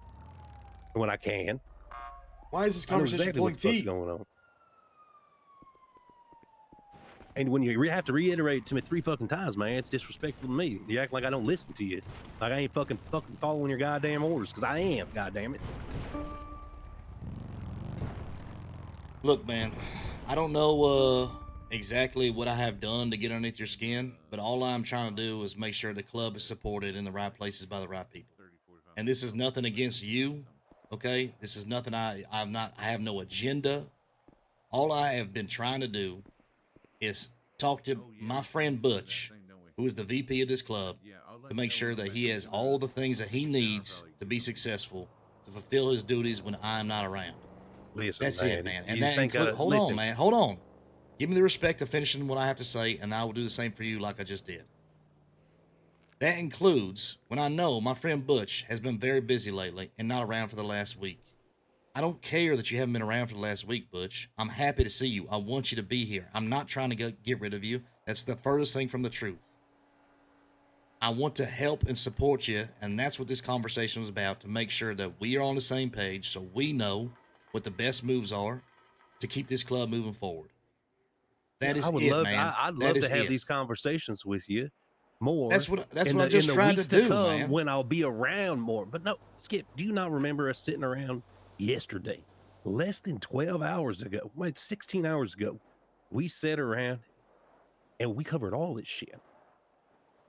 when I can. Why is this conversation pulling teeth? Going on? And when you have to reiterate it to me 3 fucking times, man, it's disrespectful to me. You act like I don't listen to you. Like I ain't fucking following your goddamn orders, because I am, goddamn it. Look, man, I don't know exactly what I have done to get underneath your skin, but all I'm trying to do is make sure the club is supported in the right places by the right people. And this is nothing against you, okay? This is nothing. I have no agenda. All I have been trying to do is talk to my friend Butch, who is the VP of this club, to make sure that he has all the things that he needs to be successful, to fulfill his duties when I'm not around. Listen, That's it, man. And you that just ain't includes. gotta Hold listen. on, man. Hold on. Give me the respect of finishing what I have to say, and I will do the same for you, like I just did. That includes when I know my friend Butch has been very busy lately and not around for the last week. I don't care that you haven't been around for the last week, Butch. I'm happy to see you. I want you to be here. I'm not trying to get rid of you. That's the furthest thing from the truth. I want to help and support you, and that's what this conversation was about, to make sure that we are on the same page so we know what the best moves are to keep this club moving forward. That is I would it, love. man. I'd That love is to have it. these conversations with you more. That's what in I just the tried to weeks do, come man. when I'll be around more. But no, Skip, do you not remember us sitting around yesterday, less than 12 hours ago? Wait, 16 hours ago, we sat around and we covered all this shit.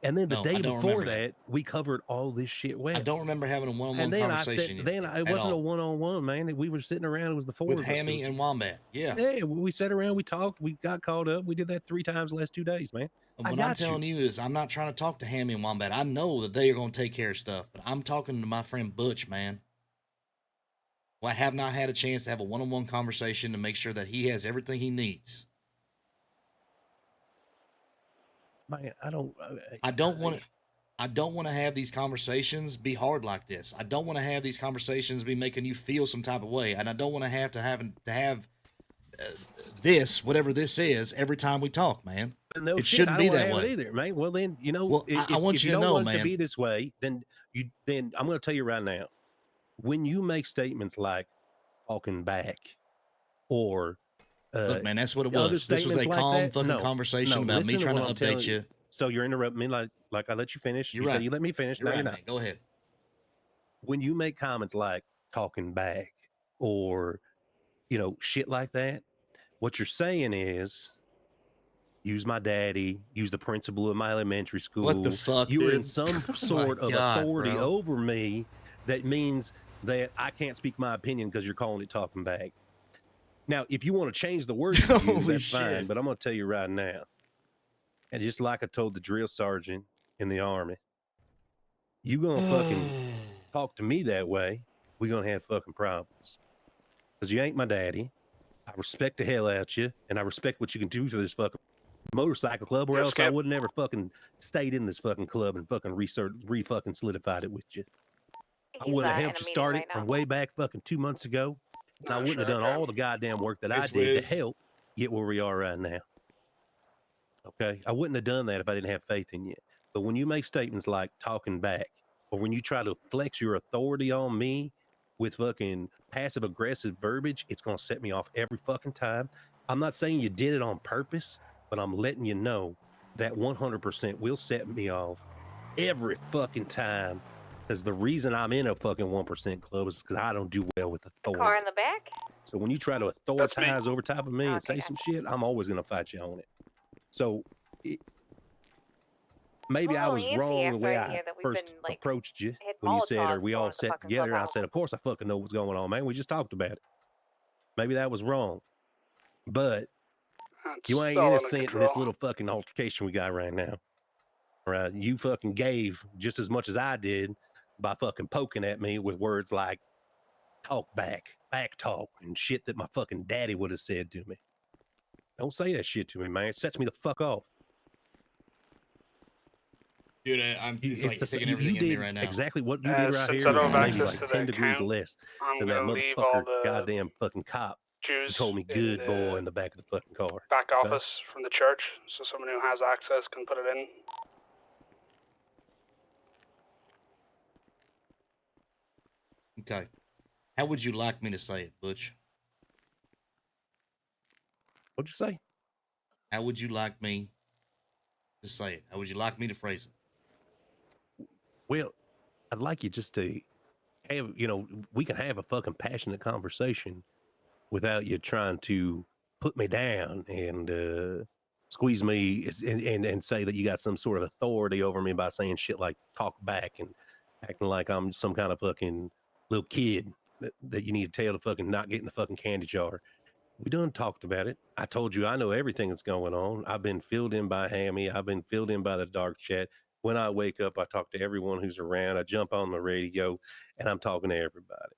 And then the No, day I don't before remember that, we covered all this shit well. I don't remember having a one-on-one And then I conversation. said, then it at wasn't a all. one-on-one, man. We were sitting around. It was the four With of us. It Hammy was- and Wombat. Yeah. Yeah, we sat around, we talked, we got caught up. We did that 3 times the last 2 days, man. And I what got I'm telling you is I'm not trying to talk to Hammy and Wombat. I know that they are going to take care of stuff, but I'm talking to my friend Butch, man. Well, I have not had a chance to have a one-on-one conversation to make sure that he has everything he needs. Man, I don't want to have these conversations be hard like this. I don't want to have these conversations be making you feel some type of way, and I don't want to have this, whatever this is, every time we talk, man. No it shit, shouldn't I be don't that have way. it either, man. Well, then Well, I want if you you to don't know, want it man. to be this way, then I'm going to tell you right now. When you make statements like talking back, or Look, man, that's what it other was. This was a statements like calm that, fucking conversation about me listen to trying what to I'm update telling you. So you're interrupting me like I let you finish. You're you right. said you let me finish. You're Now right, you're not. man. Go ahead. When you make comments like talking back, or shit like that, what you're saying is, use my daddy, use the principal of my elementary school. What the fuck, You are in dude? some Oh sort my of God, authority bro. over me. That means that I can't speak my opinion because you're calling it talking back. Now, if you want to change the words you use, Holy that's fine. shit. But I'm going to tell you right now, and just like I told the drill sergeant in the army, you gonna fucking talk to me that way, we're gonna have fucking problems. Because you ain't my daddy. I respect the hell out you, and I respect what you can do for this fucking motorcycle club, or else I would never fucking stayed in this fucking club and fucking fucking solidified it with you. I would have helped you start it from way back fucking 2 months ago, and I wouldn't have done all the goddamn work that I Miss did Wiz. to help get where we are right now. Okay, I wouldn't have done that if I didn't have faith in you. But when you make statements like talking back, or when you try to flex your authority on me with fucking passive aggressive verbiage, it's gonna set me off every fucking time. I'm not saying you did it on purpose, but I'm letting you know that 100% will set me off every fucking time. Because the reason I'm in a fucking 1% club is because I don't do well with authority. Car in the back? So when you try to authoritize over top of me and say some shit, I'm always gonna fight you on it. So maybe I was wrong the way I first approached you when you said, "Are we all set together?" I said, "Of course I fucking know what's going on, man. We just talked about it." Maybe that was wrong, but you ain't innocent in this little fucking altercation we got right now. All right? You fucking gave just as much as I did by fucking poking at me with words like "talk back," "back talk," and shit that my fucking daddy would have said to me. Don't say that shit to me, man. It sets me the fuck off. Dude, it's like taking everything in me right now. Exactly what you did right here is maybe like 10 degrees less than that motherfucker goddamn fucking cop who told me good boy in the back of the fucking car. Back office from the church, so someone who has access can put it in. Okay. How would you like me to say it, Butch? What'd you say? How would you like me to say it? How would you like me to phrase it? Well, I'd like you just to have, we can have a fucking passionate conversation without you trying to put me down and squeeze me and say that you got some sort of authority over me by saying shit like talk back and acting like I'm some kind of fucking little kid that you need to tell to fucking not get in the fucking candy jar. We done talked about it. I told you I know everything that's going on. I've been filled in by Hammy. I've been filled in by the dark chat. When I wake up, I talk to everyone who's around. I jump on the radio and I'm talking to everybody.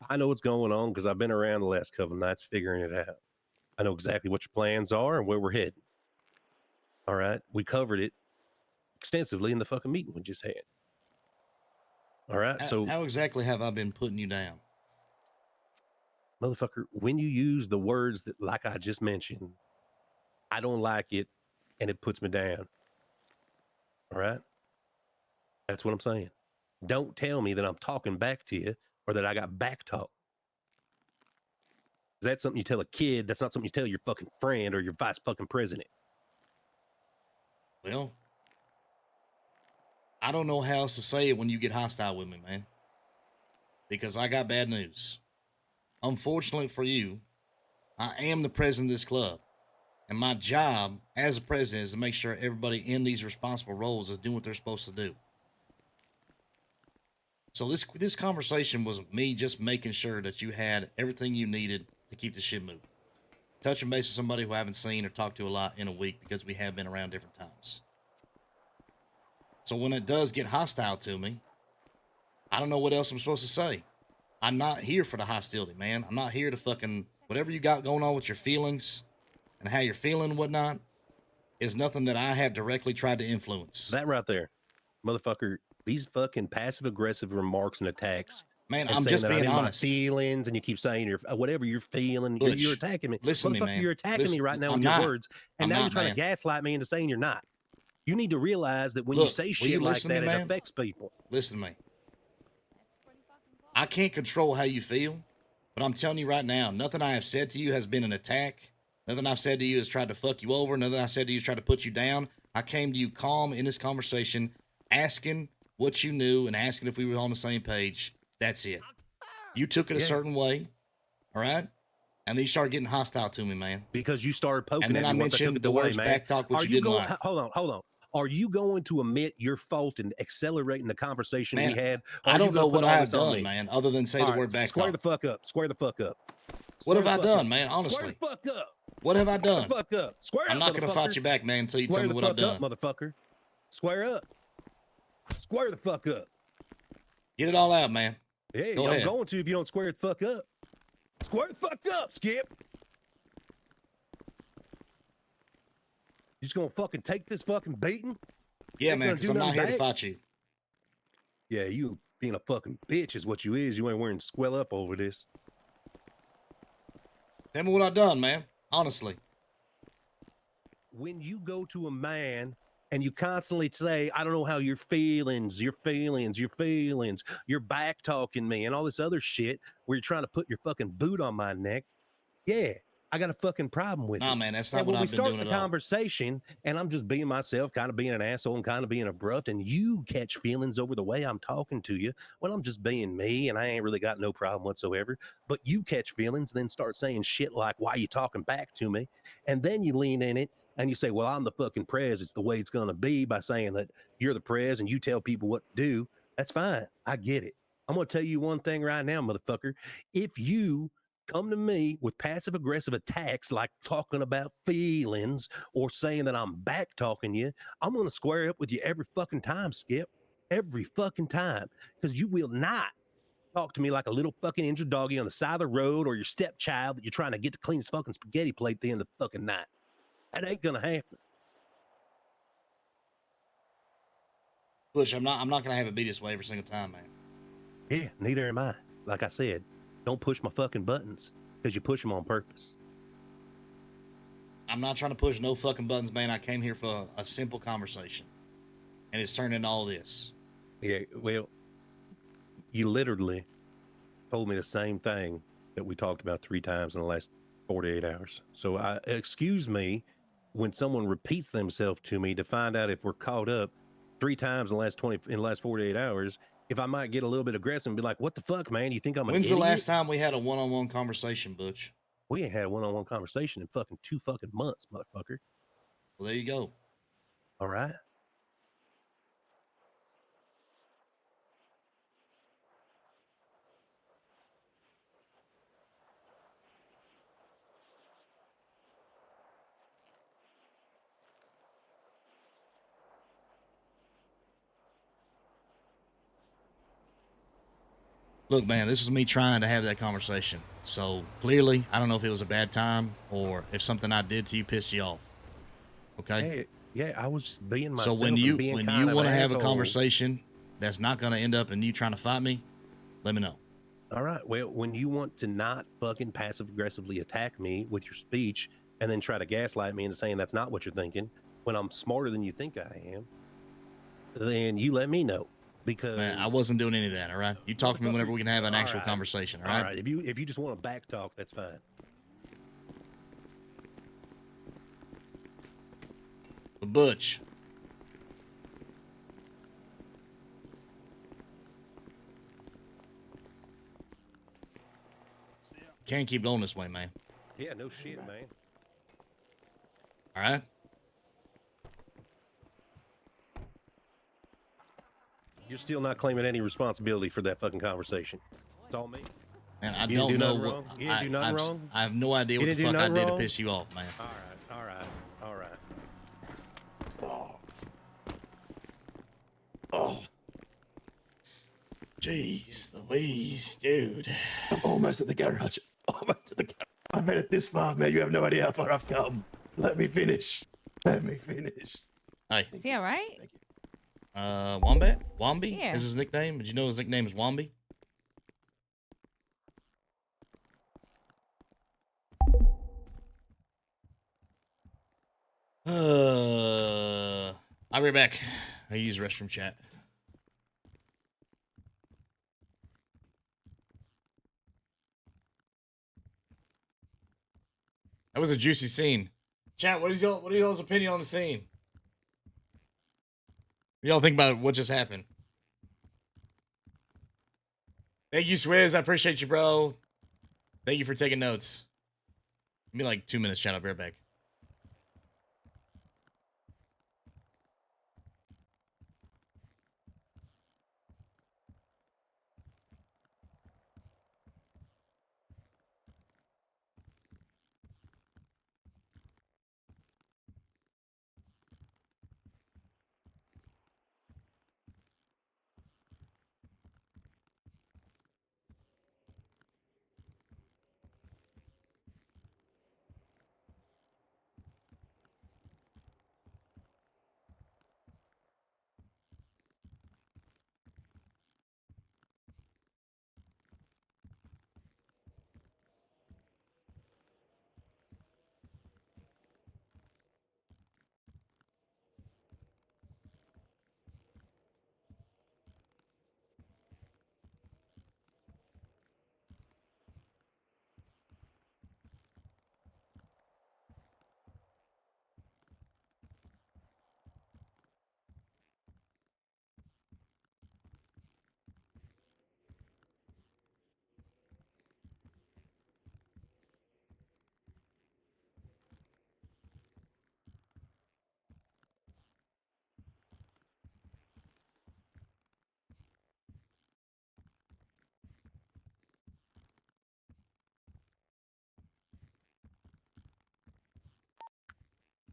I know what's going on because I've been around the last couple of nights figuring it out. I know exactly what your plans are and where we're heading. All right. We covered it extensively in the fucking meeting we just had. All right. So how exactly have I been putting you down? Motherfucker, when you use the words that, like I just mentioned, I don't like it and it puts me down. All right. That's what I'm saying. Don't tell me that I'm talking back to you or that I got back talk. Is that something you tell a kid? That's not something you tell your fucking friend or your vice fucking president. Well, I don't know how else to say it when you get hostile with me, man. Because I got bad news. Unfortunately for you, I am the president of this club. And my job as a president is to make sure everybody in these responsible roles is doing what they're supposed to do. So this conversation was me just making sure that you had everything you needed to keep the shit moving. Touching base with somebody who I haven't seen or talked to a lot in a week because we have been around different times. So when it does get hostile to me, I don't know what else I'm supposed to say. I'm not here for the hostility, man. I'm not here to fucking, whatever you got going on with your feelings and how you're feeling and whatnot is nothing that I have directly tried to influence. That right there, motherfucker, these fucking passive aggressive remarks and attacks. Man, and I'm saying just that being I'm in honest. My feelings, and you keep saying whatever you're feeling, Butch, you're attacking me. Listen to motherfucker, me, man. You're attacking me right now with your words, and now you're trying to gaslight me into saying you're not. You need to realize that when you say shit like that, it affects people. Listen to me. I can't control how you feel, but I'm telling you right now, nothing I have said to you has been an attack. Nothing I've said to you has tried to fuck you over. Nothing I said to you has tried to put you down. I came to you calm in this conversation, asking what you knew and asking if we were on the same page. That's it. You took it a certain way, all right? And then you started getting hostile to me, man. Because you started poking and then at I me once I took mentioned it the away, words man. back talk, which Are you didn't going, like. Hold on. Are you going to admit your fault in accelerating the conversation we had? I don't know what I've done, man, other than say the word back Square talk. the fuck up. Square the fuck up. What have I done, man? Honestly. Square the fuck up. What have I done? Square the fuck up. Square I'm up, not going to fight motherfucker. you back, man, until you Square tell me the what I've fuck done. up, motherfucker. Square up. Square the fuck up. Get it all out, man. Yeah, Go I'm ahead. going to if you don't square the fuck up. Square the fuck up, Skip. You just gonna fucking take this fucking beating? Yeah, man, because I'm not here to fight you. Yeah, you being a fucking bitch is what you is. You ain't wearing swell up over this. Tell me what I've done, man. Honestly. When you go to a man and you constantly say, I don't know how your feelings, you're back talking me and all this other shit where you're trying to put your fucking boot on my neck. Yeah, I got a fucking problem with it. Nah, man, that's not and what when we I've been start doing the at all. conversation and I'm just being myself, kind of being an asshole and kind of being abrupt, and you catch feelings over the way I'm talking to you, well, I'm just being me and I ain't really got no problem whatsoever. But you catch feelings, then start saying shit like, why you talking back to me? And then you lean in it and you say, well, I'm the fucking prez. It's the way it's going to be by saying that you're the prez and you tell people what to do. That's fine. I get it. I'm going to tell you one thing right now, motherfucker. If you come to me with passive aggressive attacks like talking about feelings or saying that I'm back talking you, I'm going to square up with you every fucking time, Skip. Every fucking time. Because you will not talk to me like a little fucking injured doggy on the side of the road or your stepchild that you're trying to get to clean his fucking spaghetti plate at the end of the fucking night. That ain't going to happen. Bush, I'm not going to have it be this way every single time, man. Yeah, neither am I. Like I said, don't push my fucking buttons because you push them on purpose. I'm not trying to push no fucking buttons, man. I came here for a simple conversation. And it's turned into all this. Yeah, well, you literally told me the same thing that we talked about 3 times in the last 48 hours. So excuse me when someone repeats themselves to me to find out if we're caught up 3 times in the last 48 hours, if I might get a little bit aggressive and be like, what the fuck, man? You think I'm an When's idiot? the last time we had a one-on-one conversation, Butch? We ain't had a one-on-one conversation in fucking 2 fucking months, motherfucker. Well, there you go. All right. Look, man, this is me trying to have that conversation. So clearly, I don't know if it was a bad time or if something I did to you pissed you off. Okay. Hey, yeah, I was just being So myself. when and you being when kind you of want to an have a asshole. conversation that's not going to end up in you trying to fight me, let me know. All right. Well, when you want to not fucking passive aggressively attack me with your speech and then try to gaslight me into saying that's not what you're thinking, when I'm smarter than you think I am, then you let me know. Because Man, I wasn't doing any of that. All right. You talk to me whenever we can have an All actual right. conversation. All right. If you just want to back talk, that's fine. But Butch. Can't keep going this way, man. Yeah, no shit, man. All right. You're still not claiming any responsibility for that fucking conversation. It's all me. Man, I You don't didn't do know nothing what wrong? You didn't do nothing wrong? I have no idea You what the didn't do fuck I nothing did to wrong? piss you off, man. All right. Oh. Jeez Louise, dude. I'm almost at the garage. Almost at the garage. I made it this far, man. You have no idea how far I've come. Let me finish. Let me finish. Hey. Is he all right? Thank you. Wombat? Womby Yeah. is his nickname. Did you know his nickname is Womby? I'll be right back. I use restroom chat. That was a juicy scene. Chat, what is y'all's opinion on the scene? What y'all think about what just happened? Thank you, Swizz. I appreciate you, bro. Thank you for taking notes. Give me like 2 minutes, chat. I'll be right back.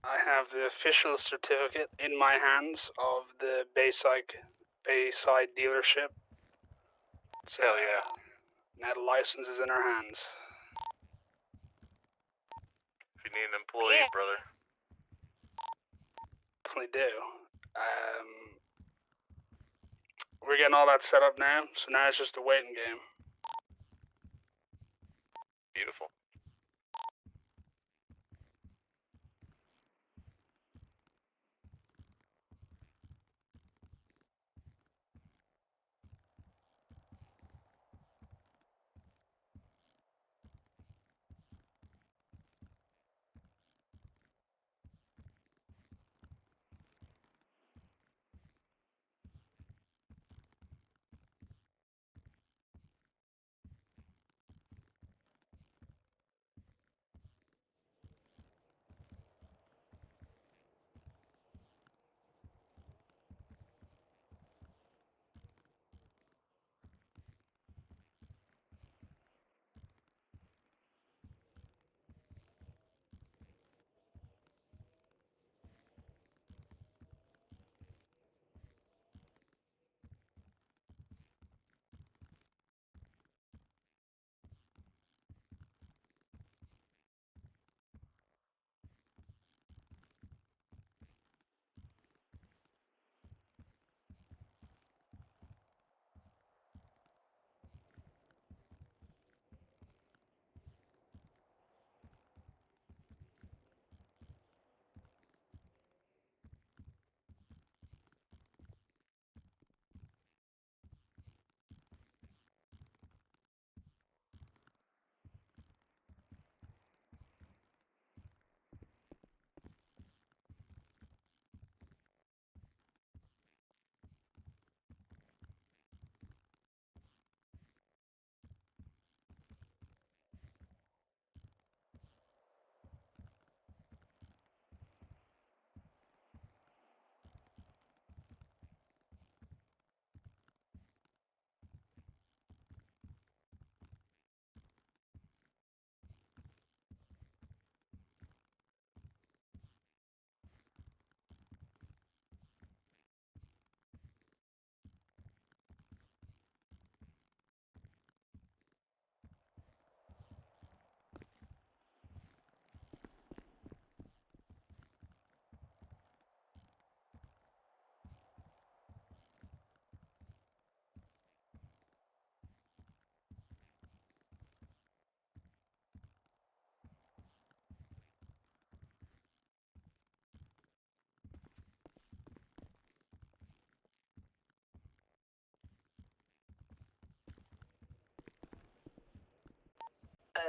I have the official certificate in my hands of the Bayside dealership. Hell yeah. Now the license is in our hands. If you need an employee, brother. Definitely do. We're getting all that set up now, so now it's just a waiting game. Beautiful.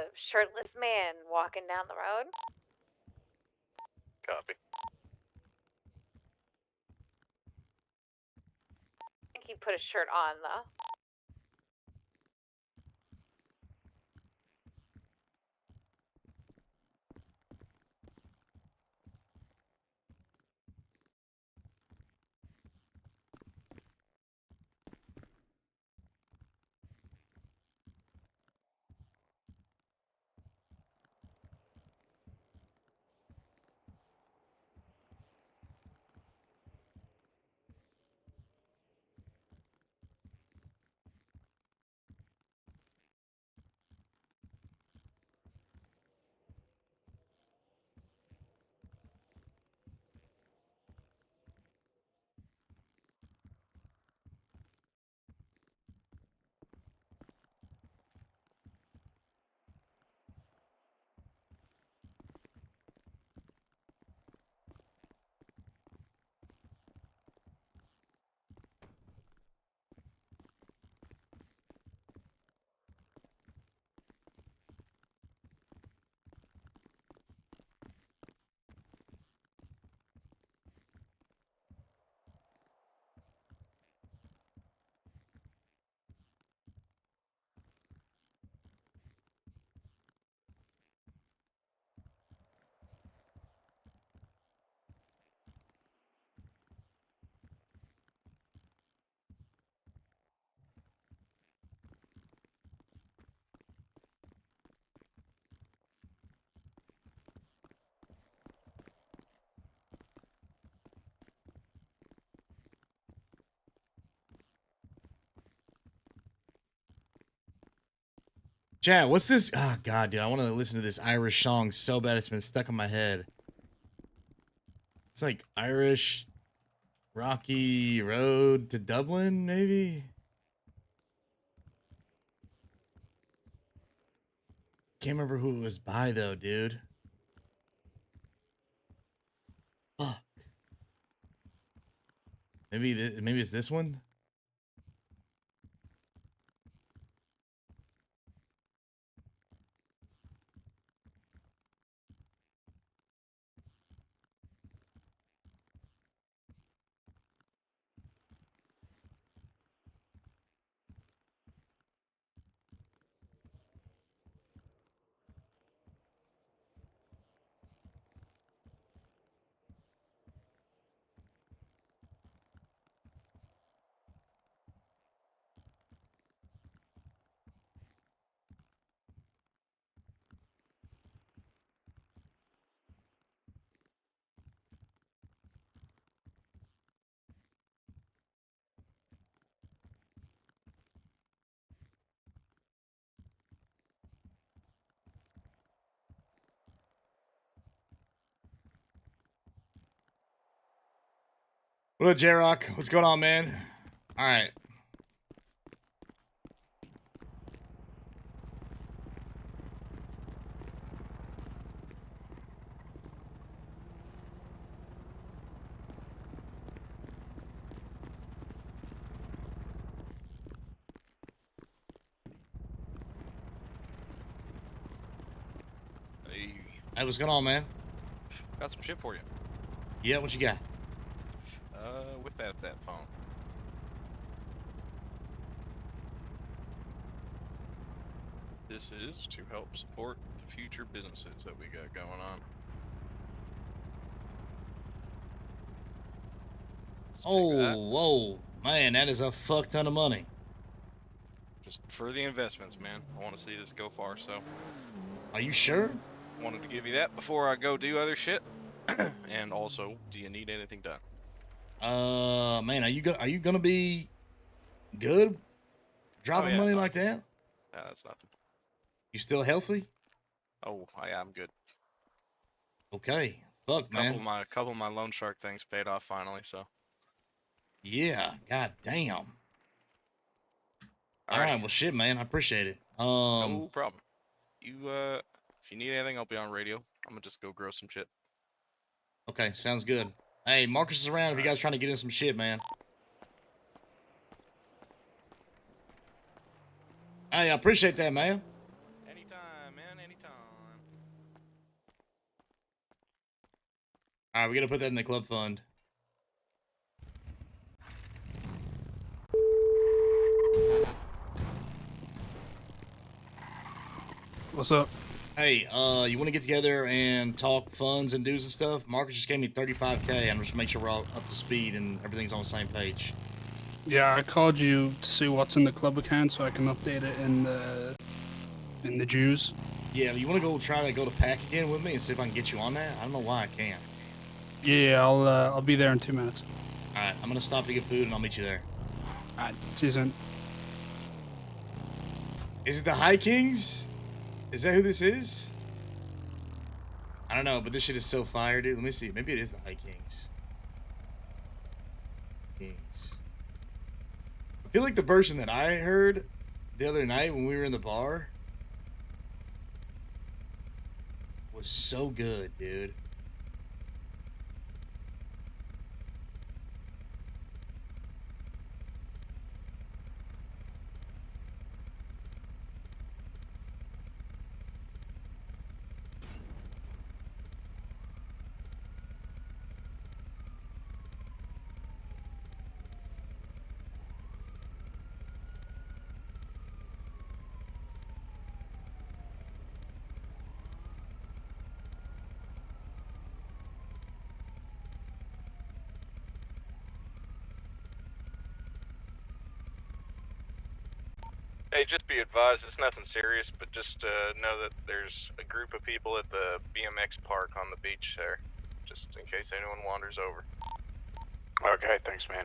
a shirtless man walking down the road. Copy. I think he put a shirt on, though. Chad, what's this? Oh, God, dude. I want to listen to this Irish song so bad it's been stuck in my head. It's like Irish Rocky Road to Dublin, maybe? Can't remember who it was by, though, dude. Fuck. Maybe it's this one? What up, J-Rock? What's going on, man? All right. Hey, what's going on, man? Got some shit for you. Yeah, what you got? Whip out that phone. This is to help support the future businesses that we got going on. Oh, whoa. Man, that is a fuck ton of money. Just for the investments, man. I want to see this go far, so. Are you sure? Wanted to give you that before I go do other shit. And also, do you need anything done? Man, are you gonna be good dropping money like that? Yeah, that's nothing. You still healthy? Oh, I'm good. Okay. Fuck, man. Couple of my loan shark things paid off finally, so. Yeah. God damn. All Alrighty. right. Well, shit, man. I appreciate it. No problem. You, if you need anything, I'll be on radio. I'm gonna just go grow some shit. Okay. Sounds good. Hey, Marcus is around if you guys trying to get in some shit, man. Hey, I appreciate that, man. Anytime, man. All right, we got to put that in the club fund. What's up? Hey, you want to get together and talk funds and dues and stuff? Marcus just gave me 35K. I'm just make sure we're all up to speed and everything's on the same page. Yeah, I called you to see what's in the club account so I can update it in the dues. Yeah, you want to try to go to PAC again with me and see if I can get you on that? I don't know why I can't. Yeah, I'll be there in 2 minutes. All right, I'm gonna stop to get food and I'll meet you there. All right, see you soon. Is it the High Kings? Is that who this is? I don't know, but this shit is so fire, dude. Let me see. Maybe it is the High Kings. I feel like the version that I heard the other night when we were in the bar was so good, dude. Hey, just be advised, it's nothing serious, but just know that there's a group of people at the BMX park on the beach there, just in case anyone wanders over. Okay, thanks, man.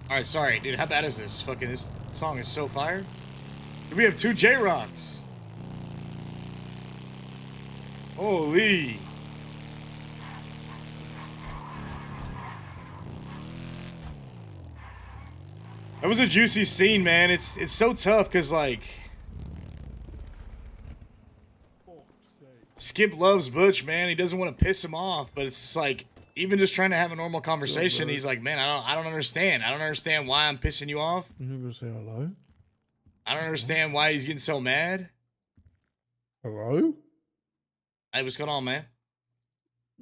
All right, sorry, dude. How bad is this? Fucking this song is so fire. We have 2 J-Rocks. Holy. That was a juicy scene, man. It's so tough because like Skip loves Butch, man. He doesn't want to piss him off, but it's like even just trying to have a normal conversation, he's like, man, I don't understand. I don't understand why I'm pissing you off. You gonna say hello? I don't understand why he's getting so mad. Hello? Hey, what's going on, man?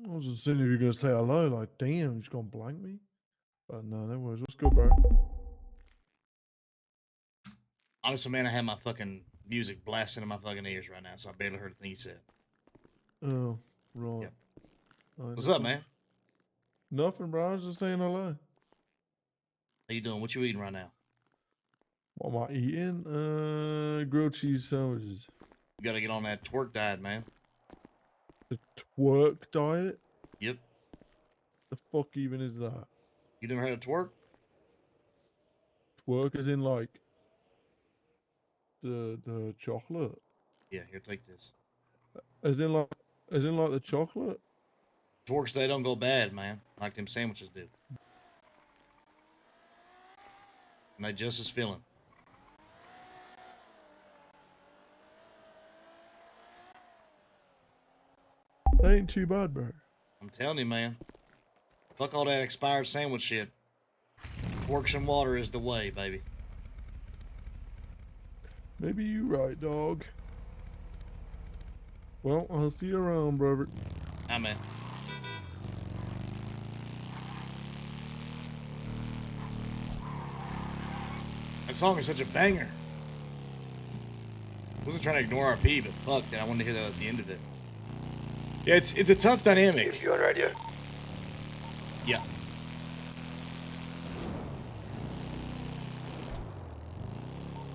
I was just seeing if you're gonna say hello. Like, damn, you're just gonna blank me. But no, no worries. What's good, bro? Honestly, man, I have my fucking music blasting in my fucking ears right now, so I barely heard a thing he said. Oh, right. Yep. Alright, What's no up, problem. man? Nothing, bro. I was just saying hello. How you doing? What you eating right now? What am I eating? Grilled cheese sandwiches. You gotta get on that twerk diet, man. The twerk diet? Yep. The fuck even is that? You never heard of twerk? Twerk as in like the chocolate. Yeah, here, take this. As in like the chocolate. Twerks, they don't go bad, man. Like them sandwiches do. And they just as filling. That ain't too bad, bro. I'm telling you, man. Fuck all that expired sandwich shit. Twerks and water is the way, baby. Maybe you right, dog. Well, I'll see you around, brother. Nah, man. That song is such a banger. wasn't trying to ignore RP, but fuck that. I wanted to hear that at the end of it. Yeah, it's a tough dynamic. You on radio? Yeah.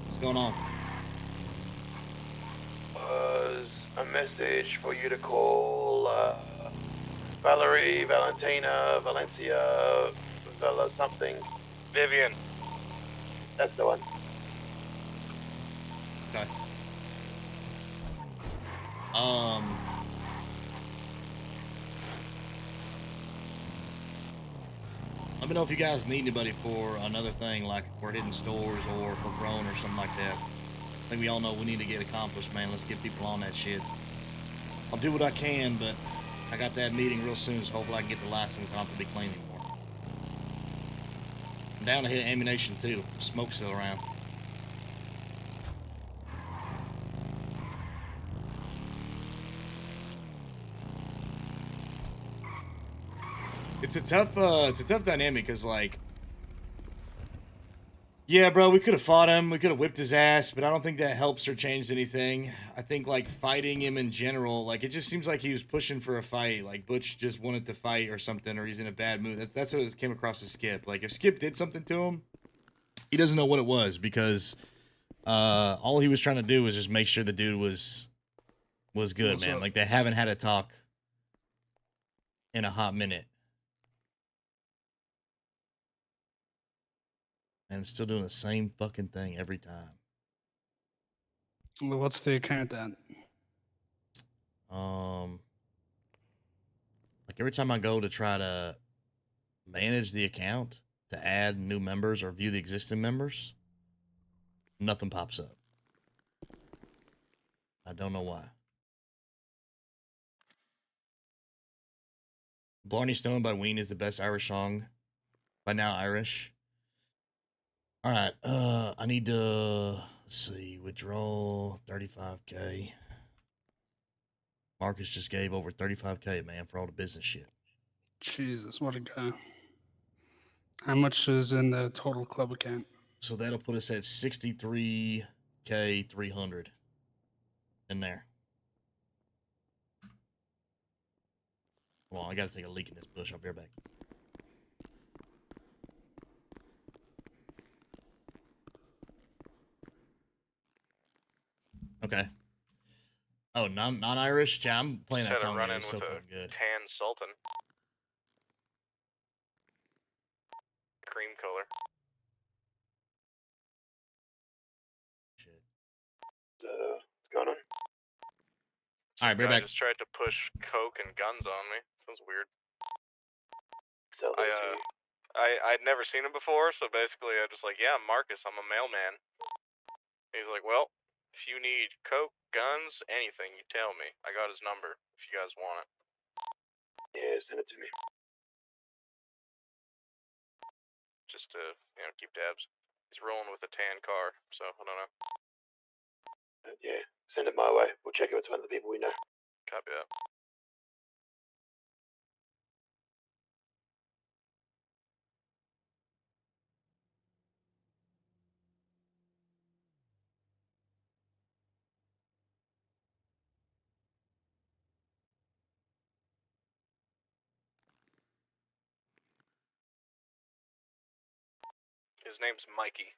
What's going on? Was a message for you to call Valerie, Valentina, Valencia, Vela something. Vivian. That's the one. Okay. Let me know if you guys need anybody for another thing, like if we're hitting stores or if we're growing or something like that. I think we all know we need to get accomplished, man. Let's get people on that shit. I'll do what I can, but I got that meeting real soon, so hopefully I can get the license and I don't have to be clean anymore. I'm down to hit ammunition too. Smoke's still around. It's a tough dynamic because, like, yeah, bro, we could have fought him, we could have whipped his ass, but I don't think that helps or changed anything. I think, like, fighting him in general, like, it just seems like he was pushing for a fight. Like, Butch just wanted to fight or something, or he's in a bad mood. That's what it came across to Skip. Like, if Skip did something to him, he doesn't know what it was because all he was trying to do was just make sure the dude was good, What's man. up? Like, they haven't had a talk in a hot minute. And still doing the same fucking thing every time. Well, what's the account then? Like every time I go to try to manage the account to add new members or view the existing members, nothing pops up. I don't know why. Blarney Stone by Ween is the best Irish song. By now Irish. All right, I need to, let's see, withdraw 35K. Marcus just gave over 35K, man, for all the business shit. Jesus, what a guy. How much is in the total club account? So that'll put us at 63K 300 in there. Well, I gotta take a leak in this bush. I'll be right back. Okay. Oh, non-Irish? Yeah, I'm playing that Just had a song. run It in was so with a fucking good. tan Sultan. Cream color. Shit. What's going on? All right, be right Guy back. just tried to push coke and guns on me. Sounds weird. Sell them to you. I'd never seen him before, so basically I just like, yeah, I'm Marcus, I'm a mailman. He's like, well, if you need coke, guns, anything, you tell me. I got his number if you guys want it. Yeah, send it to me. Just to, keep tabs. He's rolling with a tan car, so I don't know. Yeah, send it my way. We'll check if it's one of the people we know. Copy that. His name's Mikey.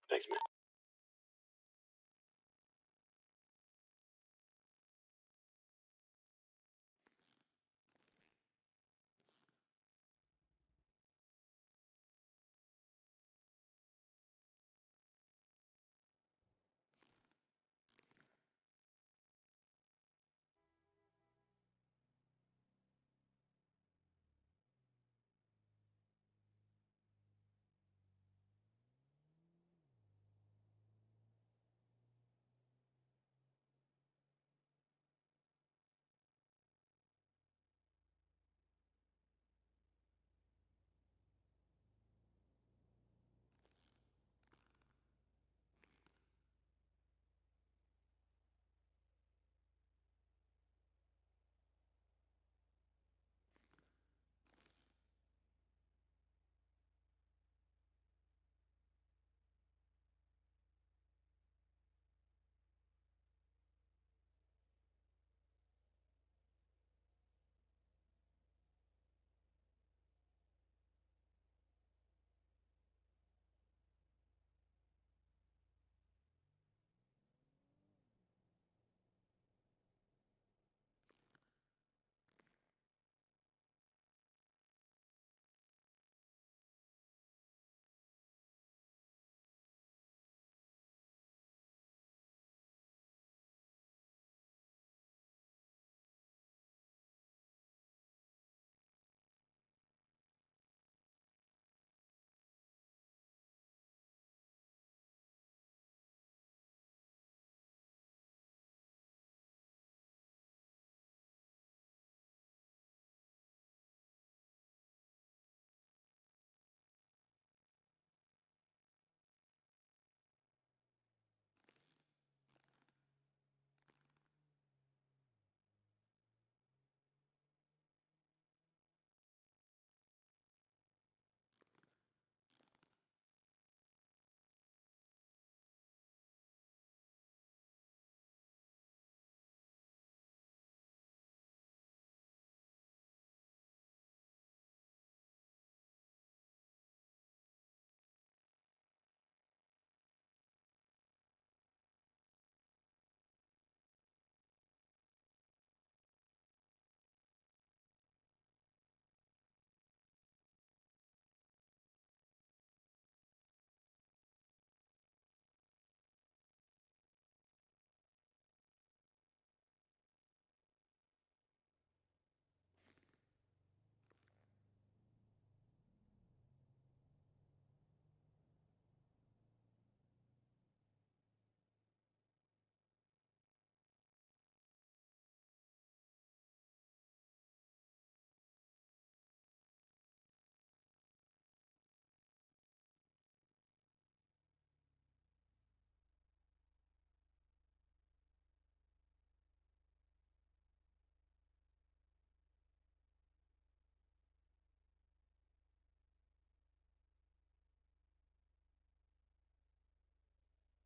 Thanks, man.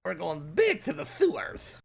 We're going big to the sewers.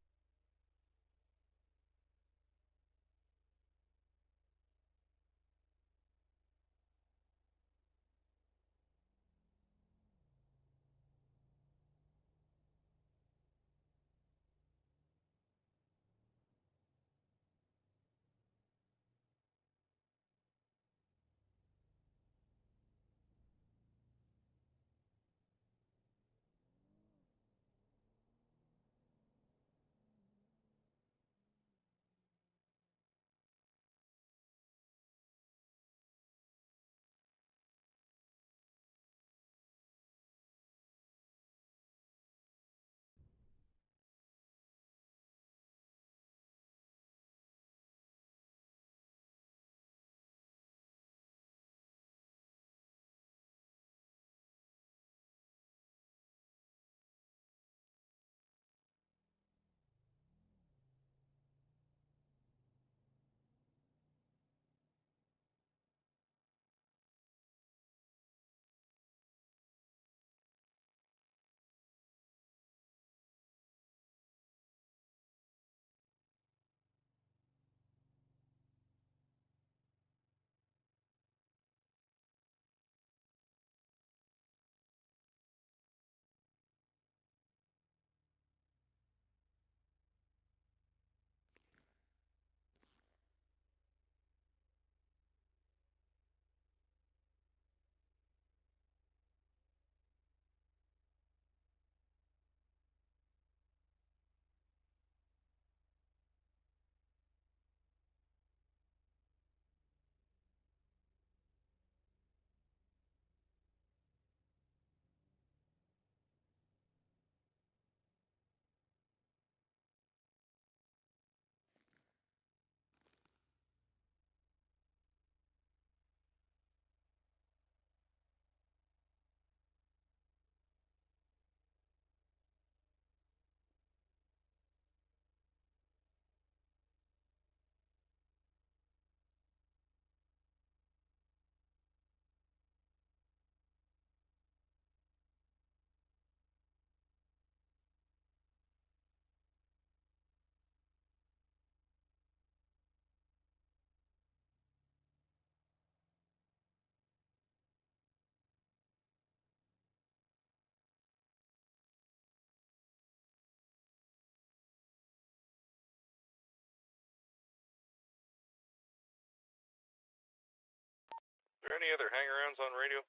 Are there any other hang-arounds on radio?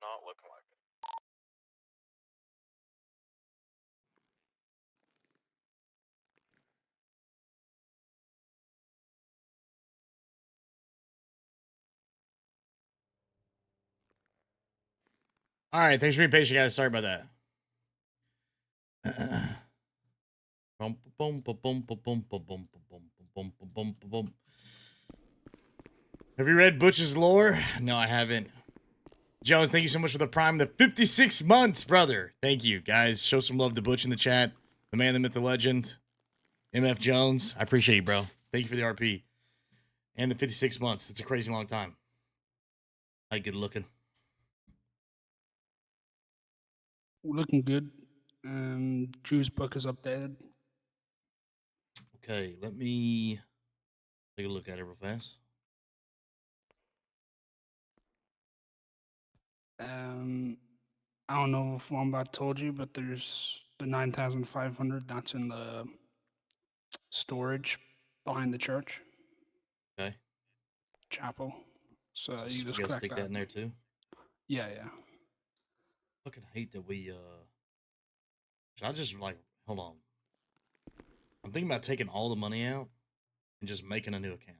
Not looking like it. All right, thanks for being patient, guys. Sorry about that. Have you read Butch's lore? No, I haven't. Jones, thank you so much for the prime. The 56 months, brother. Thank you, guys. Show some love to Butch in the chat. The man, the myth, the legend. MF Jones. I appreciate you, bro. Thank you for the RP. And the 56 months. It's a crazy long time. How good looking? Looking good. Drew's book is updated. Okay, let me take a look at it real fast. I don't know if Wombat told you, but there's the 9,500 that's in the storage behind the church. Okay. Chapel. So you We just gotta collect stick that in there too. Yeah, yeah. Fucking hate that we should I just like hold on. I'm thinking about taking all the money out and just making a new account.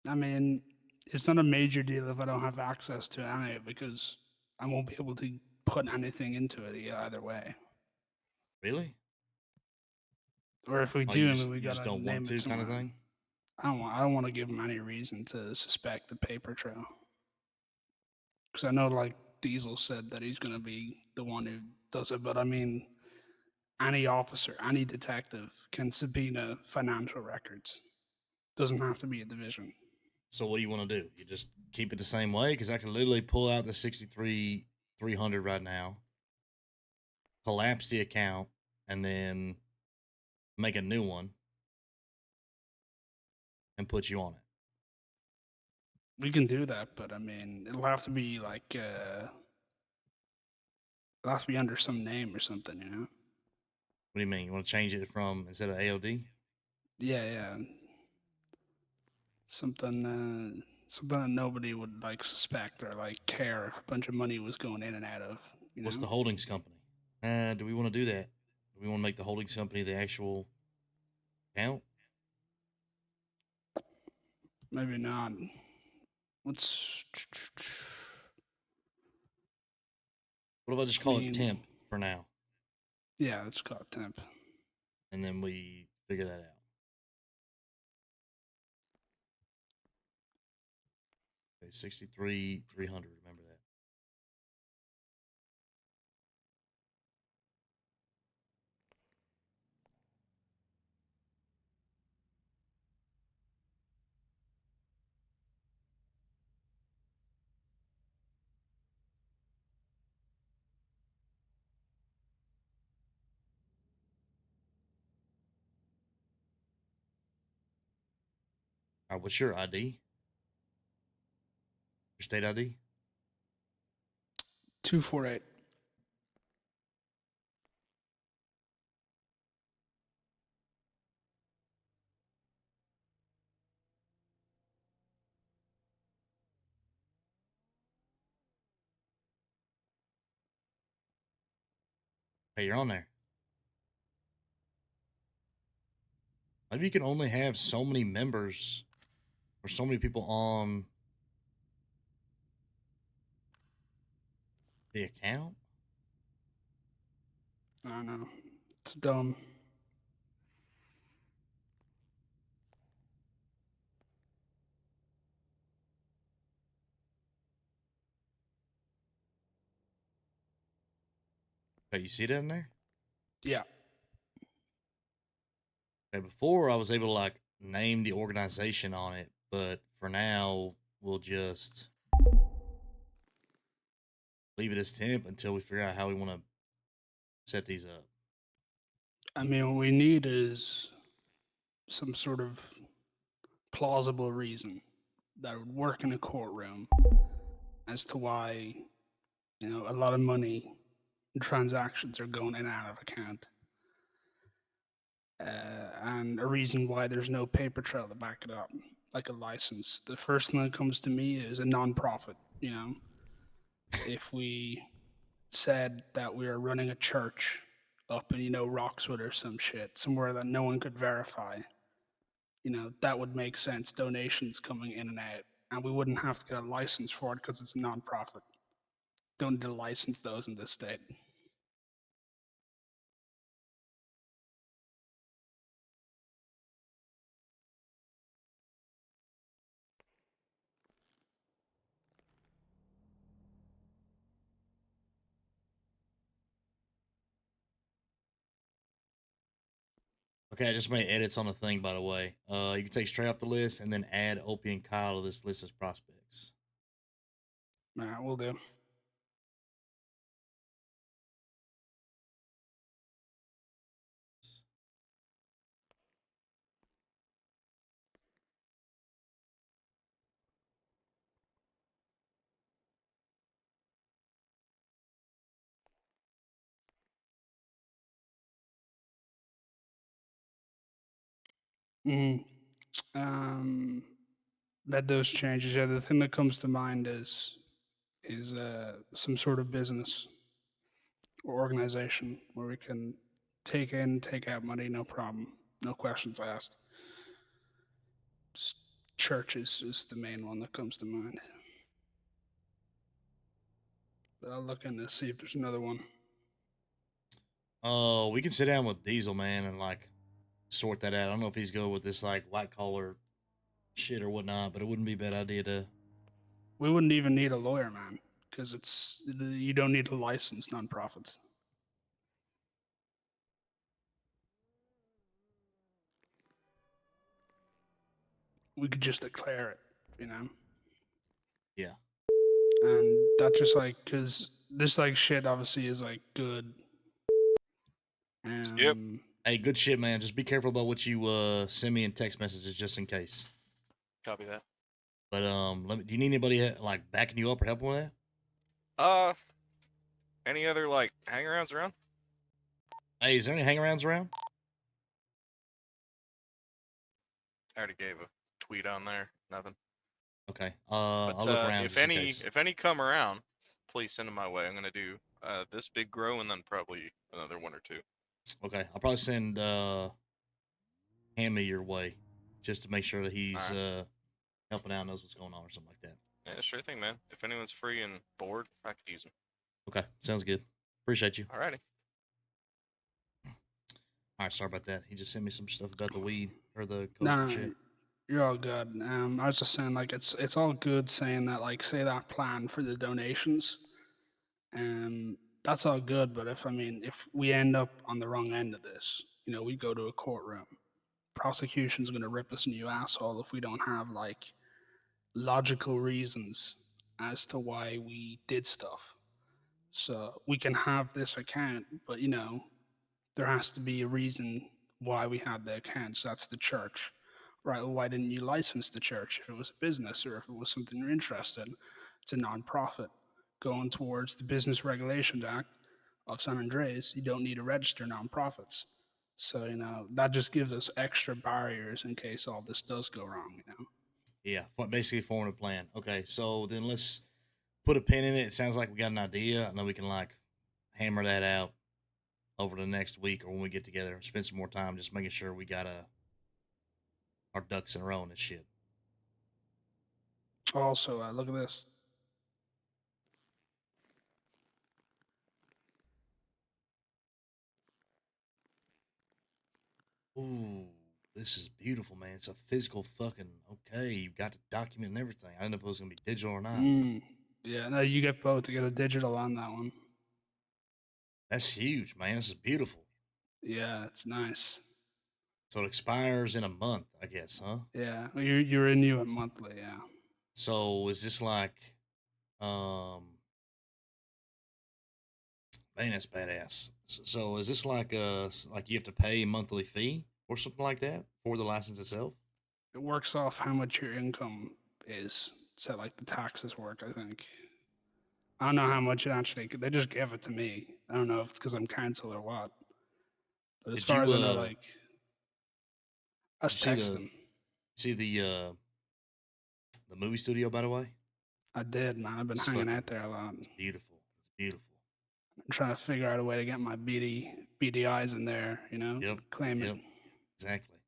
I mean, it's not a major deal if I don't have access to any because I won't be able to put anything into it either way. Really? Or if we Oh, do, you I mean, just we you just gotta don't name want it to kind of somewhere. thing? I don't want to give them any reason to suspect the paper trail. Because I know, like, Diesel said that he's going to be the one who does it, but I mean, any officer, any detective can subpoena financial records. Doesn't have to be a division. So what do you want to do? You just keep it the same way? Because I can literally pull out the 63,300 right now, collapse the account, and then make a new one and put you on it. We can do that, but I mean, it'll have to be like, it'll have to be under some name or something, you know? What do you mean? You want to change it from instead of AoD? Yeah. Something that nobody would like suspect or like care if a bunch of money was going in and out of. You know? What's the holdings company? Do we want to do that? Do we want to make the holdings company the actual account? Maybe not. Let's. What if I just call it temp for now? Yeah, let's call it temp. And then we figure that out. Okay, 63,300. Remember that. All right, what's your ID? Your state ID? 248. Hey, you're on there. Maybe you can only have so many members or so many people on the account. I don't know. It's dumb. Okay, you see that in there? Yeah. Okay, before I was able to like name the organization on it, but for now we'll just leave it as temp until we figure out how we want to set these up. I mean, what we need is some sort of plausible reason that would work in a courtroom as to why, a lot of money and transactions are going in and out of account. And a reason why there's no paper trail to back it up, like a license. The first thing that comes to me is a non-profit. If we said that we were running a church up in Roxwood or some shit, somewhere that no one could verify, that would make sense. Donations coming in and out, and we wouldn't have to get a license for it because it's a non-profit. Don't need to license those in this state. Okay, I just made edits on the thing, by the way. You can take straight off the list and then add Opie and Kyle to this list as prospects. All right, we'll do. Mm. That those changes. Yeah, the thing that comes to mind is some sort of business or organization where we can take in, take out money, no problem, no questions asked. Just churches is the main one that comes to mind. But I'll look in to see if there's another one. Oh, we can sit down with Diesel, man, and like sort that out. I don't know if he's good with this like white collar shit or whatnot, but it wouldn't be a bad idea to. We wouldn't even need a lawyer, man, because you don't need a licensed nonprofit. we could just declare it, you know. Yeah. And that just like because this like shit obviously is like good. Yep. Hey, good shit, man. Just be careful about what you send me in text messages, just in case. Copy that. But do you need anybody like backing you up or helping with that? Any other like hangarounds around? Hey, is there any hangarounds around? I already gave a tweet on there. Nothing. Okay. But I'll look around if just in any case. if any come around, please send them my way. I'm gonna do this big grow and then probably another one or two. Okay, I'll probably send Hammy your way, just to make sure that he's helping out, knows what's going on, or something like that. Yeah, sure thing, man. If anyone's free and bored, I could use them. Okay, sounds good. Appreciate you. Alrighty. All right, sorry about that. He just sent me some stuff about the weed or the coke No, and shit. you're all good. I was just saying, like, it's all good saying that, like, say that plan for the donations. That's all good. But if we end up on the wrong end of this, we go to a courtroom. Prosecution's gonna rip us a new asshole if we don't have like logical reasons as to why we did stuff. So we can have this account, but there has to be a reason why we had the account. So that's the church, right? Well, why didn't you license the church if it was a business or if it was something you're interested in? It's a non-profit going towards the Business Regulation Act of San Andreas. You don't need to register nonprofits. So that just gives us extra barriers in case all this does go wrong. Yeah, basically forming a plan. Okay, so then let's put a pin in it. It sounds like we got an idea, and then we can like hammer that out over the next week or when we get together. Spend some more time just making sure we got our ducks in a row on this shit. Also, look at this. Ooh, this is beautiful, man. It's a physical fucking okay. You got the document and everything. I didn't know if it was gonna be digital or not. Yeah, no, you get both to get a digital on that one. That's huge, man. This is beautiful. Yeah, it's nice. So it expires in a month, I guess, huh? Yeah, well, you renew it monthly. Yeah. So is this like, man, that's badass. So is this like like you have to pay a monthly fee or something like that for the license itself? It works off how much your income is. So like the taxes work, I think. I don't know how much it actually. They just gave it to me. I don't know if it's because I'm canceled or what. But as Did far you as I know, like, I did you text them. see the movie studio, by the way? I did, man. I've been It's hanging fucking- out there a lot. It's beautiful. It's beautiful. I'm trying to figure out a way to get my beady eyes in there. Yep. Claim it. Exactly.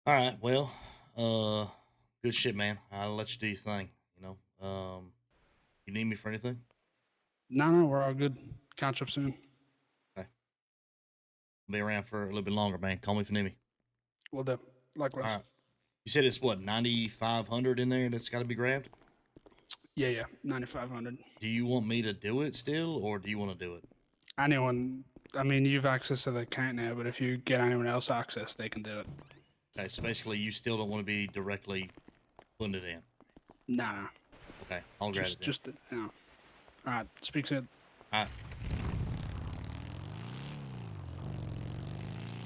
All right. Well, good shit, man. I'll let you do your thing. You need me for anything? No, we're all good. Catch up soon. Okay. I'll be around for a little bit longer, man. Call me if you need me. We'll do. Likewise. All right. You said it's what, 9,500 in there that's got to be grabbed? Yeah, 9,500. Do you want me to do it still, or do you want to do it? Anyone, you've access to the account now, but if you get anyone else access, they can do it. Okay, so basically you still don't want to be directly putting it in? Nah. Okay, I'll grab it then. All right, speak soon. All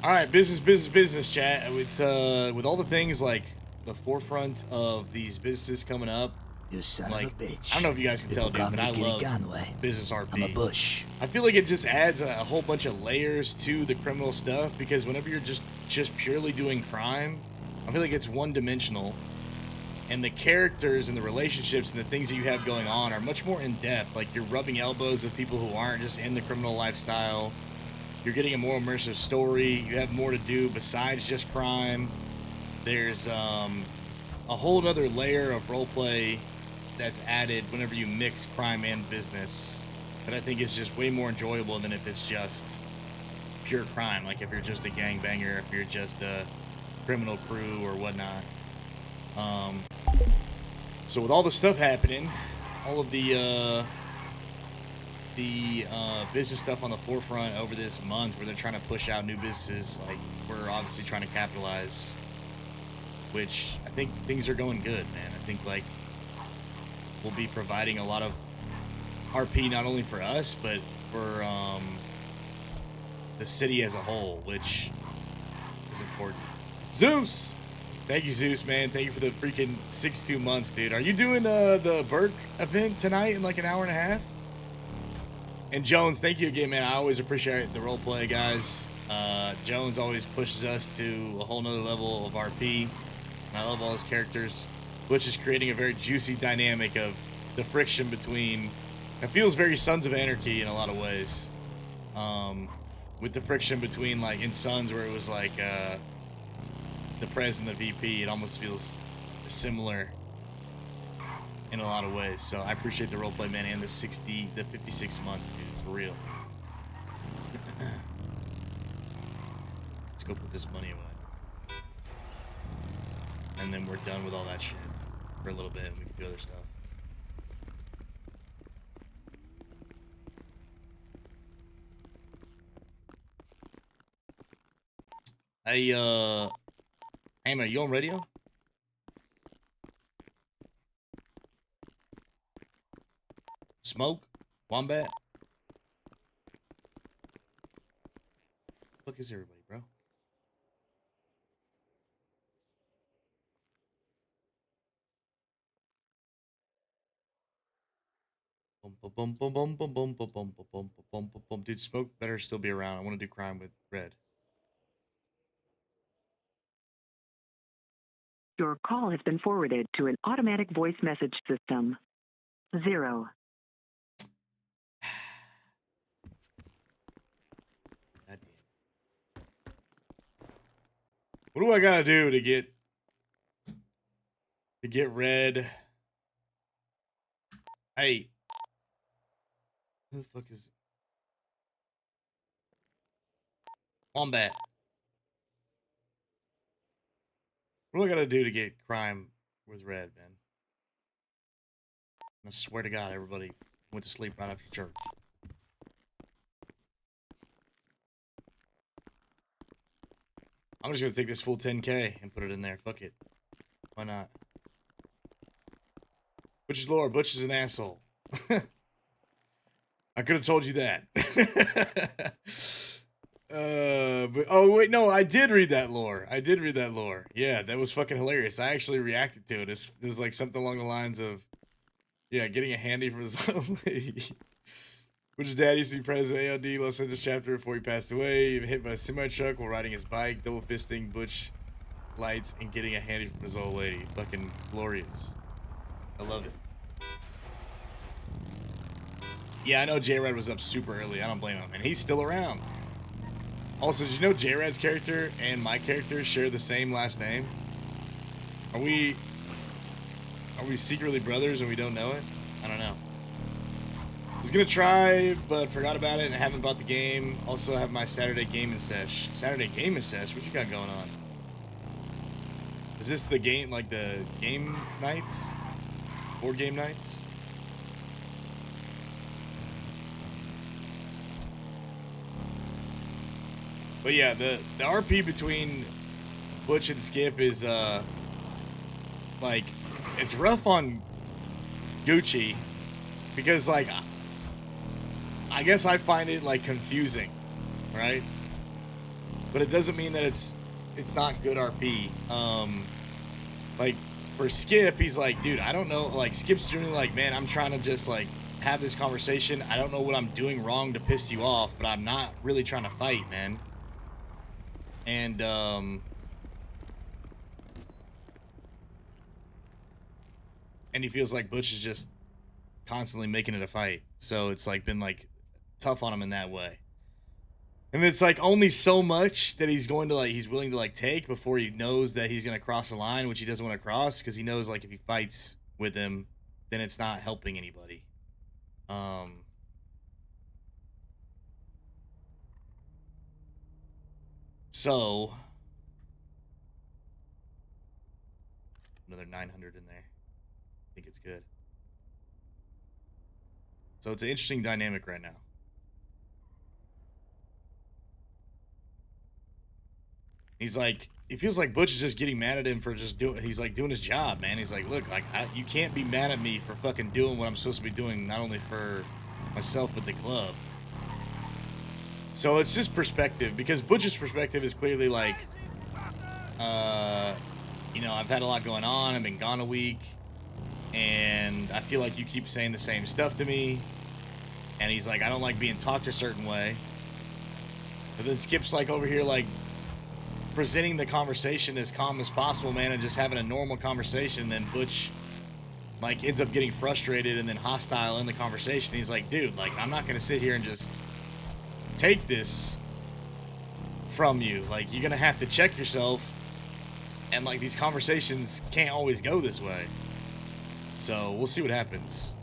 right, business, chat. It's with all the things like the forefront of these businesses coming up. You son like, of a bitch. I don't know if you guys can tell, dude, but I love Business RP. I'm a bush. I feel like it just adds a whole bunch of layers to the criminal stuff because whenever you're just purely doing crime, I feel like it's one-dimensional, and the characters and the relationships and the things that you have going on are much more in depth. Like you're rubbing elbows with people who aren't just in the criminal lifestyle. You're getting a more immersive story. You have more to do besides just crime. There's a whole other layer of roleplay that's added whenever you mix crime and business that I think is just way more enjoyable than if it's just pure crime. Like if you're just a gangbanger, if you're just a criminal crew or whatnot. So with all the stuff happening, all of the business stuff on the forefront over this month where they're trying to push out new businesses, like we're obviously trying to capitalize which I think things are going good, man. I think like we'll be providing a lot of RP not only for us, but for the city as a whole, which is important. Zeus! Thank you, Zeus, man. Thank you for the freaking 62 months, dude. Are you doing the Burke event tonight in like an hour and a half? And Jones, thank you again, man. I always appreciate the role play, guys. Jones always pushes us to a whole nother level of RP. And I love all his characters, which is creating a very juicy dynamic of the friction between. It feels very Sons of Anarchy in a lot of ways. With the friction between like in Sons where it was like the Prez and the VP, it almost feels similar in a lot of ways. So I appreciate the roleplay, man, and the 56 months, dude, for real. Let's go put this money away. And then we're done with all that shit for a little bit and we can do other stuff. Hey, hey, man, you on radio? Smoke? Wombat? Look, is everybody, bro? Boom, boom, boom, boom, boom, boom, boom, boom, boom, boom, boom, boom, boom. Dude, Smoke better still be around. I want to do crime with Red. Your call has been forwarded to an automatic voice message system. 0. What do I gotta do to get Red? Hey, who the fuck is Wombat? What do I gotta do to get crime with Red, man? I swear to God, everybody went to sleep right after church. I'm just gonna take this full 10K and put it in there. Fuck it. Why not? Butch's lore. Butch is an asshole. I could have told you that. But oh wait, no, I did read that lore. I did read that lore. Yeah, that was fucking hilarious. I actually reacted to it. It was like something along the lines of, yeah, getting a handy from his own lady. Butch's dad used to be president of AoD Los Angeles chapter before he passed away. He was hit by a semi truck while riding his bike, double fisting Butch lights and getting a handy from his old lady. Fucking glorious. I love it. Yeah, I know J-Rad was up super early. I don't blame him. And he's still around. Also, did you know J-Rad's character and my character share the same last name? Are we secretly brothers and we don't know it? I don't know. I was gonna try, but forgot about it and haven't bought the game. Also have my Saturday gaming sesh. Saturday gaming sesh? What you got going on? Is this the game, like the game nights? Board game nights? But yeah, the RP between Butch and Skip is like, it's rough on Goochy because like I guess I find it like confusing, right? But it doesn't mean that it's not good RP. Like for Skip, he's like, dude, I don't know. Like Skip's doing like, man, I'm trying to just like have this conversation. I don't know what I'm doing wrong to piss you off, but I'm not really trying to fight, man. And he feels like Butch is just constantly making it a fight. So it's like been like tough on him in that way. And it's like only so much that he's going to like, he's willing to like take before he knows that he's going to cross the line, which he doesn't want to cross because he knows like if he fights with him, then it's not helping anybody. So another 900 in there. I think it's good. So it's an interesting dynamic right now. He's like, he feels like Butch is just getting mad at him for just doing. He's like doing his job, man. He's like, look, like you can't be mad at me for fucking doing what I'm supposed to be doing, not only for myself but the club. So it's just perspective, because Butch's perspective is clearly like, you know, I've had a lot going on. I've been gone a week, and I feel like you keep saying the same stuff to me. And he's like, I don't like being talked a certain way. But then Skip's like over here, like presenting the conversation as calm as possible, man, and just having a normal conversation. And then Butch like ends up getting frustrated and then hostile in the conversation. He's like, dude, like, I'm not gonna sit here and just take this from you. Like, you're gonna have to check yourself, and like these conversations can't always go this way. So we'll see what happens.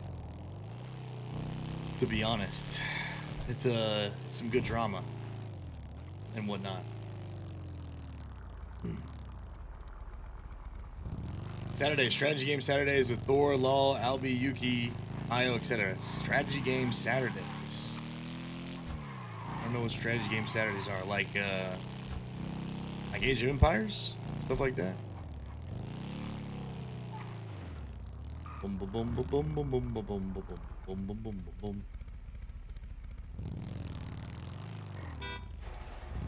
To be honest, it's some good drama and whatnot. Saturday, strategy game Saturdays with Thor, Law, Albi, Yuki, Io, etc. Strategy game Saturdays. I don't know what strategy game Saturdays are. Like Age of Empires? Stuff like that. Boom, boom, boom, boom, boom, boom, boom, boom, boom, boom, boom, boom, boom, boom.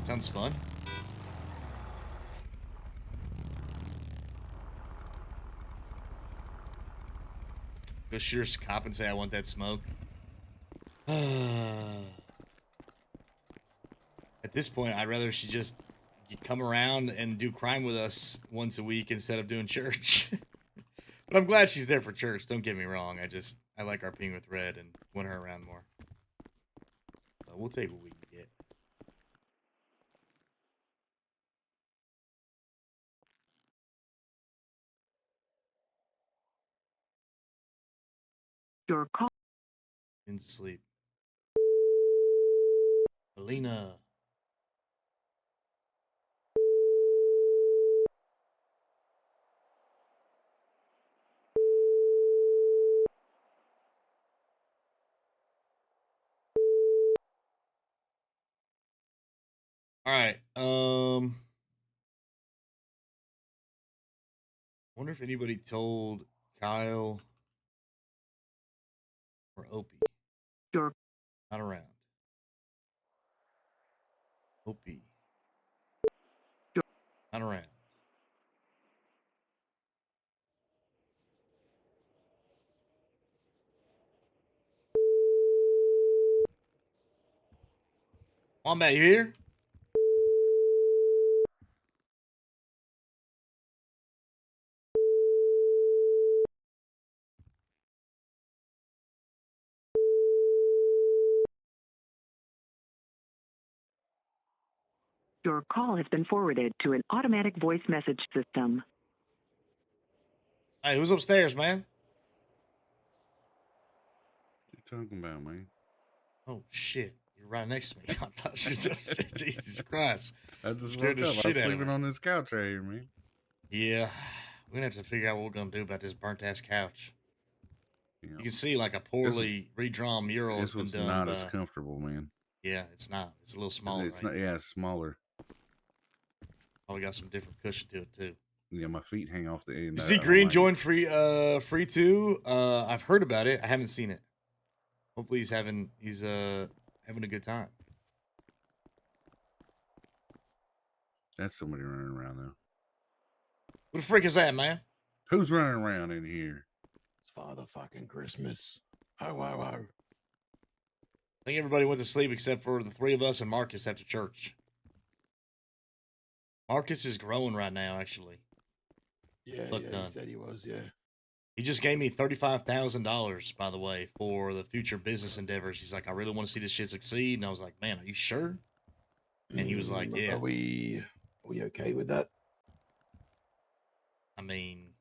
Sounds fun. Go shoot her cop and say, I want that smoke. At this point, I'd rather she just come around and do crime with us once a week instead of doing church. But I'm glad she's there for church. Don't get me wrong. I like RPing with Red and want her around more. We'll take what we can get. Your call. Into sleep. Alina. All right. Wonder if anybody told Kyle or Opie. Your not around. Opie. Not around. Wombat, you here? Your call has been forwarded to an automatic voice message system. Hey, who's upstairs, man? What you talking about, man? Oh shit! You're right next to me. I thought she was upstairs. Jesus Christ! I just Scared woke the up. I shit was out of sleeping me. on this couch right here, man. Yeah, we're gonna have to figure out what we're gonna do about this burnt ass couch. Yeah. You can see like a poorly redrawn mural has This been one's done. not as comfortable, man. Yeah, it's not. It's a little smaller. It's not. Yeah, it's smaller. Oh, we got some different cushion to it too. Yeah, my feet hang off the end. You see Green join free 2. I've heard about it. I haven't seen it. Hopefully he's having a good time. That's somebody running around though. What the frick is that, man? Who's running around in here? It's Father fucking Christmas. Ho ho ho. I think everybody went to sleep except for the three of us and Marcus after church. Marcus is growing right now, actually. Yeah, Look yeah, done. he said he was, yeah. He just gave me $35,000, by the way, for the future business endeavors. He's like, I really want to see this shit succeed. And I was like, man, are you sure? And he was like, yeah. Are we okay with that? I mean,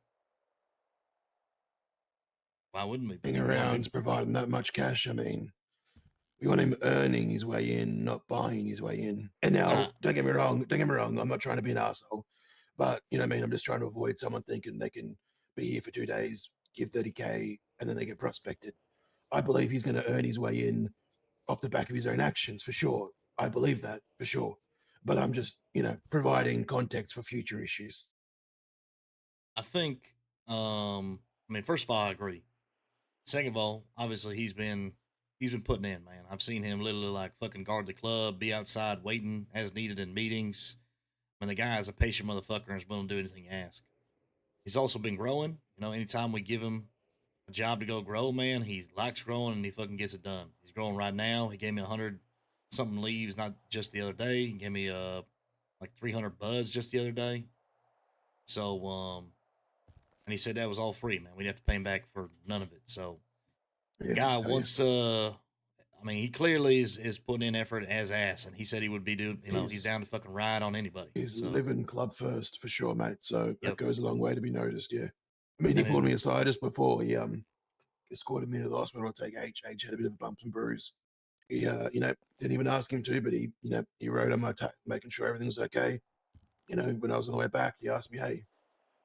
why wouldn't we? Being around's providing that much cash. I mean, we want him earning his way in, not buying his way in. And now, don't get me wrong. I'm not trying to be an asshole, but you know what I mean. I'm just trying to avoid someone thinking they can be here for 2 days, give 30K, and then they get prospected. I believe he's going to earn his way in off the back of his own actions for sure. I believe that for sure. but I'm just, providing context for future issues. I think, I mean, first of all, I agree. Second of all, obviously he's been putting in, man. I've seen him literally like fucking guard the club, be outside waiting as needed in meetings. I mean, the guy is a patient motherfucker and is willing to do anything you ask. He's also been growing. Anytime we give him a job to go grow, man, he likes growing and he fucking gets it done. He's growing right now. He gave me 100 something leaves, not just the other day. He gave me like 300 buds just the other day. So and he said that was all free, man. We'd have to pay him back for none of it. So the guy wants I mean, he clearly is putting in effort as ass, and he said he would be doing. He's down to fucking ride on anybody. He's So, living club first for sure, mate. So that goes a long way to be noticed. Yeah, I mean, he And pulled then- me aside just before he escorted me to the hospital to take H. H had a bit of a bump and bruise. He didn't even ask him to, but he rode on my making sure everything was okay. When I was on the way back, he asked me, "Hey,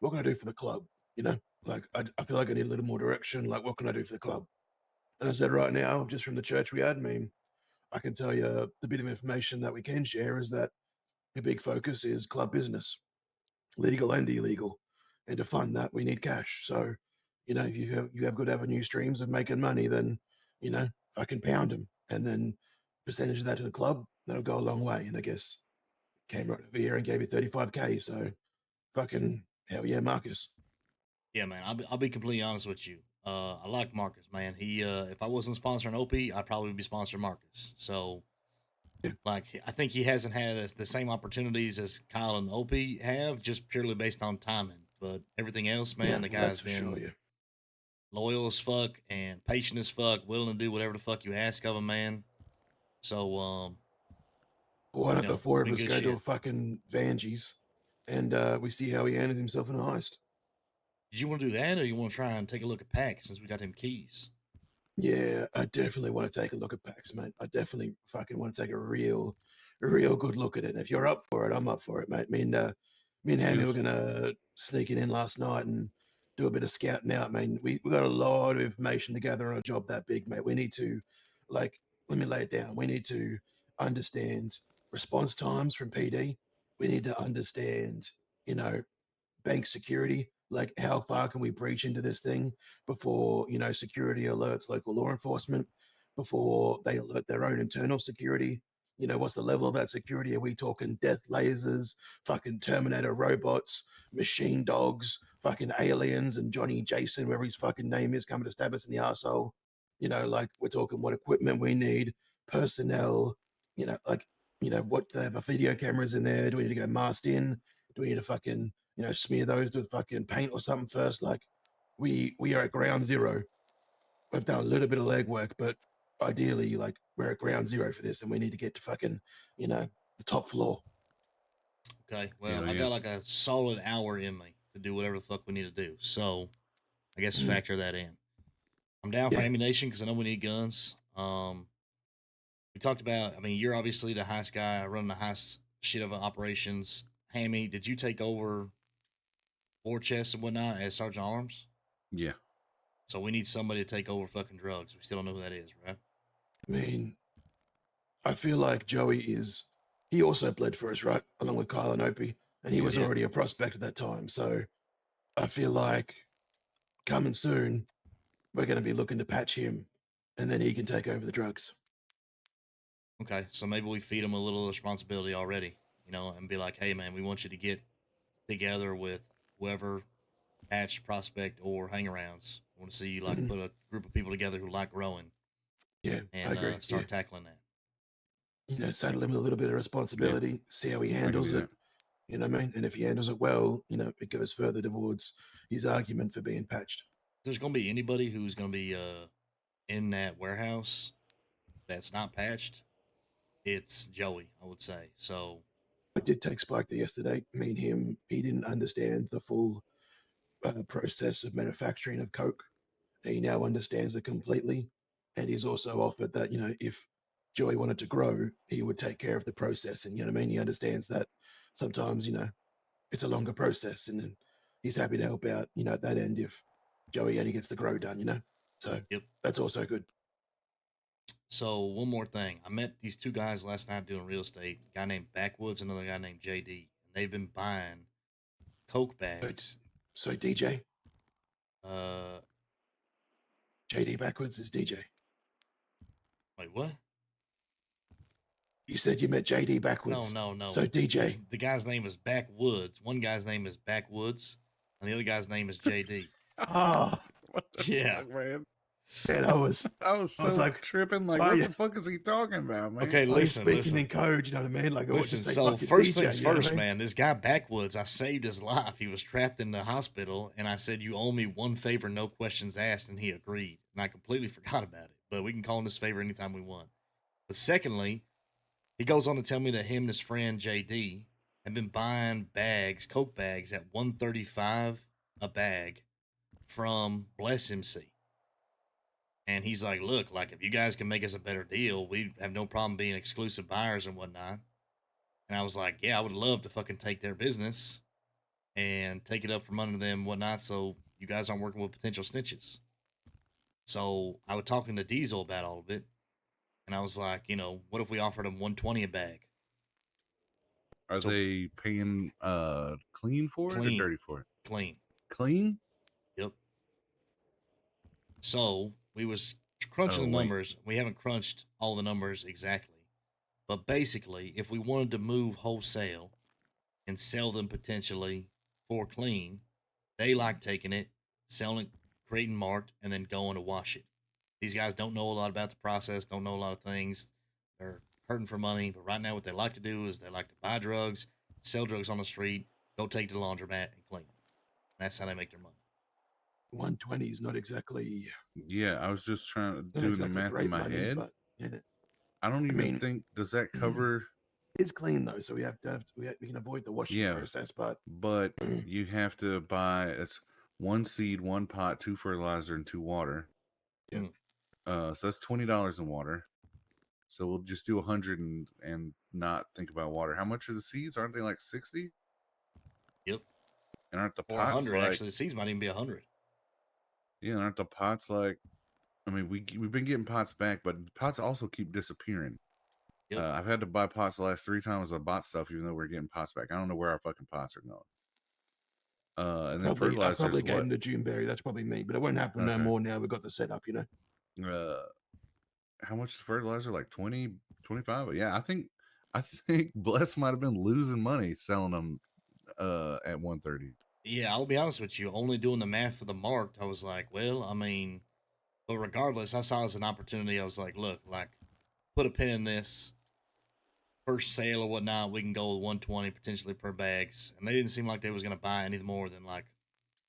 what can I do for the club?" Like I feel like I need a little more direction. Like, what can I do for the club? And I said, right now, just from the church we had, I mean, I can tell you the bit of information that we can share is that a big focus is club business, legal and illegal. And to fund that, we need cash. So, if you have good avenue streams of making money, then, I can pound them. And then percentage of that to the club, that'll go a long way. And I guess came right over here and gave you 35K. So fucking hell yeah, Marcus. yeah, man, I'll be completely honest with you. I like Marcus, man. He if I wasn't sponsoring OP, I'd probably be sponsoring Marcus. So, like, I think he hasn't had the same opportunities as Kyle and OP have, just purely based on timing. But everything else, man, the guy's been loyal as fuck and patient as fuck, willing to do whatever the fuck you ask of him, man. So, Why not the four of us good go to a shit. fucking Vangies and we see how he handles himself in a heist? Did you want to do that, or you want to try and take a look at Pack since we got them keys? Yeah, I definitely want to take a look at PAX, mate. I definitely fucking want to take a real good look at it. And if you're up for it, I'm up for it, mate. Me and Hammy were gonna sneak it in last night and do a bit of scouting out, man. We got a lot of information to gather on a job that big, mate. We need to, like, let me lay it down. We need to understand response times from PD. We need to understand, you know, bank security. Like, how far can we breach into this thing before, security alerts local law enforcement, before they alert their own internal security? What's the level of that security? Are we talking death lasers, fucking Terminator robots, machine dogs, fucking aliens, and Johnny Jason, wherever his fucking name is, coming to stab us in the arsehole? Like, we're talking what equipment we need, personnel, what, they have video cameras in there? Do we need to go masked in? Do we need to fucking, smear those with fucking paint or something first? Like, we are at ground zero. We've done a little bit of legwork, but ideally, like, we're at ground zero for this, and we need to get to fucking, the top floor. Okay, well, I got like a solid hour in me to do whatever the fuck we need to do. So, I guess factor that in. I'm down for ammunition because I know we need guns. We talked about. I mean, you're obviously the heist guy running the heist shit of operations. Hammy, did you take over war chests and whatnot as Sergeant Arms? Yeah. So we need somebody to take over fucking drugs. We still don't know who that is, right? I mean, I feel like Joey he also bled for us, right? Along with Kyle and Opie. And he was already a prospect at that time. So I feel like coming soon, we're going to be looking to patch him, and then he can take over the drugs. Okay, so maybe we feed him a little responsibility already, and be like, hey, man, we want you to get together with whoever patch, prospect, or hangarounds. I want to see you like put a group of people together who like growing. Yeah, and I agree. Start tackling that. Saddle him with a little bit of responsibility, see how he handles it. You know what I mean? And if he handles it well, it goes further towards his argument for being patched. If there's going to be anybody who's going to be in that warehouse that's not patched, it's Joey, I would say. So I did take Spike there yesterday. Me and him, he didn't understand the full process of manufacturing of Coke. He now understands it completely. And he's also offered that, if Joey wanted to grow, he would take care of the process. And, he understands that sometimes, it's a longer process. And then he's happy to help out, at that end if Joey only gets the grow done, So that's also good. So one more thing, I met these two guys last night doing real estate. A guy named Backwoods, another guy named JD. And they've been buying Coke bags. So DJ, Uh, JD Backwards is DJ. wait, what? You said you met JD Backwards. No. So DJ. The guy's name is Backwoods. One guy's name is Backwoods, and the other guy's name is JD. Oh, Yeah. man. man, I was so like tripping. Like, why what you- the fuck is he talking about, man? Okay, Why you listen, speaking listen. in code, you know what I mean? Like, I would Listen, just say so fucking first DJ, things you know what I first, mean? man, this guy Backwoods, I saved his life. He was trapped in the hospital, and I said, you owe me one favor, no questions asked, and he agreed. And I completely forgot about it, but we can call him this favor anytime we want. But secondly, he goes on to tell me that him and his friend JD have been buying bags, Coke bags, at $135 a bag from Bless MC. And he's like, look, like, if you guys can make us a better deal, we have no problem being exclusive buyers and whatnot. And I was like, yeah, I would love to fucking take their business and take it up from under them and whatnot, so you guys aren't working with potential snitches. So I was talking to Diesel about all of it, and I was like, you know, what if we offered them $120 a bag? Are they paying clean for it or Clean. dirty for it? Clean. Clean? Yep. So we was crunching the wait. numbers. We haven't crunched all the numbers exactly. But basically, if we wanted to move wholesale and sell them potentially for clean, they like taking it, selling it, creating marked, and then going to wash it. These guys don't know a lot about the process, don't know a lot of things. They're hurting for money, but right now what they like to do is they like to buy drugs, sell drugs on the street, go take it to the laundromat and clean it. That's how they make their money. 120 is not exactly. Yeah, I was just trying to Not do the exactly math great in my money, head. but yeah. I don't even mean, think, does that cover? It's clean though, so we can avoid the washing Yeah, process. But you have to buy, it's 1 seed, 1 pot, 2 fertilizer, and 2 water. Yeah. So that's $20 in water. So we'll just do 100 and not think about water. How much are the seeds? Aren't they like 60? Yep. And aren't the Or pots 100 like? actually. The seeds might even be 100. Yeah, and aren't the pots like? I mean, we've been getting pots back, but pots also keep disappearing. Yep. I've had to buy pots the last 3 times I bought stuff, even though we're getting pots back. I don't know where our fucking pots are going. And then I fertilizers. probably gave What? him the Juneberry. That's probably me, but it won't happen no Okay. more now. We've got the setup, you know. How much is fertilizer? Like 20, 25? Yeah, I think Bless might have been losing money selling them at 130. Yeah, I'll be honest with you. Only doing the math for the marked, I was like, well, I mean, but regardless, I saw it as an opportunity. I was like, look, like, put a pin in this. First sale or whatnot, we can go with 120 potentially per bags. And they didn't seem like they was gonna buy any more than like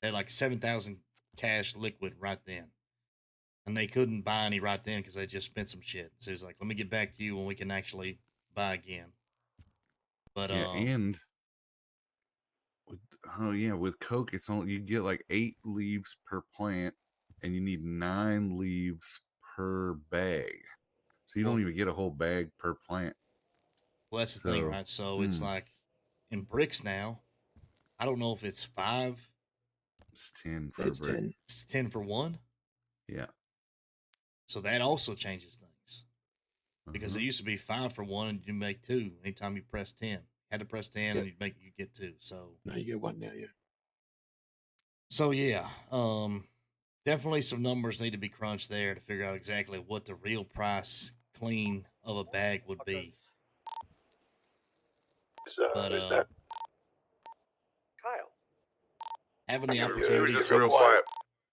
they had like 7,000 cash liquid right then. And they couldn't buy any right then because they just spent some shit. So he's like, let me get back to you when we can actually buy again. But Yeah, and with Coke, it's only you get like 8 leaves per plant, and you need 9 leaves per bag. So you don't even get a whole bag per plant. well, that's the thing, right? So it's like in bricks now. I don't know if it's 5. It's 10 for a brick. 10. It's 10 for one. Yeah. So that also changes things. Because it used to be 5 for one, and you make 2 anytime you press 10. Had to press 10, and you get 2. So No, you get 1 now, yeah. So yeah, definitely some numbers need to be crunched there to figure out exactly what the real price clean of a bag would be. But that? Kyle. having the He was opportunity just to real quiet.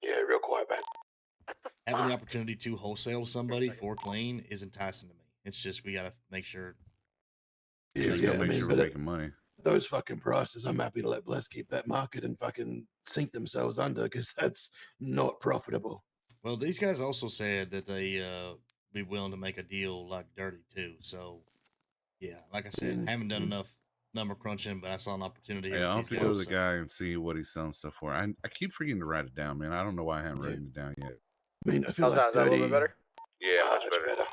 Yeah, real quiet, man. having the opportunity to wholesale somebody for clean is enticing to me. It's just we gotta make sure. Yeah, Yeah, make sure we're making money. Those fucking prices, I'm happy to let Bless keep that market and fucking sink themselves under because that's not profitable. Well, these guys also said that they be willing to make a deal like dirty too. So yeah, like I said, I haven't done enough number crunching, but I saw an opportunity here. Yeah, I'll with have these to go to guys, the guy and see what he's selling stuff for. I keep forgetting to write it down, man. I don't know why I haven't written it down yet. I mean, I feel How's that? Is that a little bit better? Yeah, much better.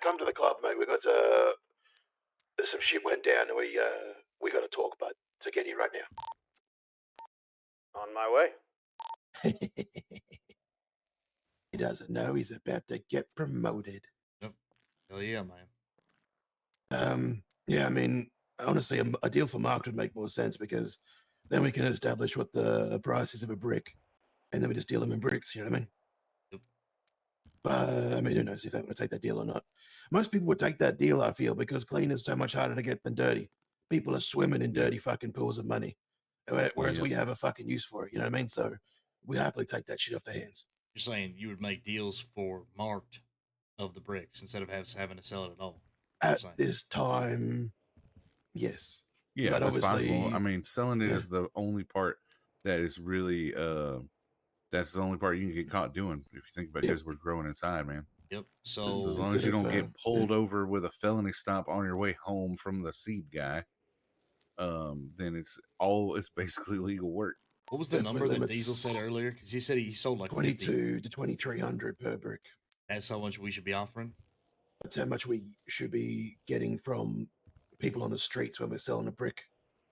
Come to the club, mate. We got some shit went down, and we got to talk, but to get here right now. On my way. doesn't know he's about to get promoted. Yep. Hell yeah, man. Yeah, I mean, honestly, a deal for Mark would make more sense because then we can establish what the price is of a brick, and then we just deal them in bricks. You know what I mean? Yep. But I mean, who knows if they want to take that deal or not? Most people would take that deal, I feel, because clean is so much harder to get than dirty. People are swimming in dirty fucking pools of money, whereas we have a fucking use for it. You know what I mean? So we happily take that shit off their hands. You're saying you would make deals for marked of the bricks instead of having to sell it at all. At this time, yes. Yeah, but if it's possible. obviously, I mean, selling it yeah. is the only part that is really that's the only part you can get caught doing if you think about it, because we're growing inside, man. Yep. So as So long as you instead don't of, get pulled over with a felony stop on your way home from the seed guy, then it's basically legal work. what was the Definitely number that limits Diesel said earlier? Because he said he sold like 50. 22 to 2,300 per brick. That's how much we should be offering. That's how much we should be getting from people on the streets when we're selling a brick.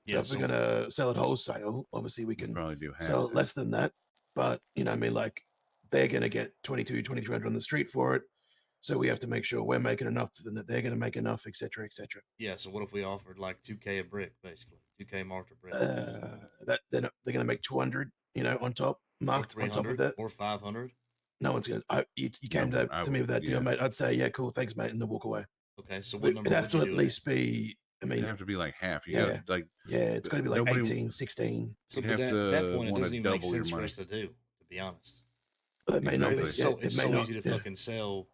So Yeah, if we're gonna sell it wholesale, obviously we can probably do sell half it less than that. But you know, what I mean, like they're gonna get 22, 2,300 on the street for it. So we have to make sure we're making enough, and that they're gonna make enough, etc., etc. Yeah. So what if we offered like 2K a brick, basically 2K marked a brick, That they're gonna make 200, you know, on top, or marked on top of 300 that. or 500? No one's gonna. You came No, to me with that deal, mate. I'd say, yeah, cool, thanks, mate, and then walk away. Okay. So But what number it has would to you at do? least be. I mean, It'd have to be like half. You yeah, got like it's got to be like nobody- 18, 16. So you'd but have at that to point, it wanna doesn't even make double your sense for money. us to do. To be honest, It may not be. it's Yeah, so it it's may so not, easy to yeah. fucking sell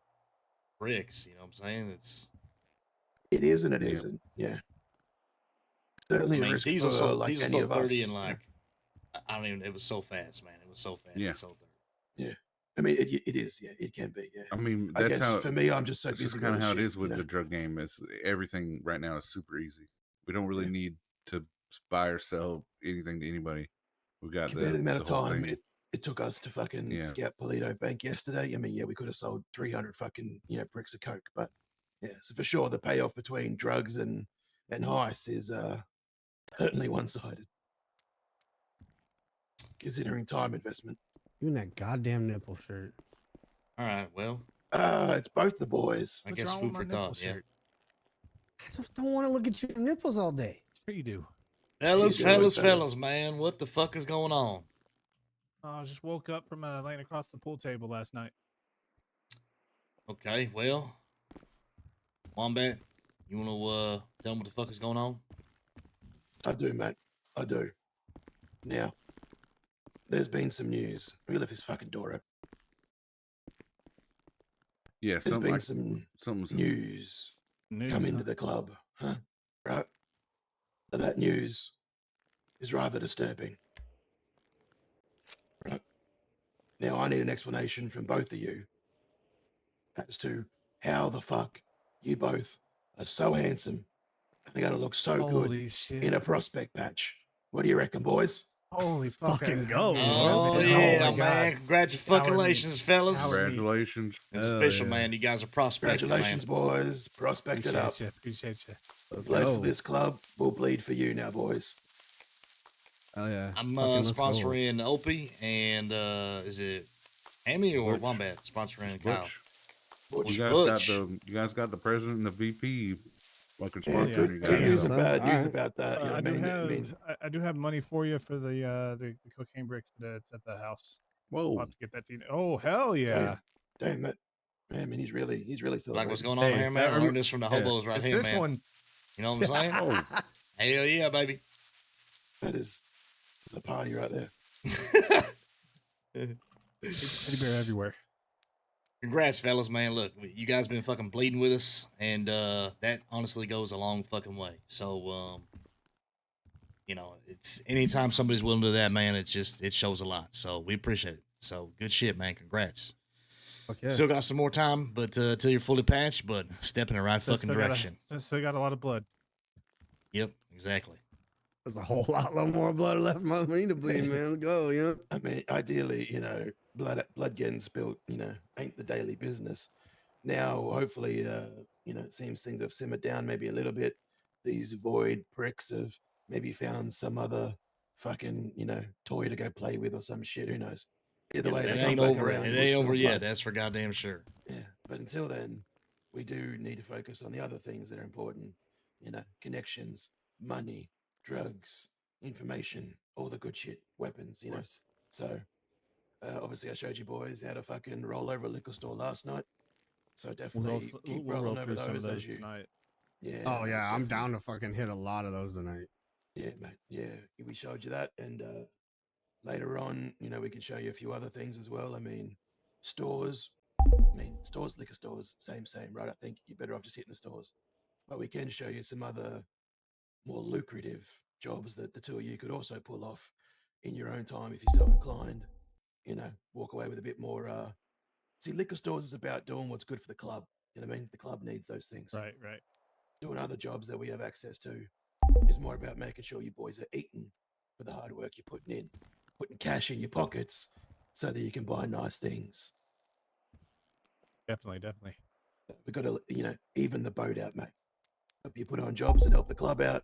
bricks. You know what I'm saying? It's It is and it isn't. Yeah. Certainly I a mean, risk Diesel for sold like Diesel any sold of us. 30 and like I don't even. It was so fast, man. It was so fast. Yeah. He sold 30. Yeah. I mean, it is. Yeah, it can be. Yeah. I mean, I that's guess how for me, I'm just so that's busy. just kind of with how other it shit, is with you know? the drug game. Is everything right now is super easy. We don't really Yeah. need to buy or sell anything to anybody. We've got Compared to the amount of whole time thing. it took us to fucking Yeah. scout Polito Bank yesterday. I mean, yeah, we could have sold 300 fucking bricks of coke, but yeah, so for sure the payoff between drugs and heist is certainly one sided, considering time investment. You in that goddamn nipple shirt. All right. Well, It's both the boys. I guess food for thought. Yeah. I just don't want to look at your nipples all day. Sure you do. Fellas, man. What the fuck is going on? I just woke up from laying across the pool table last night. Okay. Well, Wombat, you want to tell them what the fuck is going on? I do, mate. I do. Now, there's been some news. Let me lift this fucking door open. Yeah, There's been like, some something's news come into the club, huh? Right? So that news is rather disturbing. Right? Now, I need an explanation from both of you as to how the fuck you both are so handsome and are going to look so Holy good shit. in a prospect patch. What do you reckon, boys? Holy fucking go, Oh, yeah, man. Congratulations, fellas. Congratulations. It's Hell official, yeah. man. You guys are prospecting, Congratulations, man. boys. Prospect it up. Appreciate you. Bled for this club. We'll bleed for you now, boys. Oh yeah. I'm Fucking let's go. sponsoring Opie and is it Amy or Butch. Wombat sponsoring Kyle? Butch. Butch. You guys got the president and the VP fucking Yeah. sponsoring you Good guys. news so- and bad news Alright. about that. You know I what do I mean? have I do have money for you for the cocaine bricks that's at the house. I'll Whoa. have to get that to you. Oh hell yeah! Damn it. Man, he's really celebrating. Like what's going on here, man? I learned this from the hobos right it's here, this man. one. You know what I'm saying? Oh, Hell yeah, baby. That is a party right there. Teddy bear everywhere. Congrats, fellas, man. Look, you guys been fucking bleeding with us, and that honestly goes a long fucking way. So, you know, it's anytime somebody's willing to do that, man, it shows a lot. So we appreciate it. So good shit, man. Congrats. Okay. Still got some more time, but till you're fully patched, but step in the right fucking direction. Still got a lot of blood. Yep, exactly. There's a whole lot more blood left in my me to bleed, man. Let's go, you know. I mean, ideally, blood getting spilled, ain't the daily business. Now, hopefully, it seems things have simmered down maybe a little bit. These void pricks have maybe found some other fucking, toy to go play with or some shit. Who knows? Either way, it they ain't come back over. around, It we'll ain't still over yet. play. That's for goddamn sure. Yeah, but until then, we do need to focus on the other things that are important. You know, connections, money, drugs, information, all the good shit, weapons. You know. So, obviously, I showed you boys how to fucking roll over a liquor store last night. So definitely keep we'll roll rolling over through some of those those as you. tonight. Yeah. Oh mate, yeah, I'm definitely. down to fucking hit a lot of those tonight. Yeah, mate. Yeah, we showed you that, and later on, you know, we can show you a few other things as well. I mean, stores. Stores, liquor stores, same, right? I think you're better off just hitting the stores. But we can show you some other more lucrative jobs that the two of you could also pull off in your own time if you're so inclined. You know, walk away with a bit more. See, liquor stores is about doing what's good for the club. You know what I mean? The club needs those things. Right. Doing other jobs that we have access to is more about making sure you boys are eating for the hard work you're putting in, putting cash in your pockets so that you can buy nice things. Definitely. We've got to, you know, even the boat out, mate. Hope you put on jobs that help the club out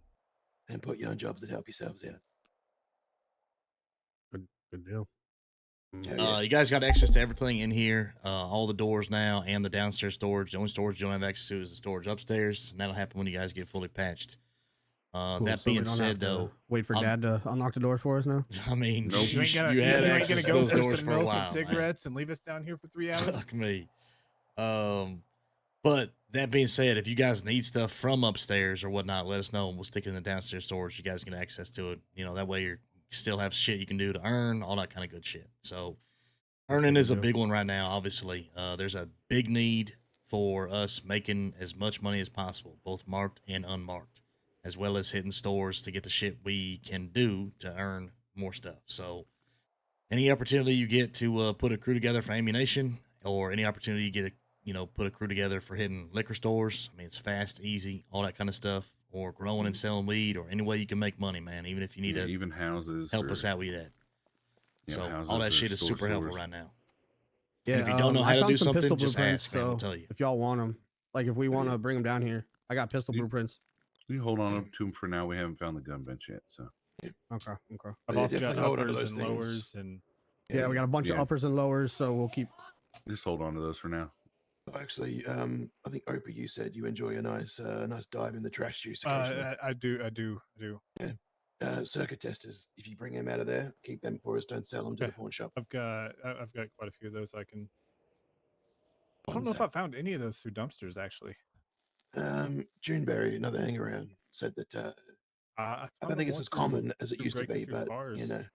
and put you on jobs that help yourselves out. Good deal. You guys got access to everything in here, all the doors now, and the downstairs storage. The only storage you don't have access to is the storage upstairs, and that'll happen when you guys get fully patched. Cool, That so we being don't said, have to though, wait for Dad to unlock the doors for us now. I mean, You ain't gonna, you had you ain't access gonna to go those for doors some for a milk while, and cigarettes and leave us down here for 3 hours. Fuck me. But that being said, if you guys need stuff from upstairs or whatnot, let us know and we'll stick it in the downstairs storage. You guys get access to it. You know, that way you still have shit you can do to earn, all that kind of good shit. So earning is a big one right now, obviously. There's a big need for us making as much money as possible, both marked and unmarked, as well as hitting stores to get the shit we can do to earn more stuff. So any opportunity you get to put a crew together for ammunition, or any opportunity you get to, you know, put a crew together for hitting liquor stores, I mean, it's fast, easy, all that kind of stuff, or growing and selling weed, or any way you can make money, man, even if you need to even houses help us out with that. Yeah, So houses all that or shit is super helpful stores. right now. Yeah, And if you don't know how I to found do some pistol something, just blueprints. ask, man. We'll So tell you. if y'all want them, like if we want to bring them down here, I got pistol blueprints. You hold on up to them for now. We haven't found the gun bench yet, so. Okay. I've Yeah, also got definitely hold on to uppers those and things. lowers and Yeah, we got a bunch of uppers and lowers, so we'll keep. Just hold on to those for now. Actually, I think Opie, you said you enjoy a nice dive in the trash juice occasionally. I do. Yeah. Circuit testers, if you bring them out of there, keep them for us. Don't sell them to the pawn shop. I've got quite a few of those. I don't know if I found any of those through dumpsters actually. Juneberry, another hang around, said that I don't think it's as common as it used to be, but you know,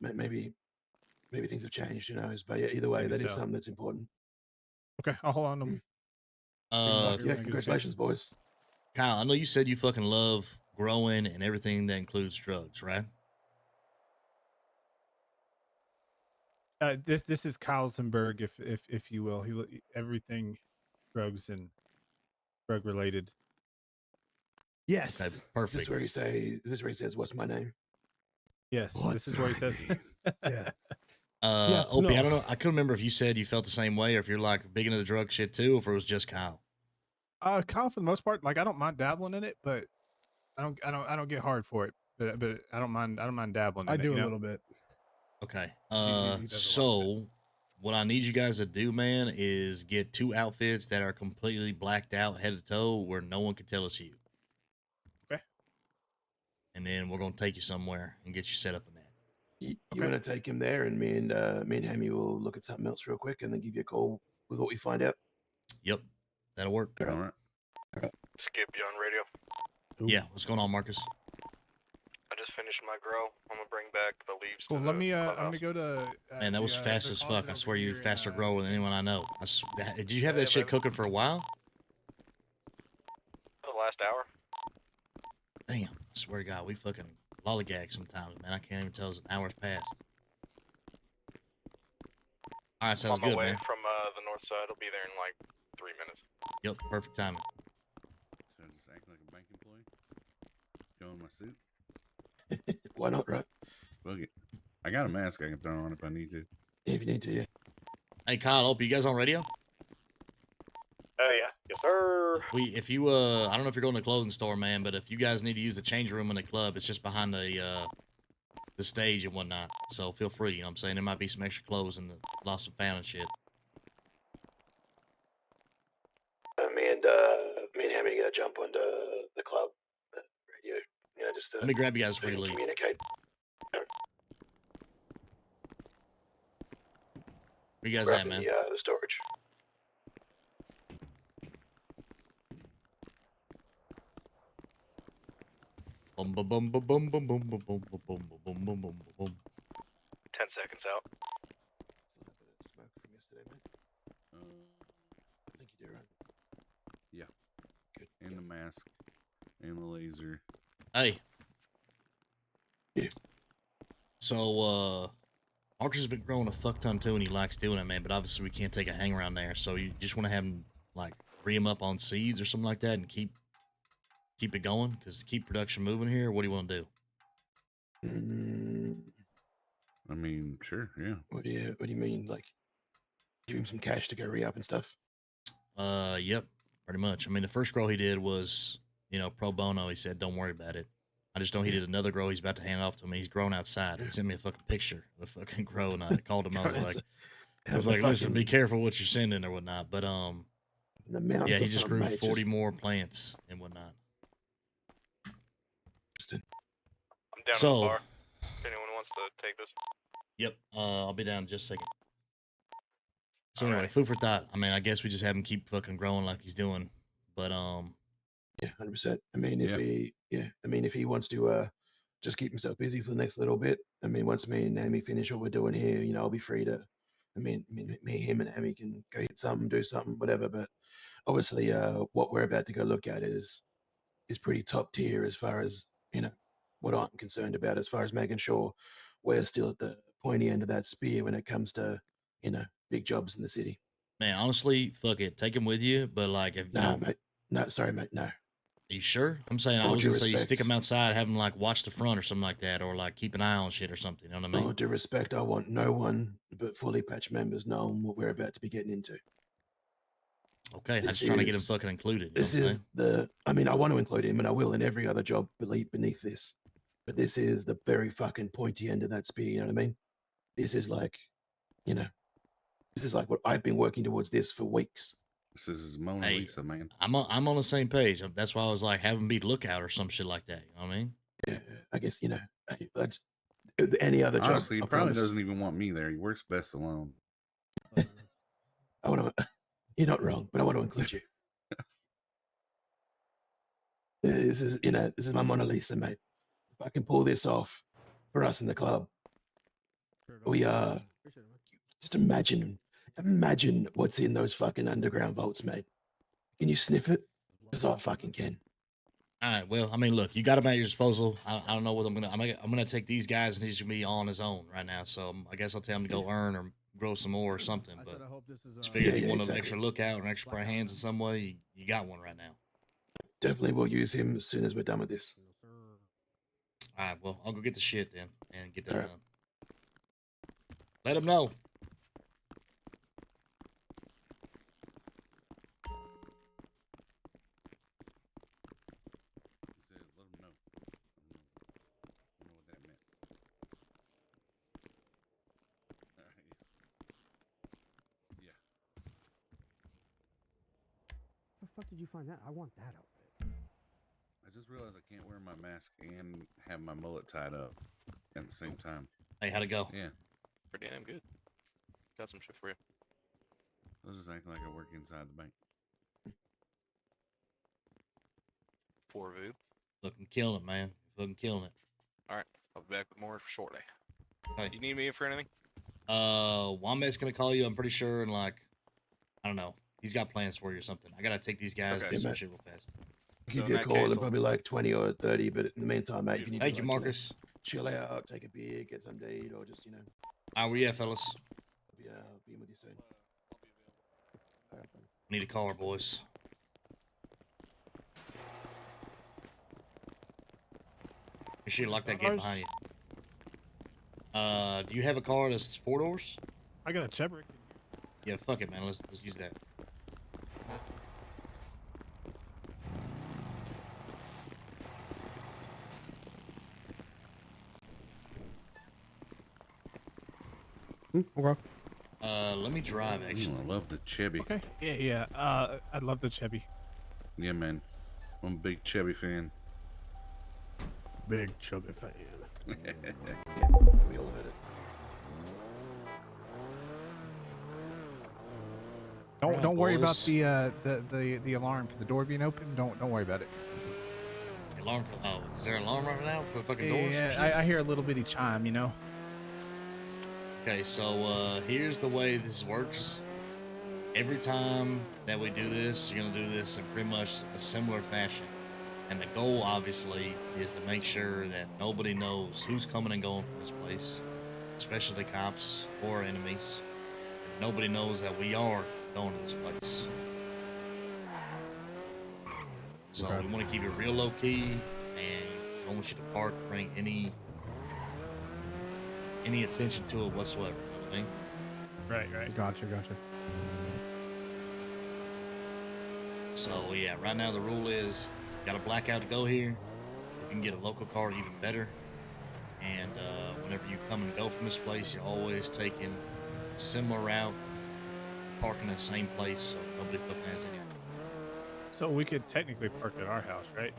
maybe things have changed. You know, but yeah, either way, Maybe that is so. something that's important. Okay, I'll hold on to them. Yeah, congratulations, boys. Kyle, I know you said you fucking love growing and everything that includes drugs, right? This is Carlsenberg, if you will. Everything drugs and drug related. Yes. Okay, Is perfect. this where he says, "What's my name"? Yes, this is where he says. Yeah. Yes, Opie, I don't know. I couldn't remember if you said you felt the same way, or if you're like big into the drug shit too, or if it was just Kyle. Kyle, for the most part, like I don't mind dabbling in it, but I don't get hard for it. But I don't mind dabbling in it. I do you a know? little bit. Okay. He does a So what I need you guys to do, man, is get 2 outfits that are completely blacked out head to toe where no one can tell it's you. Okay. And then we're gonna take you somewhere and get you set up in that. You want to take him there, and me and Hammy will look at something else real quick, and then give you a call with what we find out. Yep. That'll work. All right. Skip, you on radio? Yeah, what's going on, Marcus? I just finished my grow. I'm gonna bring back the leaves. Cool. To Let the me clubhouse. go to. Man, that was fast the as fuck. closet I over swear you're here faster and, grower than anyone I know. Did you have that shit cooking for a while? The last hour. Damn, I swear to God, we fucking lollygag sometimes, man. I can't even tell us an hour's passed. All right, sounds on my good, way man. from the north side. I'll be there in like 3 minutes. Yep, perfect timing. So I just act like a bank employee? Go in my suit? Why not, right? Fuck it. I got a mask I can throw on if I need to. Yeah, if you need to, yeah. Hey, Kyle, Opie, you guys on radio? Oh yeah, yes sir. If you I don't know if you're going to the clothing store, man, but if you guys need to use the change room in the club, it's just behind the the stage and whatnot. So feel free. You know what I'm saying? There might be some extra clothes in the lost and found and shit. Me and Hammy gonna jump onto the club radio. You know, just to, Let me grab you guys so before you we can leave. communicate. Where you guys Grab at, man? the storage. Boom, boom, boom, boom, boom, boom, boom, boom, boom, boom, boom, boom, boom, boom, boom. 10 seconds out. Still have a bit of smoke from yesterday, mate. I think you do, right? Yeah. Good. And the mask. And the laser. Hey. Yeah. So, Marcus has been growing a fuck ton too, and he likes doing it, man. But obviously, we can't take a hang around there. So you just want to have him like free him up on seeds or something like that, and keep it going, because keep production moving here. What do you want to do? I mean, sure, yeah. What do you mean? Like, give him some cash to go re-up and stuff? Yep, pretty much. I mean, the first grow he did was, pro bono. He said, "Don't worry about it." I just know he did another grow. He's about to hand it off to me. He's grown outside. He sent me a fucking picture of the fucking grow, and I called him. I was like, "Listen, be careful what you're sending or whatnot." But yeah, he just grew 40 more plants and whatnot. I'm down So, at the bar. If anyone wants to take this. Yep, I'll be down in just a second. So All anyway, right. food for thought. I mean, I guess we just have him keep fucking growing like he's doing. But yeah, 100%. I mean, if he wants to just keep himself busy for the next little bit. I mean, once me and Amy finish what we're doing here, I'll be free to. Me, him, and Amy can go hit something, do something, whatever. But obviously, what we're about to go look at is pretty top tier as far as what I'm concerned about, as far as making sure we're still at the pointy end of that spear when it comes to big jobs in the city. man, honestly, fuck it, take him with you. But like, if mate, no, sorry, mate, no. Are you sure? I'm saying I was gonna say you stick him outside, have him like watch the front or something like that, or like keep an eye on shit or something. You know what I mean? All due respect, I want no one but fully patched members knowing what we're about to be getting into. Okay, I'm just trying to get him fucking included. This is I want to include him, and I will in every other job beneath this. But this is the very fucking pointy end of that spear. You know what I mean? This is like, this is like what I've been working towards this for weeks. This is Mona Lisa, man. I'm on the same page. That's why I was like, have him be lookout or some shit like that. You know what I mean? Yeah, I guess any other job. Honestly, he probably doesn't even want me there. He works best alone. I want to. You're not wrong, but I want to include you. This is my Mona Lisa, mate. If I can pull this off for us in the club, we just imagine what's in those fucking underground vaults, mate. Can you sniff it? Because I fucking can. All right. Well, I mean, look, you got him at your disposal. I don't know what I'm gonna take these guys, and he's gonna be on his own right now. So I guess I'll tell him to go earn or grow some more or something. But just figure if you want an extra lookout or an extra pair of hands in some way, you got one right now. Definitely will use him as soon as we're done with this. All right. Well, I'll go get the shit then and get that All right. done. Let him know. Let him know. I don't know what that meant. Yeah. The fuck did you find that? I want that outfit. I just realized I can't wear my mask and have my mullet tied up at the same time. Hey, how'd it go? Yeah. Pretty damn good. Got some shit for you. I was just acting like I work inside the bank. For Vu. Fucking killing it, man. Fucking killing it. All right, I'll be back with more shortly. Okay. Do you need me for anything? Wombat's gonna call you, I'm pretty sure, and like, I don't know. He's got plans for you or something. I gotta take these guys and do some shit real fast. Give you a call in probably like 20 or 30, but in the meantime, mate, if you need Thank to, you, like, Marcus. chill out, take a beer, get some to eat, or just, All right, where you at, fellas? I'll be in with you soon. Need a car, boys. Make sure you lock that gate behind you. Do you have a car that's 4 doors? I got a Chebrick. Yeah, fuck it, man. Let's use that. Okay. Let me drive, actually. I love the Chevy. Okay. Yeah. I'd love the Chevy. Yeah, man. I'm a big Chevy fan. Big Chubby fan. We all heard it. Don't worry about boys. the alarm for the door being open. Don't worry about it. The alarm for, oh, is there an alarm right now for the fucking doors? Yeah, I hear a little bitty chime. You know. Okay, so here's the way this works. Every time that we do this, you're gonna do this in pretty much a similar fashion. And the goal, obviously, is to make sure that nobody knows who's coming and going from this place, especially the cops or enemies. Nobody knows that we are going to this place. So we want to keep it real low key, and I don't want you to park or bring any attention to it whatsoever. You know what I mean? Right. Gotcha. So yeah, right now the rule is you got a blackout to go here. If you can get a local car, even better. And whenever you come and go from this place, you're always taking a similar route, parking in the same place, so nobody fucking has any. So we could technically park at our house, right?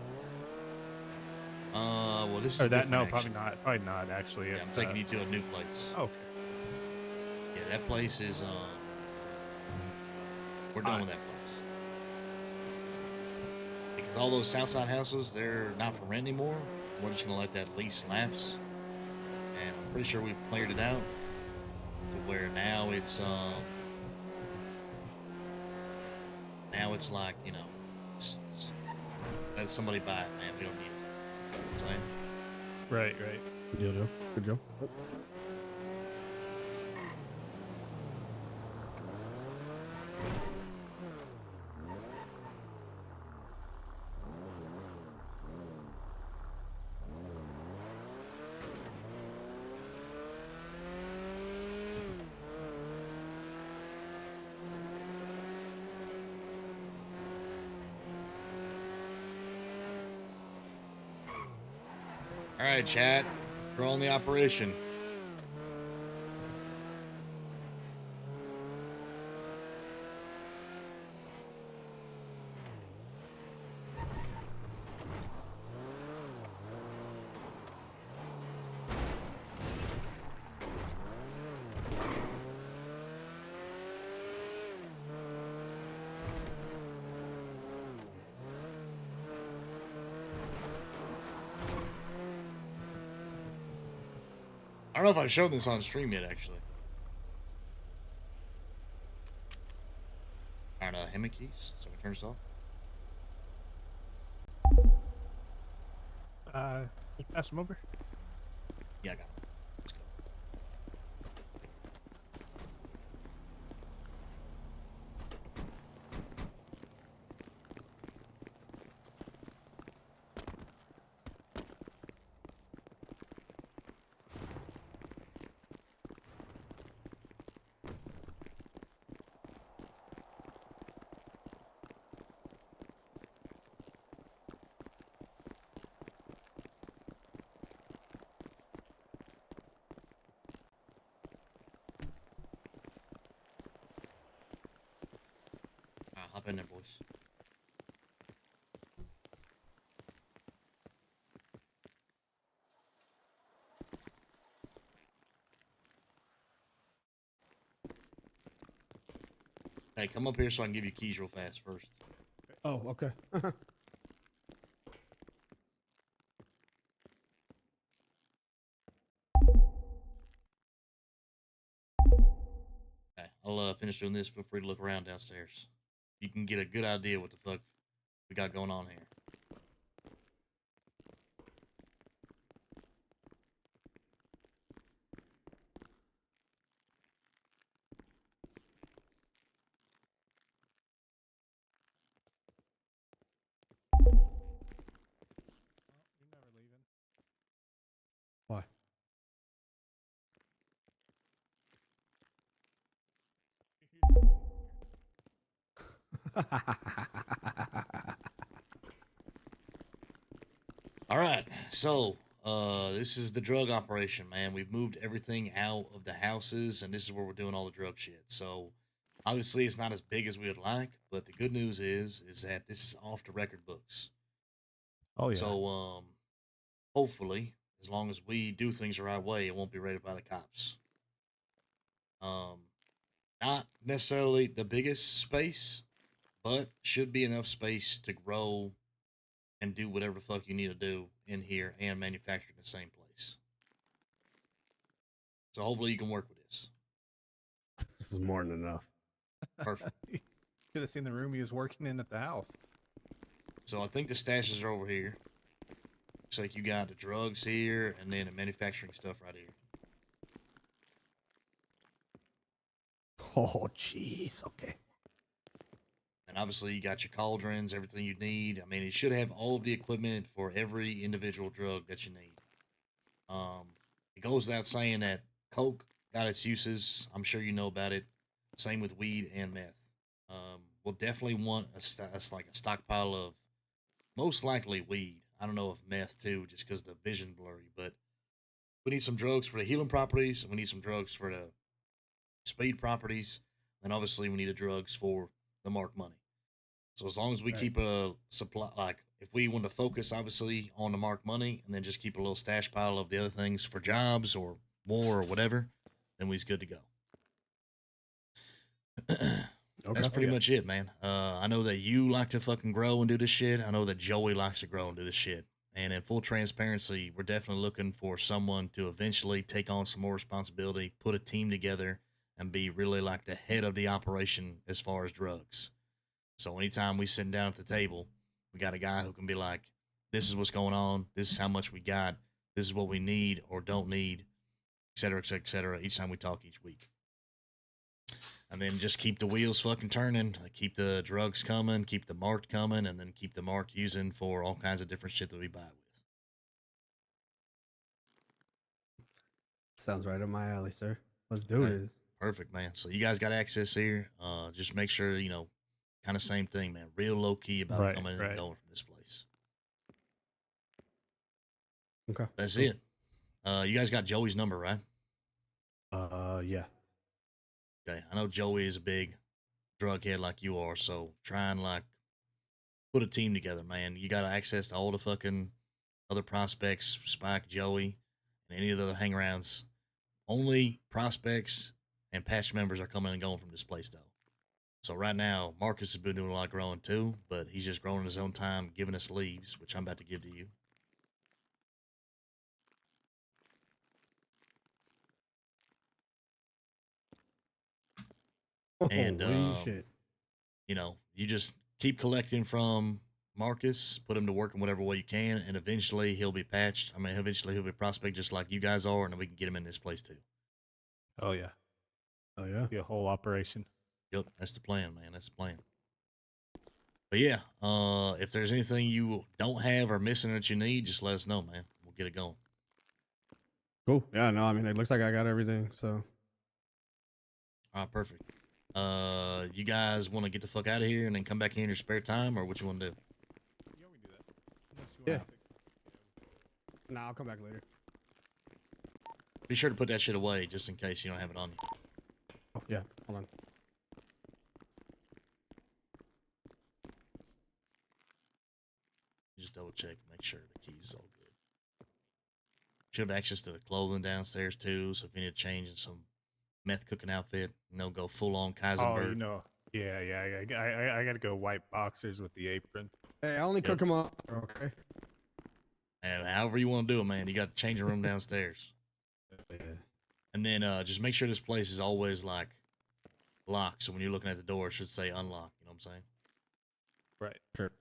Well, this or is that. different, No, actually. probably not. Actually, Yeah, I'm taking you to a new place. Okay. Yeah, that place is we're done with that place. Because all those Southside houses, they're not for rent anymore. We're just gonna let that lease lapse. And I'm pretty sure we've cleared it out to where now it's like, you know, let somebody buy it, man. We don't need it. You know what I'm saying? Right. Good job. All right, chat. We're on the operation. I don't know if I've shown this on stream yet, actually. All right, hammock keys. So we turn this off. Just pass them over. Yeah, I got it. Let's go. All right, hop in there, boys. Hey, come up here so I can give you keys real fast first. Oh, okay. Okay, I'll finish doing this. Feel free to look around downstairs. You can get a good idea what the fuck we got going on here. You're never leaving. Why? All right, so This is the drug operation, man. We've moved everything out of the houses, and this is where we're doing all the drug shit. So, obviously, it's not as big as we would like, but the good news is that this is off the record books. Oh yeah. So, hopefully, as long as we do things the right way, it won't be raided by the cops. Not necessarily the biggest space, but should be enough space to grow and do whatever the fuck you need to do in here and manufacture in the same place. So hopefully you can work with this. This is more than enough. Perfect. Should have seen the room he was working in at the house. So I think the stashes are over here. Looks like you got the drugs here and then the manufacturing stuff right here. Oh, jeez. Okay. And obviously you got your cauldrons, everything you need. I mean, it should have all of the equipment for every individual drug that you need. It goes without saying that coke got its uses. I'm sure you know about it. Same with weed and meth. We'll definitely want a stockpile of most likely weed. I don't know if meth too, just because the vision blurry. But we need some drugs for the healing properties. We need some drugs for the speed properties, and obviously we need the drugs for the mark money. So as long as we keep a supply, like if we want to focus obviously on the mark money and then just keep a little stash pile of the other things for jobs or war or whatever, then we's good to go. That's pretty much it, man. I know that you like to fucking grow and do this shit. I know that Joey likes to grow and do this shit. And in full transparency, we're definitely looking for someone to eventually take on some more responsibility, put a team together, and be really like the head of the operation as far as drugs. So anytime we sit down at the table, we got a guy who can be like, this is what's going on. This is how much we got. This is what we need or don't need, et cetera, et cetera, et cetera, each time we talk each week. And then just keep the wheels fucking turning. Keep the drugs coming, keep the marked coming, and then keep the marked using for all kinds of different shit that we buy with. Sounds right up my alley, sir. Let's do Okay. this. Perfect, man. So you guys got access here. Just make sure, kind of same thing, man. Real low key about coming in and going from this place. Okay. That's cool. it. You guys got Joey's number, right? Yeah. Okay. I know Joey is a big drug head like you are, so try and like put a team together, man. You got access to all the fucking other prospects, Spike, Joey, and any of the other hangarounds. Only prospects and patch members are coming and going from this place, though. So right now, Marcus has been doing a lot of growing too, but he's just growing in his own time, giving us leaves, which I'm about to give to you. And, Holy shit. You just keep collecting from Marcus, put him to work in whatever way you can, and eventually he'll be patched. I mean, eventually he'll be a prospect just like you guys are, and then we can get him in this place too. Oh yeah. Oh yeah. Be a whole operation. Yep, that's the plan, man. That's the plan. But yeah, if there's anything you don't have or missing that you need, just let us know, man. We'll get it going. Cool. Yeah, no, I mean, it looks like I got everything, so. All right, perfect. You guys want to get the fuck out of here and then come back here in your spare time, or what you want to do? Yeah. Nah, I'll come back later. Be sure to put that shit away just in case you don't have it on you. Oh, yeah. Hold on. Just double check, make sure the key's all good. Should have access to the clothing downstairs too, so if you need to change in some meth cooking outfit, go full on Kaisenberg. Oh, yeah. I gotta go white boxers with the apron. Hey, I only cook them up. Okay. And however you want to do it, man. You got the changing room downstairs. Yeah. And then just make sure this place is always like locked. So when you're looking at the door, it should say unlock. You know what I'm saying? Right. Sure.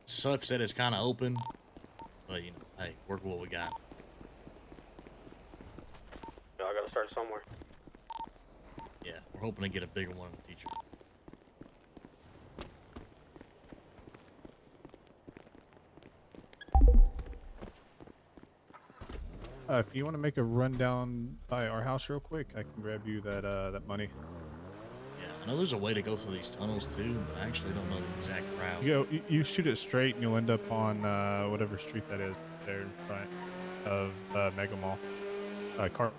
Sucks that it's kind of open, but hey, work with what we got. I gotta start somewhere. Yeah, we're hoping to get a bigger one in the future. If you want to make a run down by our house real quick, I can grab you that money. I know there's a way to go through these tunnels too, but I actually don't know the exact route. You shoot it straight, and you'll end up on whatever street that is there in front of Mega Mall. Car.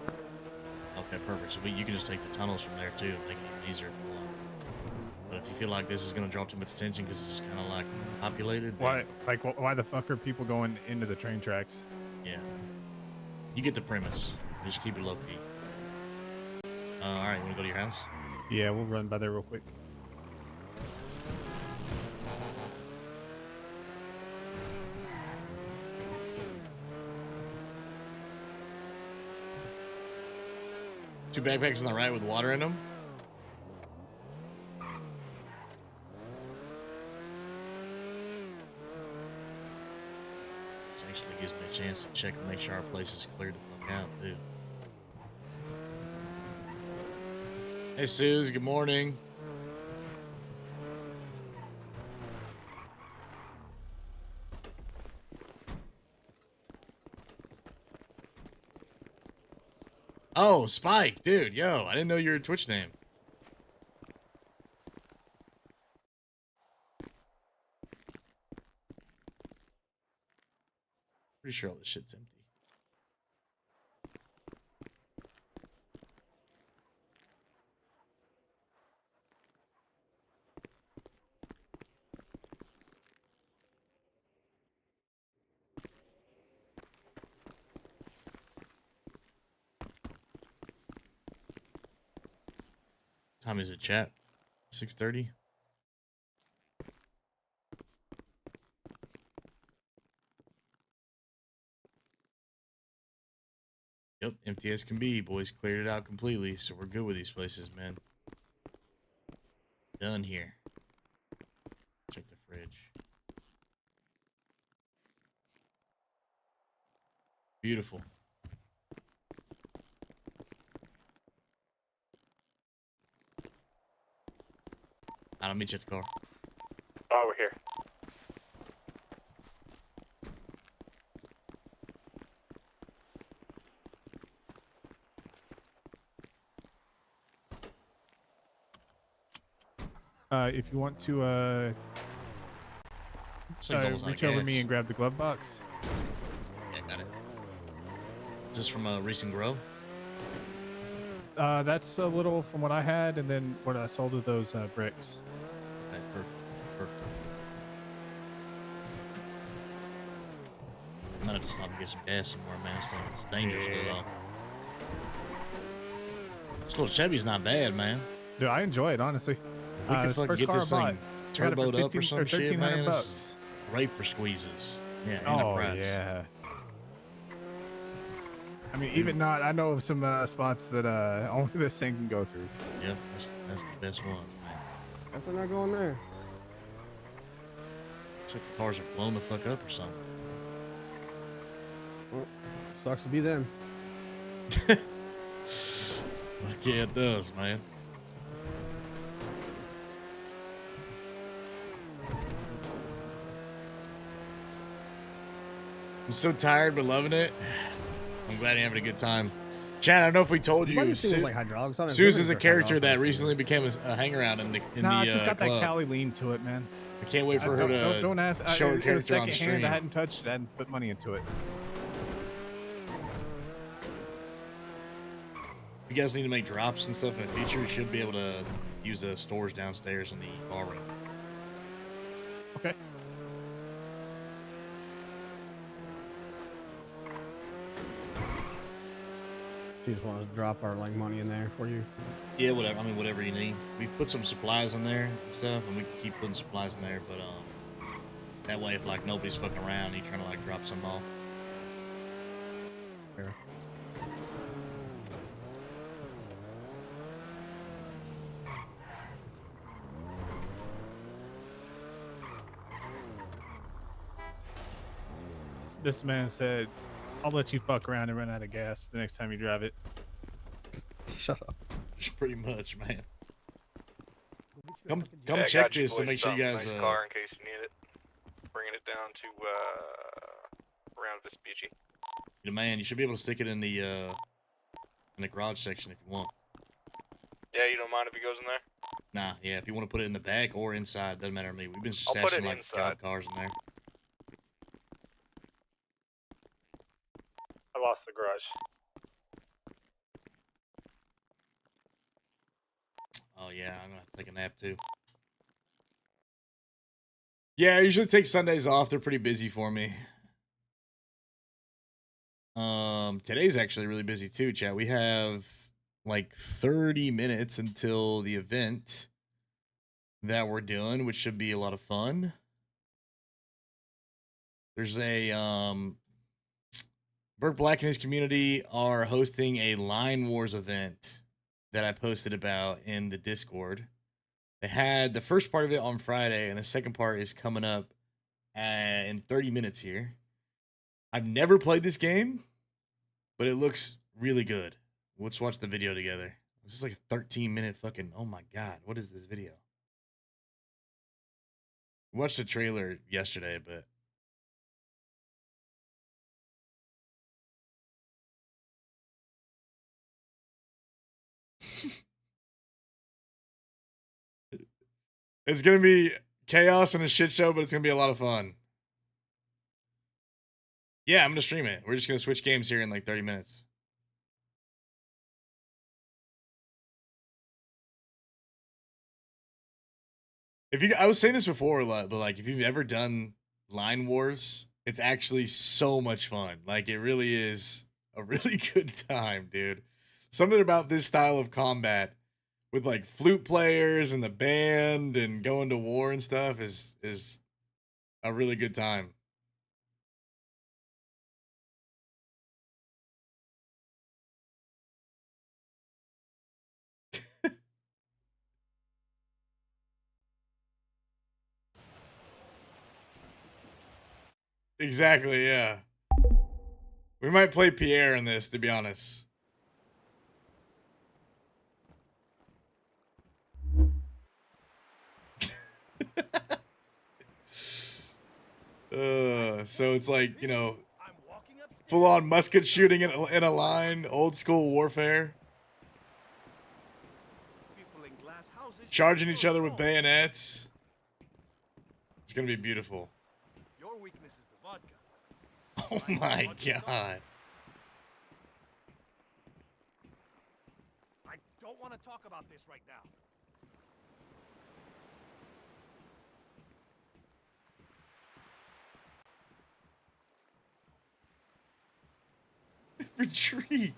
Okay, perfect. So you can just take the tunnels from there too, and make it even easier if you want. But if you feel like this is gonna draw too much attention because it's kind of like populated, Why the fuck are people going into the train tracks? yeah, you get the premise. Just keep it low key. All right, you wanna go to your house? Yeah, we'll run by there real quick. Two backpacks on the right with water in them. This actually gives me a chance to check and make sure our place is cleared the fuck out too. Hey, Suze, good morning. Oh, Spike, dude, yo, I didn't know your Twitch name. Pretty sure all this shit's empty. Time is it, chat? 6:30. Yep, empty as can be. Boys cleared it out completely, so we're good with these places, man. Done here. Check the fridge. Beautiful. I'll meet you at the car. Oh, we're here. If you want to reach over me and grab the glove box. Yeah, got it. Is this from a recent grow? That's a little from what I had, and then what I sold of those bricks. Okay, perfect. Perfect. I'm gonna have to stop and get some gas somewhere, man. This thing is dangerously low. This little Chevy's not bad, man. Dude, I enjoy it, honestly. If we could fucking get this thing turboed up or some shit, man. $1,300. This is great for squeezes. Yeah, Oh, enterprise. yeah. I mean, even not, I know of some spots that only this thing can go through. Yep, that's the best one, man. Definitely not going there. Looks like the cars are blown the fuck up or something. Well, sucks to be them. Fuck yeah, it does, man. I'm so tired but loving it. I'm glad you're having a good time. Chad, I don't know if we told you, Suze is a character that recently became a hangaround in the It's just got club. that Cali lean to it, man. I can't wait for her to don't ask. show her It was character on secondhand. stream. I hadn't touched it. I hadn't put money into it. If you guys need to make drops and stuff in the future, you should be able to use the stores downstairs in the bar room. Okay. You just want to drop our like money in there for you. Yeah, whatever. I mean, whatever you need. We've put some supplies in there and stuff, and we can keep putting supplies in there. But that way, if like nobody's fucking around, you trying to like drop some off. Fair. This man said, "I'll let you fuck around and run out of gas the next time you drive it." Shut up. Just pretty much, man. Yeah, Come I check got you this and boys make sure you something. guys. Nice car in case you need it. Bringing it down to around Vespucci. You man, you should be able to stick it in the garage section if you want. Yeah, you don't mind if he goes in there? Nah, yeah. If you want to put it in the back or inside, doesn't matter to me. We've been I'll put stashing it like inside. job cars in there. I lost the garage. Oh yeah, I'm gonna take a nap too. Yeah, I usually take Sundays off. They're pretty busy for me. Today's actually really busy too, chat. We have like 30 minutes until the event that we're doing, which should be a lot of fun. There's a Burke Black and his community are hosting a Line Wars event that I posted about in the Discord. They had the first part of it on Friday, and the second part is coming up in 30 minutes here. I've never played this game, but it looks really good. Let's watch the video together. This is like a 13-minute fucking. Oh my god, what is this video? We watched the trailer yesterday, but it's gonna be chaos and a shit show, but it's gonna be a lot of fun. Yeah, I'm gonna stream it. We're just gonna switch games here in like 30 minutes. I was saying this before a lot, but like if you've ever done Line Wars, it's actually so much fun. Like it really is a really good time, dude. Something about this style of combat with like flute players and the band and going to war and stuff is a really good time. Exactly, yeah. We might play Pierre in this, to be honest. So it's like, you know, full on musket shooting in a line, old school warfare. Charging each other with bayonets. It's gonna be beautiful. Your weakness is the vodka. Oh my god. I don't want to talk about this right now. Retreat.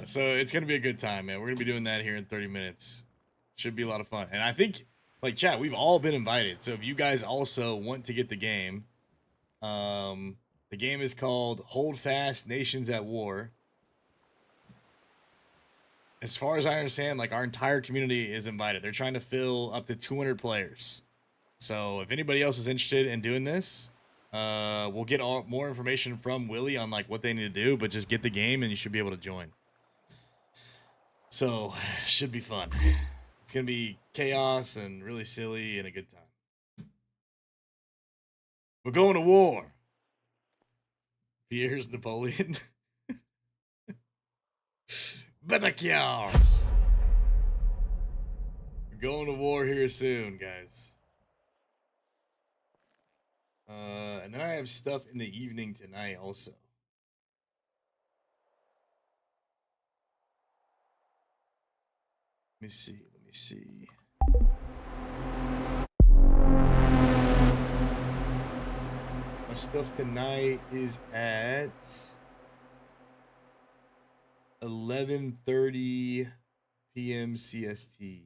So it's gonna be a good time, man. We're gonna be doing that here in 30 minutes. Should be a lot of fun. And I think, like, chat, we've all been invited. So if you guys also want to get the game, the game is called Hold Fast Nations at War. As far as I understand, like our entire community is invited. They're trying to fill up to 200 players. So if anybody else is interested in doing this, we'll get more information from Willie on like what they need to do, but just get the game and you should be able to join. So should be fun. It's gonna be chaos and really silly and a good time. We're going to war. Pierre's Napoleon. Betakiars. We're going to war here soon, guys. And then I have stuff in the evening tonight also. Let me see. My stuff tonight is at 11:30 p.m. CST.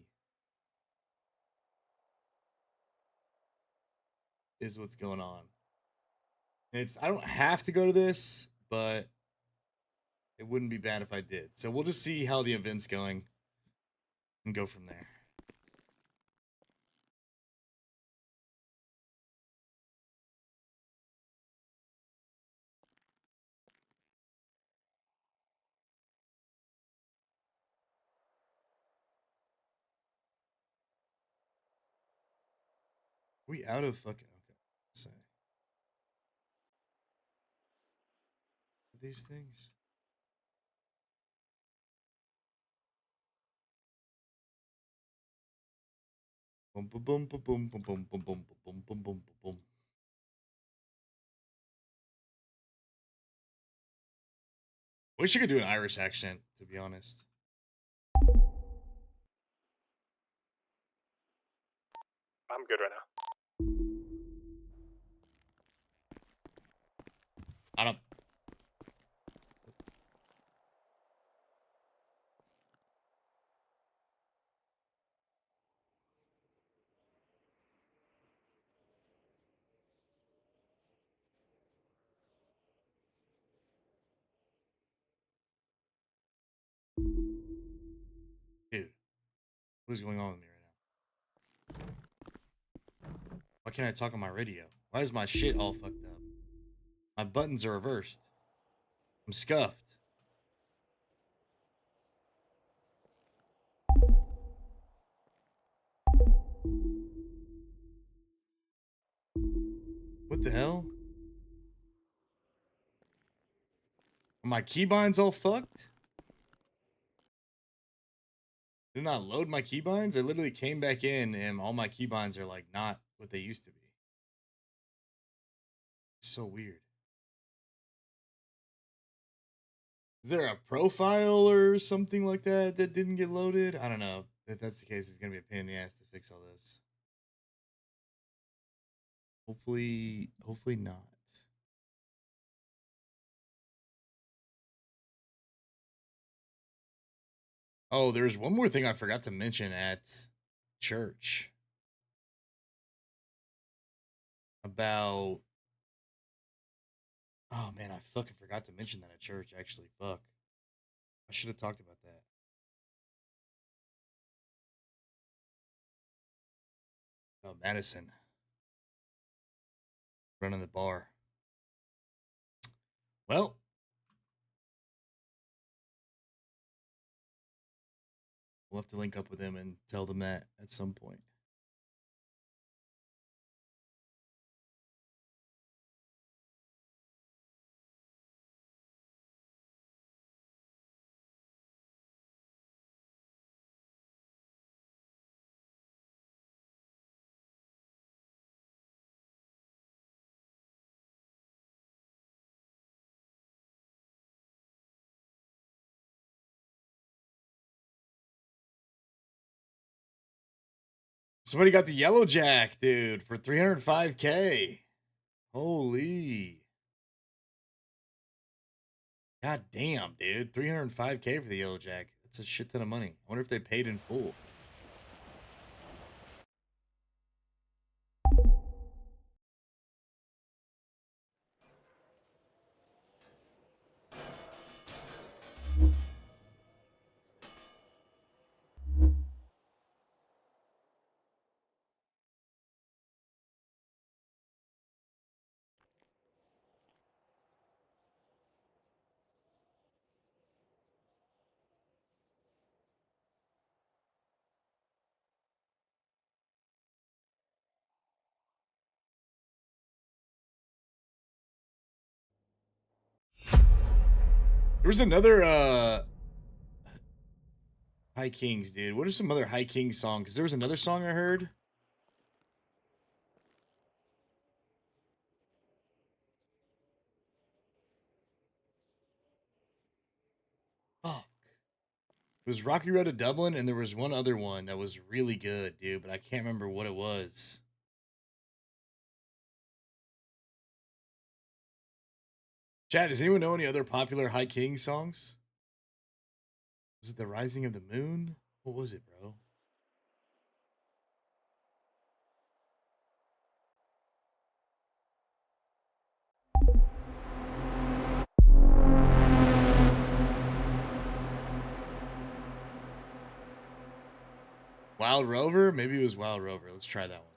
Is what's going on. And I don't have to go to this, but it wouldn't be bad if I did. So we'll just see how the event's going and go from there. We out of fucking okay. Say. these things? Boom, boom, boom, boom, boom, boom, boom, boom, boom, boom, boom, boom, boom. Wish you could do an Irish accent, to be honest. I'm good right now. I don't. Dude, what is going on with me right now? Why can't I talk on my radio? Why is my shit all fucked up? My buttons are reversed. I'm scuffed. What the hell? Are my keybinds all fucked? Did not load my keybinds? I literally came back in and all my keybinds are like not what they used to be. It's so weird. Is there a profile or something like that that didn't get loaded? I don't know. If that's the case, it's gonna be a pain in the ass to fix all this. Hopefully not. Oh, there's one more thing I forgot to mention at church about. Oh man, I fucking forgot to mention that at church. Actually, fuck. I should have talked about that. Oh, Madison running the bar. Well, we'll have to link up with them and tell them that at some point. Somebody got the yellow jack, dude, for 305K. Holy. God damn, dude. 305K for the yellow jack. That's a shit ton of money. I wonder if they paid in full. There was another High Kings, dude. What are some other High Kings songs? Because there was another song I heard. Fuck. It was Rocky Road to Dublin, and there was one other one that was really good, dude, but I can't remember what it was. Chad, does anyone know any other popular High King songs? Was it The Rising of the Moon? What was it, bro? Wild Rover? Maybe it was Wild Rover. Let's try that one.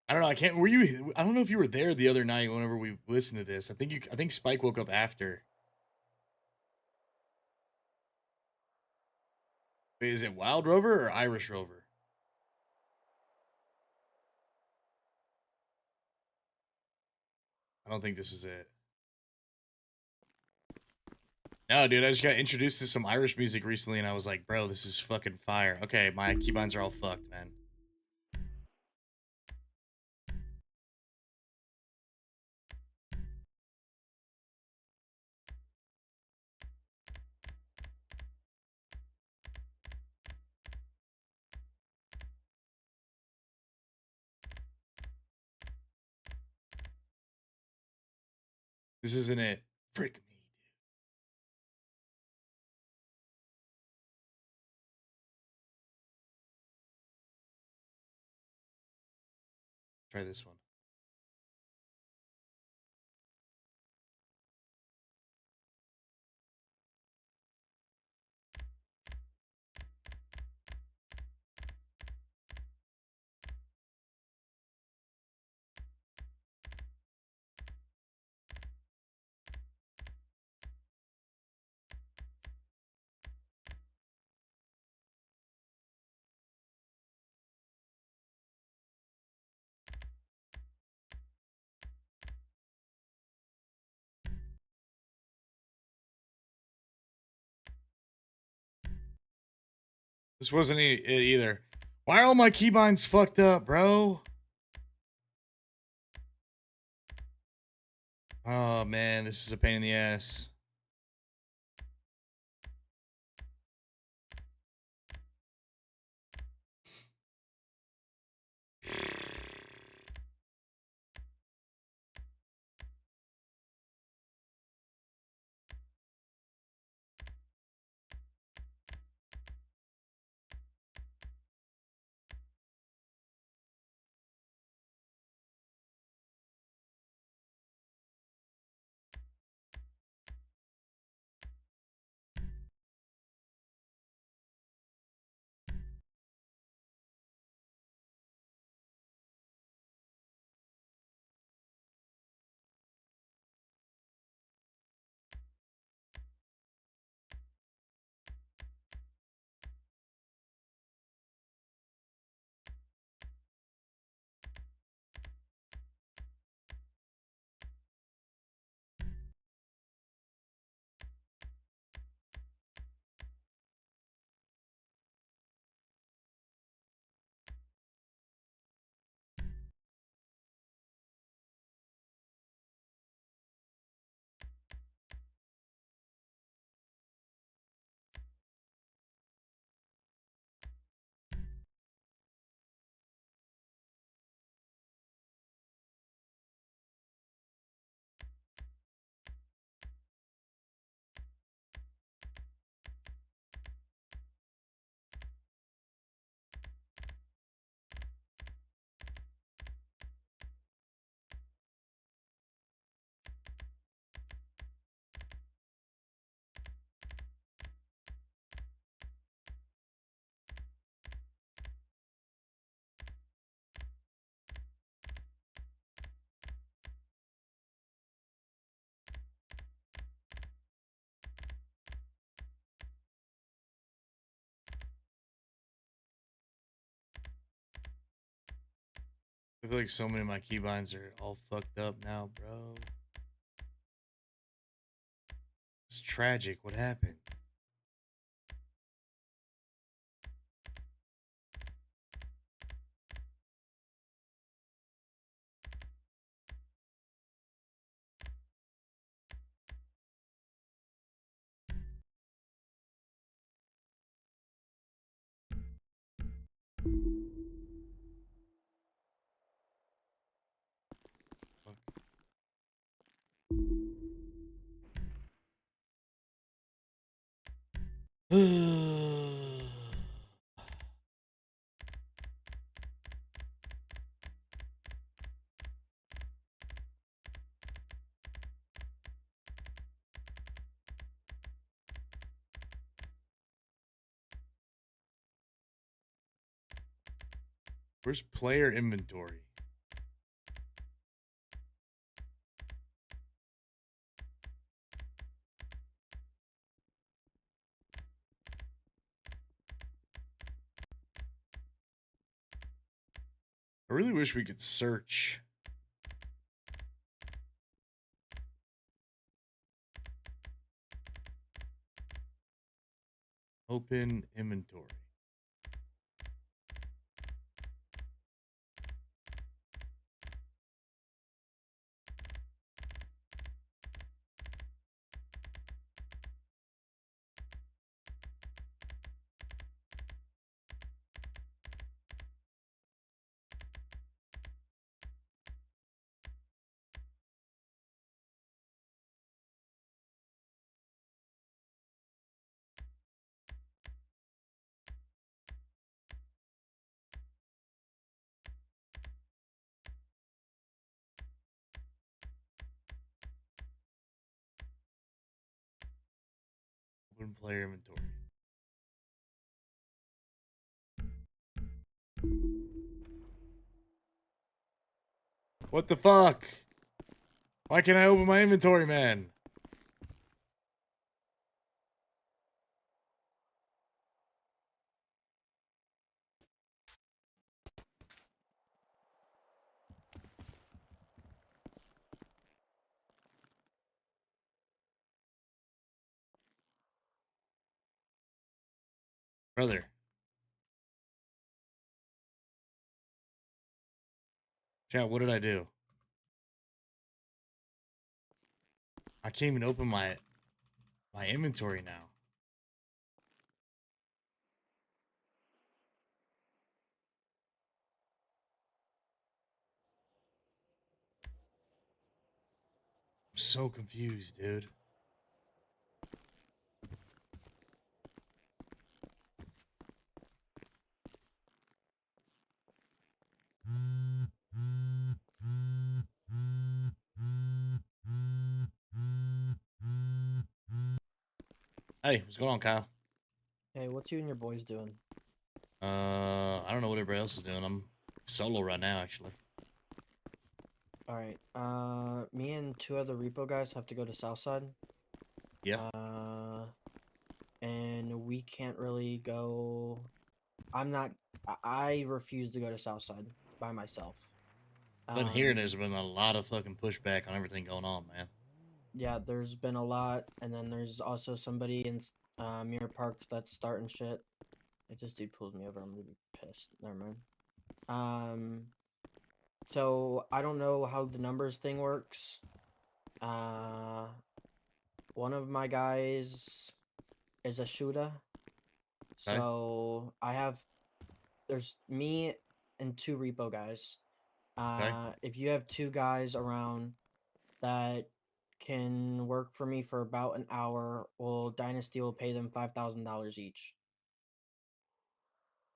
I don't know. I can't. Were you? I don't know if you were there the other night whenever we listened to this. I think Spike woke up after. Wait, is it Wild Rover or Irish Rover? I don't think this is it. No, dude, I just got introduced to some Irish music recently, and I was like, bro, this is fucking fire. Okay, my keybinds are all fucked, man. This isn't it. Frick me. Try this one. This wasn't it either. Why are all my keybinds fucked up, bro? Oh, man, this is a pain in the ass. I feel like so many of my keybinds are all fucked up now, bro. It's tragic. What happened? Where's player inventory? I really wish we could search. Open inventory. Open player inventory. What the fuck? Why can't I open my inventory, man? Brother. Chat, what did I do? I can't even open my inventory now. I'm so confused, dude. Hey, what's going on, Kyle? Hey, what's you and your boys doing? I don't know what everybody else is doing. I'm solo right now, actually. All right. Me and two other repo guys have to go to Southside. Yeah. And we can't really go. I refuse to go to Southside by myself. Been hearing there's been a lot of fucking pushback on everything going on, man. Yeah, there's been a lot, and then there's also somebody in Mirror Park that's starting shit. If this dude pulls me over, I'm gonna be pissed. Never mind. So I don't know how the numbers thing works. One of my guys is a shooter. Okay. So there's me and two repo guys. If you have two guys around that can work for me for about an hour, well, Dynasty will pay them $5,000 each.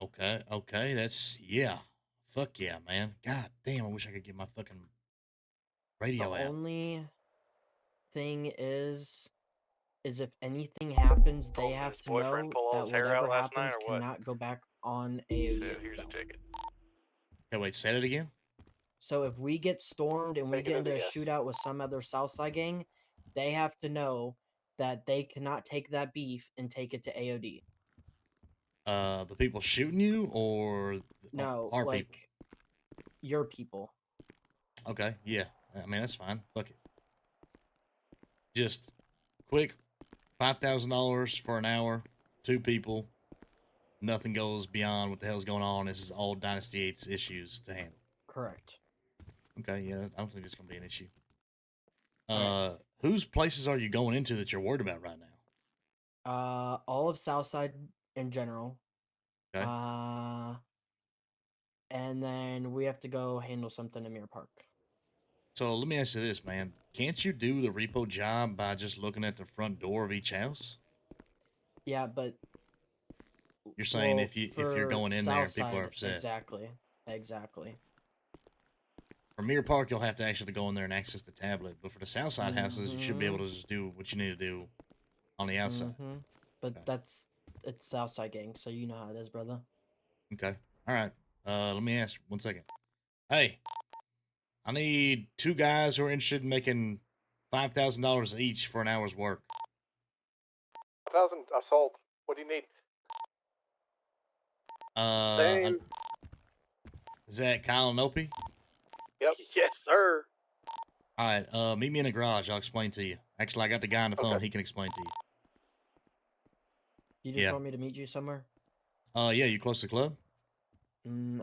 Okay, that's yeah. Fuck yeah, man. God damn, I wish I could get my fucking radio The out. only thing is if anything happens, they have to know that whatever happens cannot go back on AoD itself. Hey, wait, say that again? So if we get stormed and we get into a shootout with some other Southside gang, they have to know that they cannot take that beef and take it to AoD. The people shooting you or No, our like people? your people. Okay, yeah. I mean, that's fine. Fuck it. Just quick, $5,000 for an hour, two people. Nothing goes beyond what the hell's going on. This is all Dynasty 8's issues to handle. Correct. Okay, yeah, I don't think it's gonna be an issue. Right. Whose places are you going into that you're worried about right now? All of Southside in general. Okay. And then we have to go handle something in Mirror Park. So let me ask you this, man. Can't you do the repo job by just looking at the front door of each house? Yeah, but You're saying if you're going in there and people are upset. Exactly. For Mirror Park, you'll have to actually go in there and access the tablet. But for the Southside houses, you should be able to just do what you need to do on the outside. But it's Southside gang, so you know how it is, brother. Okay. All right. Let me ask 1 second. Hey, I need two guys who are interested in making $5,000 each for an hour's work. 1,000. I sold. What do you need? Is that Kyle and Opie? Yep. Yes, sir. All right. Meet me in the garage. I'll explain to you. Actually, I got the guy on the phone. Okay. He can explain to you. You just Yeah. want me to meet you somewhere? Yeah. You close to the club?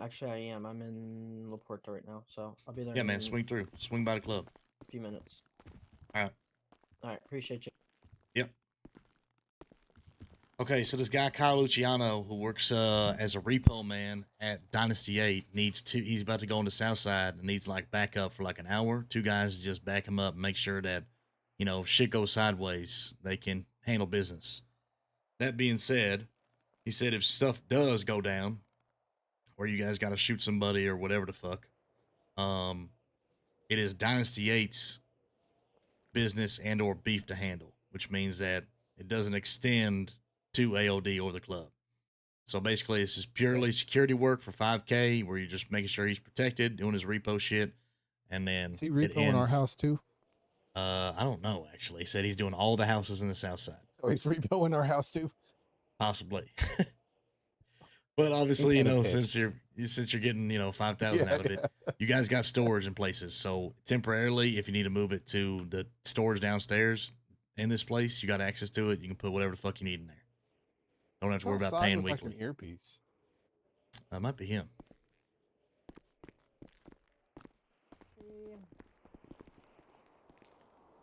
Actually, I am. I'm in La Puerta right now, so I'll be there. Yeah, man. in Swing through. Swing by the club. a few minutes. All right. All right. Appreciate you. Yep. Okay, so this guy Kyle Luciano, who works as a repo man at Dynasty 8, he's about to go on the south side and needs like backup for like an hour. 2 guys to just back him up and make sure that, shit goes sideways. They can handle business. That being said, he said if stuff does go down, or you guys got to shoot somebody or whatever the fuck, it is Dynasty 8's business and or beef to handle, which means that it doesn't extend to AoD or the club. So basically, this is purely security work for 5K, where you're just making sure he's protected, doing his repo shit, and then Is he it repoing our ends. house too? I don't know actually. He said he's doing all the houses in the south side. So he's repoing our house too. Possibly. But obviously, kinda pissed. since you're getting 5,000 out of it, you guys got storage in places. So temporarily, if you need to move it to the storage downstairs in this place, you got access to it. You can put whatever the fuck you need in there. Don't have to worry about Outside paying with, weekly. like an earpiece. That might be him.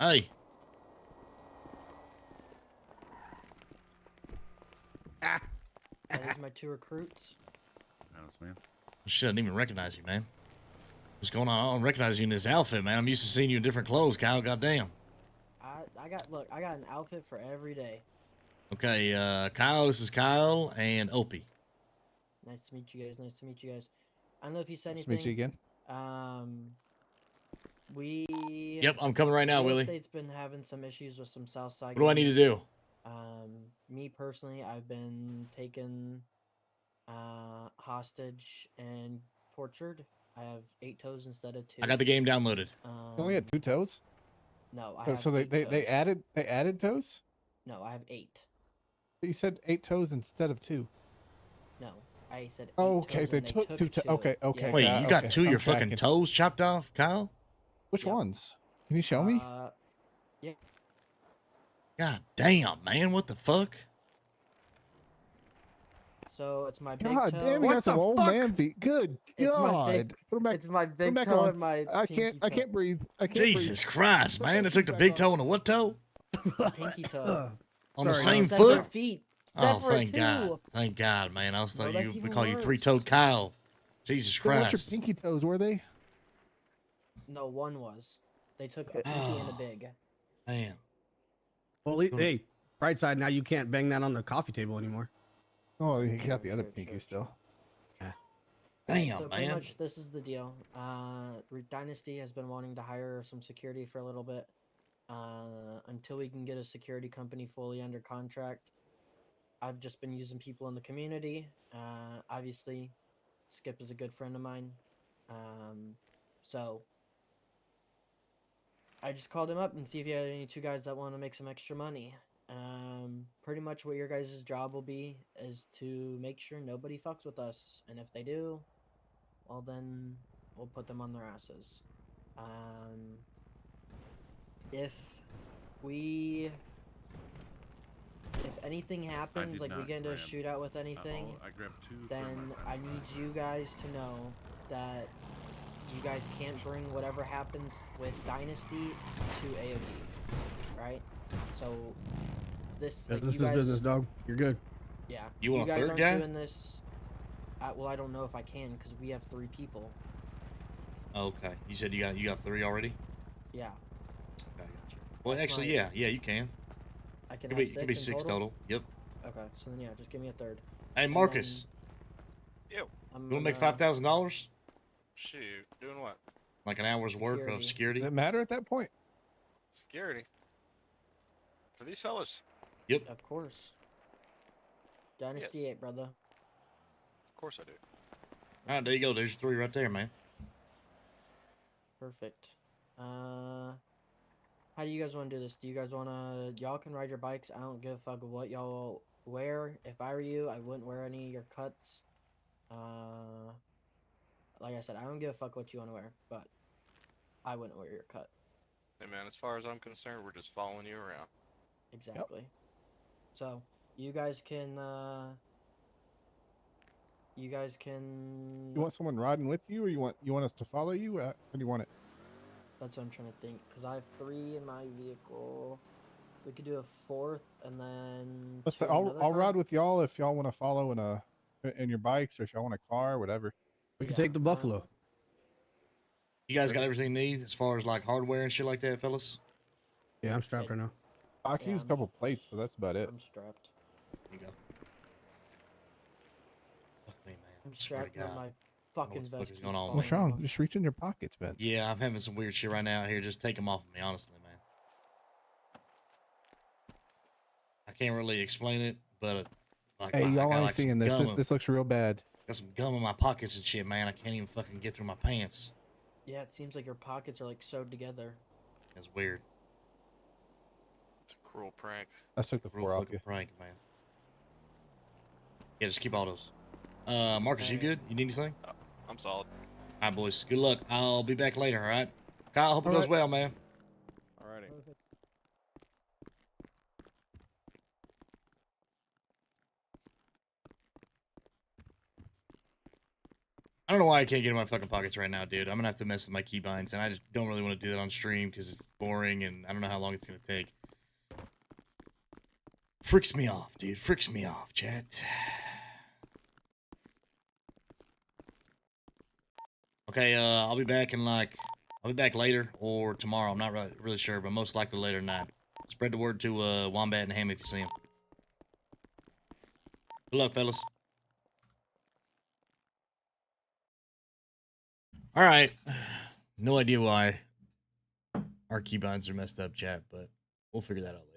Hey. That is my 2 recruits. Nice, man. Shit, I didn't even recognize you, man. What's going on? I don't recognize you in this outfit, man. I'm used to seeing you in different clothes, Kyle. Goddamn. I got an outfit for every day. Okay, Kyle, this is Kyle and Opie. Nice to meet you guys. Nice to meet you guys. I don't know if you said Nice to anything. meet you again. We. Yep, I'm coming right now, real Willie. estate's been having some issues with some south side. What do I need to do? Me personally, I've been taken hostage and tortured. I have 8 toes instead of 2. I got the game downloaded. You only had 2 toes? No, I So, have so 8 they toes. added toes? No, I have 8. But you said 8 toes instead of 2. No, I said 8 Oh, okay. toes They and took 2 toes. Okay, okay. Yeah. Wait, you got okay. 2 of your I'm fucking tracking. toes chopped off, Kyle? Which ones? Can you show me? Yeah. God damn, man. What the fuck? So it's my big God toe. damn, you got some old man feet. Good It's my God. big- Put 'em back. It's my put 'em big back toe on. and my I pinky can't breathe. I can't Jesus Christ, Put man. my They took the shoes big back toe on. and the what toe? pinky toe. On the Sorry, same separate foot? feet. Oh, Separate thank too. God. Thank God, man. I was No, thought that's we even call you worse. 3-toed Kyle. Jesus Then what's your Christ. pinky toes, were they? No, one was. They took a pinky and a big. Man. Well, hey, bright side, now you can't bang that on the coffee table anymore. Oh, you got the other pinky still. Damn, So pretty man. much this is the deal. Dynasty has been wanting to hire some security for a little bit. Until we can get a security company fully under contract. I've just been using people in the community. Obviously, Skip is a good friend of mine. So I just called him up and see if you had any 2 guys that want to make some extra money. Pretty much what your guys' job will be is to make sure nobody fucks with us, and if they do, well then we'll put them on their asses. If anything happens, did like we not get into a grab shootout with anything, I grabbed 2 then I need you guys to know that you guys can't bring whatever happens with Dynasty to AoD, right? So this, like, This you is guys, business, dog. You're good. yeah. You want a guys third aren't guy? doing this. Well, I don't know if I can because we have 3 people. Okay. You said you got 3 already? Yeah. Okay, gotcha. Well, That's actually, my- yeah, you can. I can Could have be, could be 6 in 6 total. Yep. Okay, so then yeah, just give me a third. Hey, And Marcus. Yo. You want to make $5,000? Shoot. Doing what? Like an hour's work of security? Does it matter at that point? Security. For these fellas. Yep. Of course. Dynasty 8, brother. Of course I do. All right, there you go. There's your 3 right there, man. Perfect. How do you guys want to do this? Do you guys want to... Y'all can ride your bikes. I don't give a fuck what y'all wear. If I were you, I wouldn't wear any of your cuts. like I said, I don't give a fuck what you want to wear, but I wouldn't wear your cut. Hey man, as far as I'm concerned, we're just following you around. Exactly. So you guys can. You guys can. You want someone riding with you, or you want us to follow you? How do you want it? That's what I'm trying to think. Cause I have 3 in my vehicle. We could do a 4th, and then. Let's say 2 in another I'll car. ride with y'all if y'all want to follow in your bikes, or if y'all want a car, whatever. We can take the Buffalo. You guys got everything you need as far as like hardware and shit like that, fellas? Yeah, I'm strapped right now. I can use a couple plates, but that's about it. I'm strapped. There you go. Fuck me, man. I'm Swear to strapped, but God. my I don't fucking know what the fuck vest is keeps going on with What's me. wrong? Just reach in your pockets, man. Yeah, I'm having some weird shit right now here. Just take them off of me, honestly, man. I can't really explain it, but like Hey, I y'all got ain't like some seeing this. gum. This looks real bad. Got some gum in my pockets and shit, man. I can't even fucking get through my pants. Yeah, it seems like your pockets are like sewed together. That's weird. It's a cruel prank. Let's take the Real 4 off fucking you. prank, man. Yeah, just keep all those. Marcus, you good? You need anything? I'm solid. All right, boys. Good luck. I'll be back later, all right? Kyle, hope it All goes right. well, man. Alrighty. I don't know why I can't get in my fucking pockets right now, dude. I'm gonna have to mess with my keybinds, and I just don't really want to do that on stream because it's boring, and I don't know how long it's gonna take. Freaks me off, dude. Freaks me off, chat. Okay, I'll be back I'll be back later or tomorrow. I'm not really sure, but most likely later tonight. Spread the word to Wombat and Ham if you see him. Good luck, fellas. All right. No idea why our keybinds are messed up, chat, but we'll figure that out later.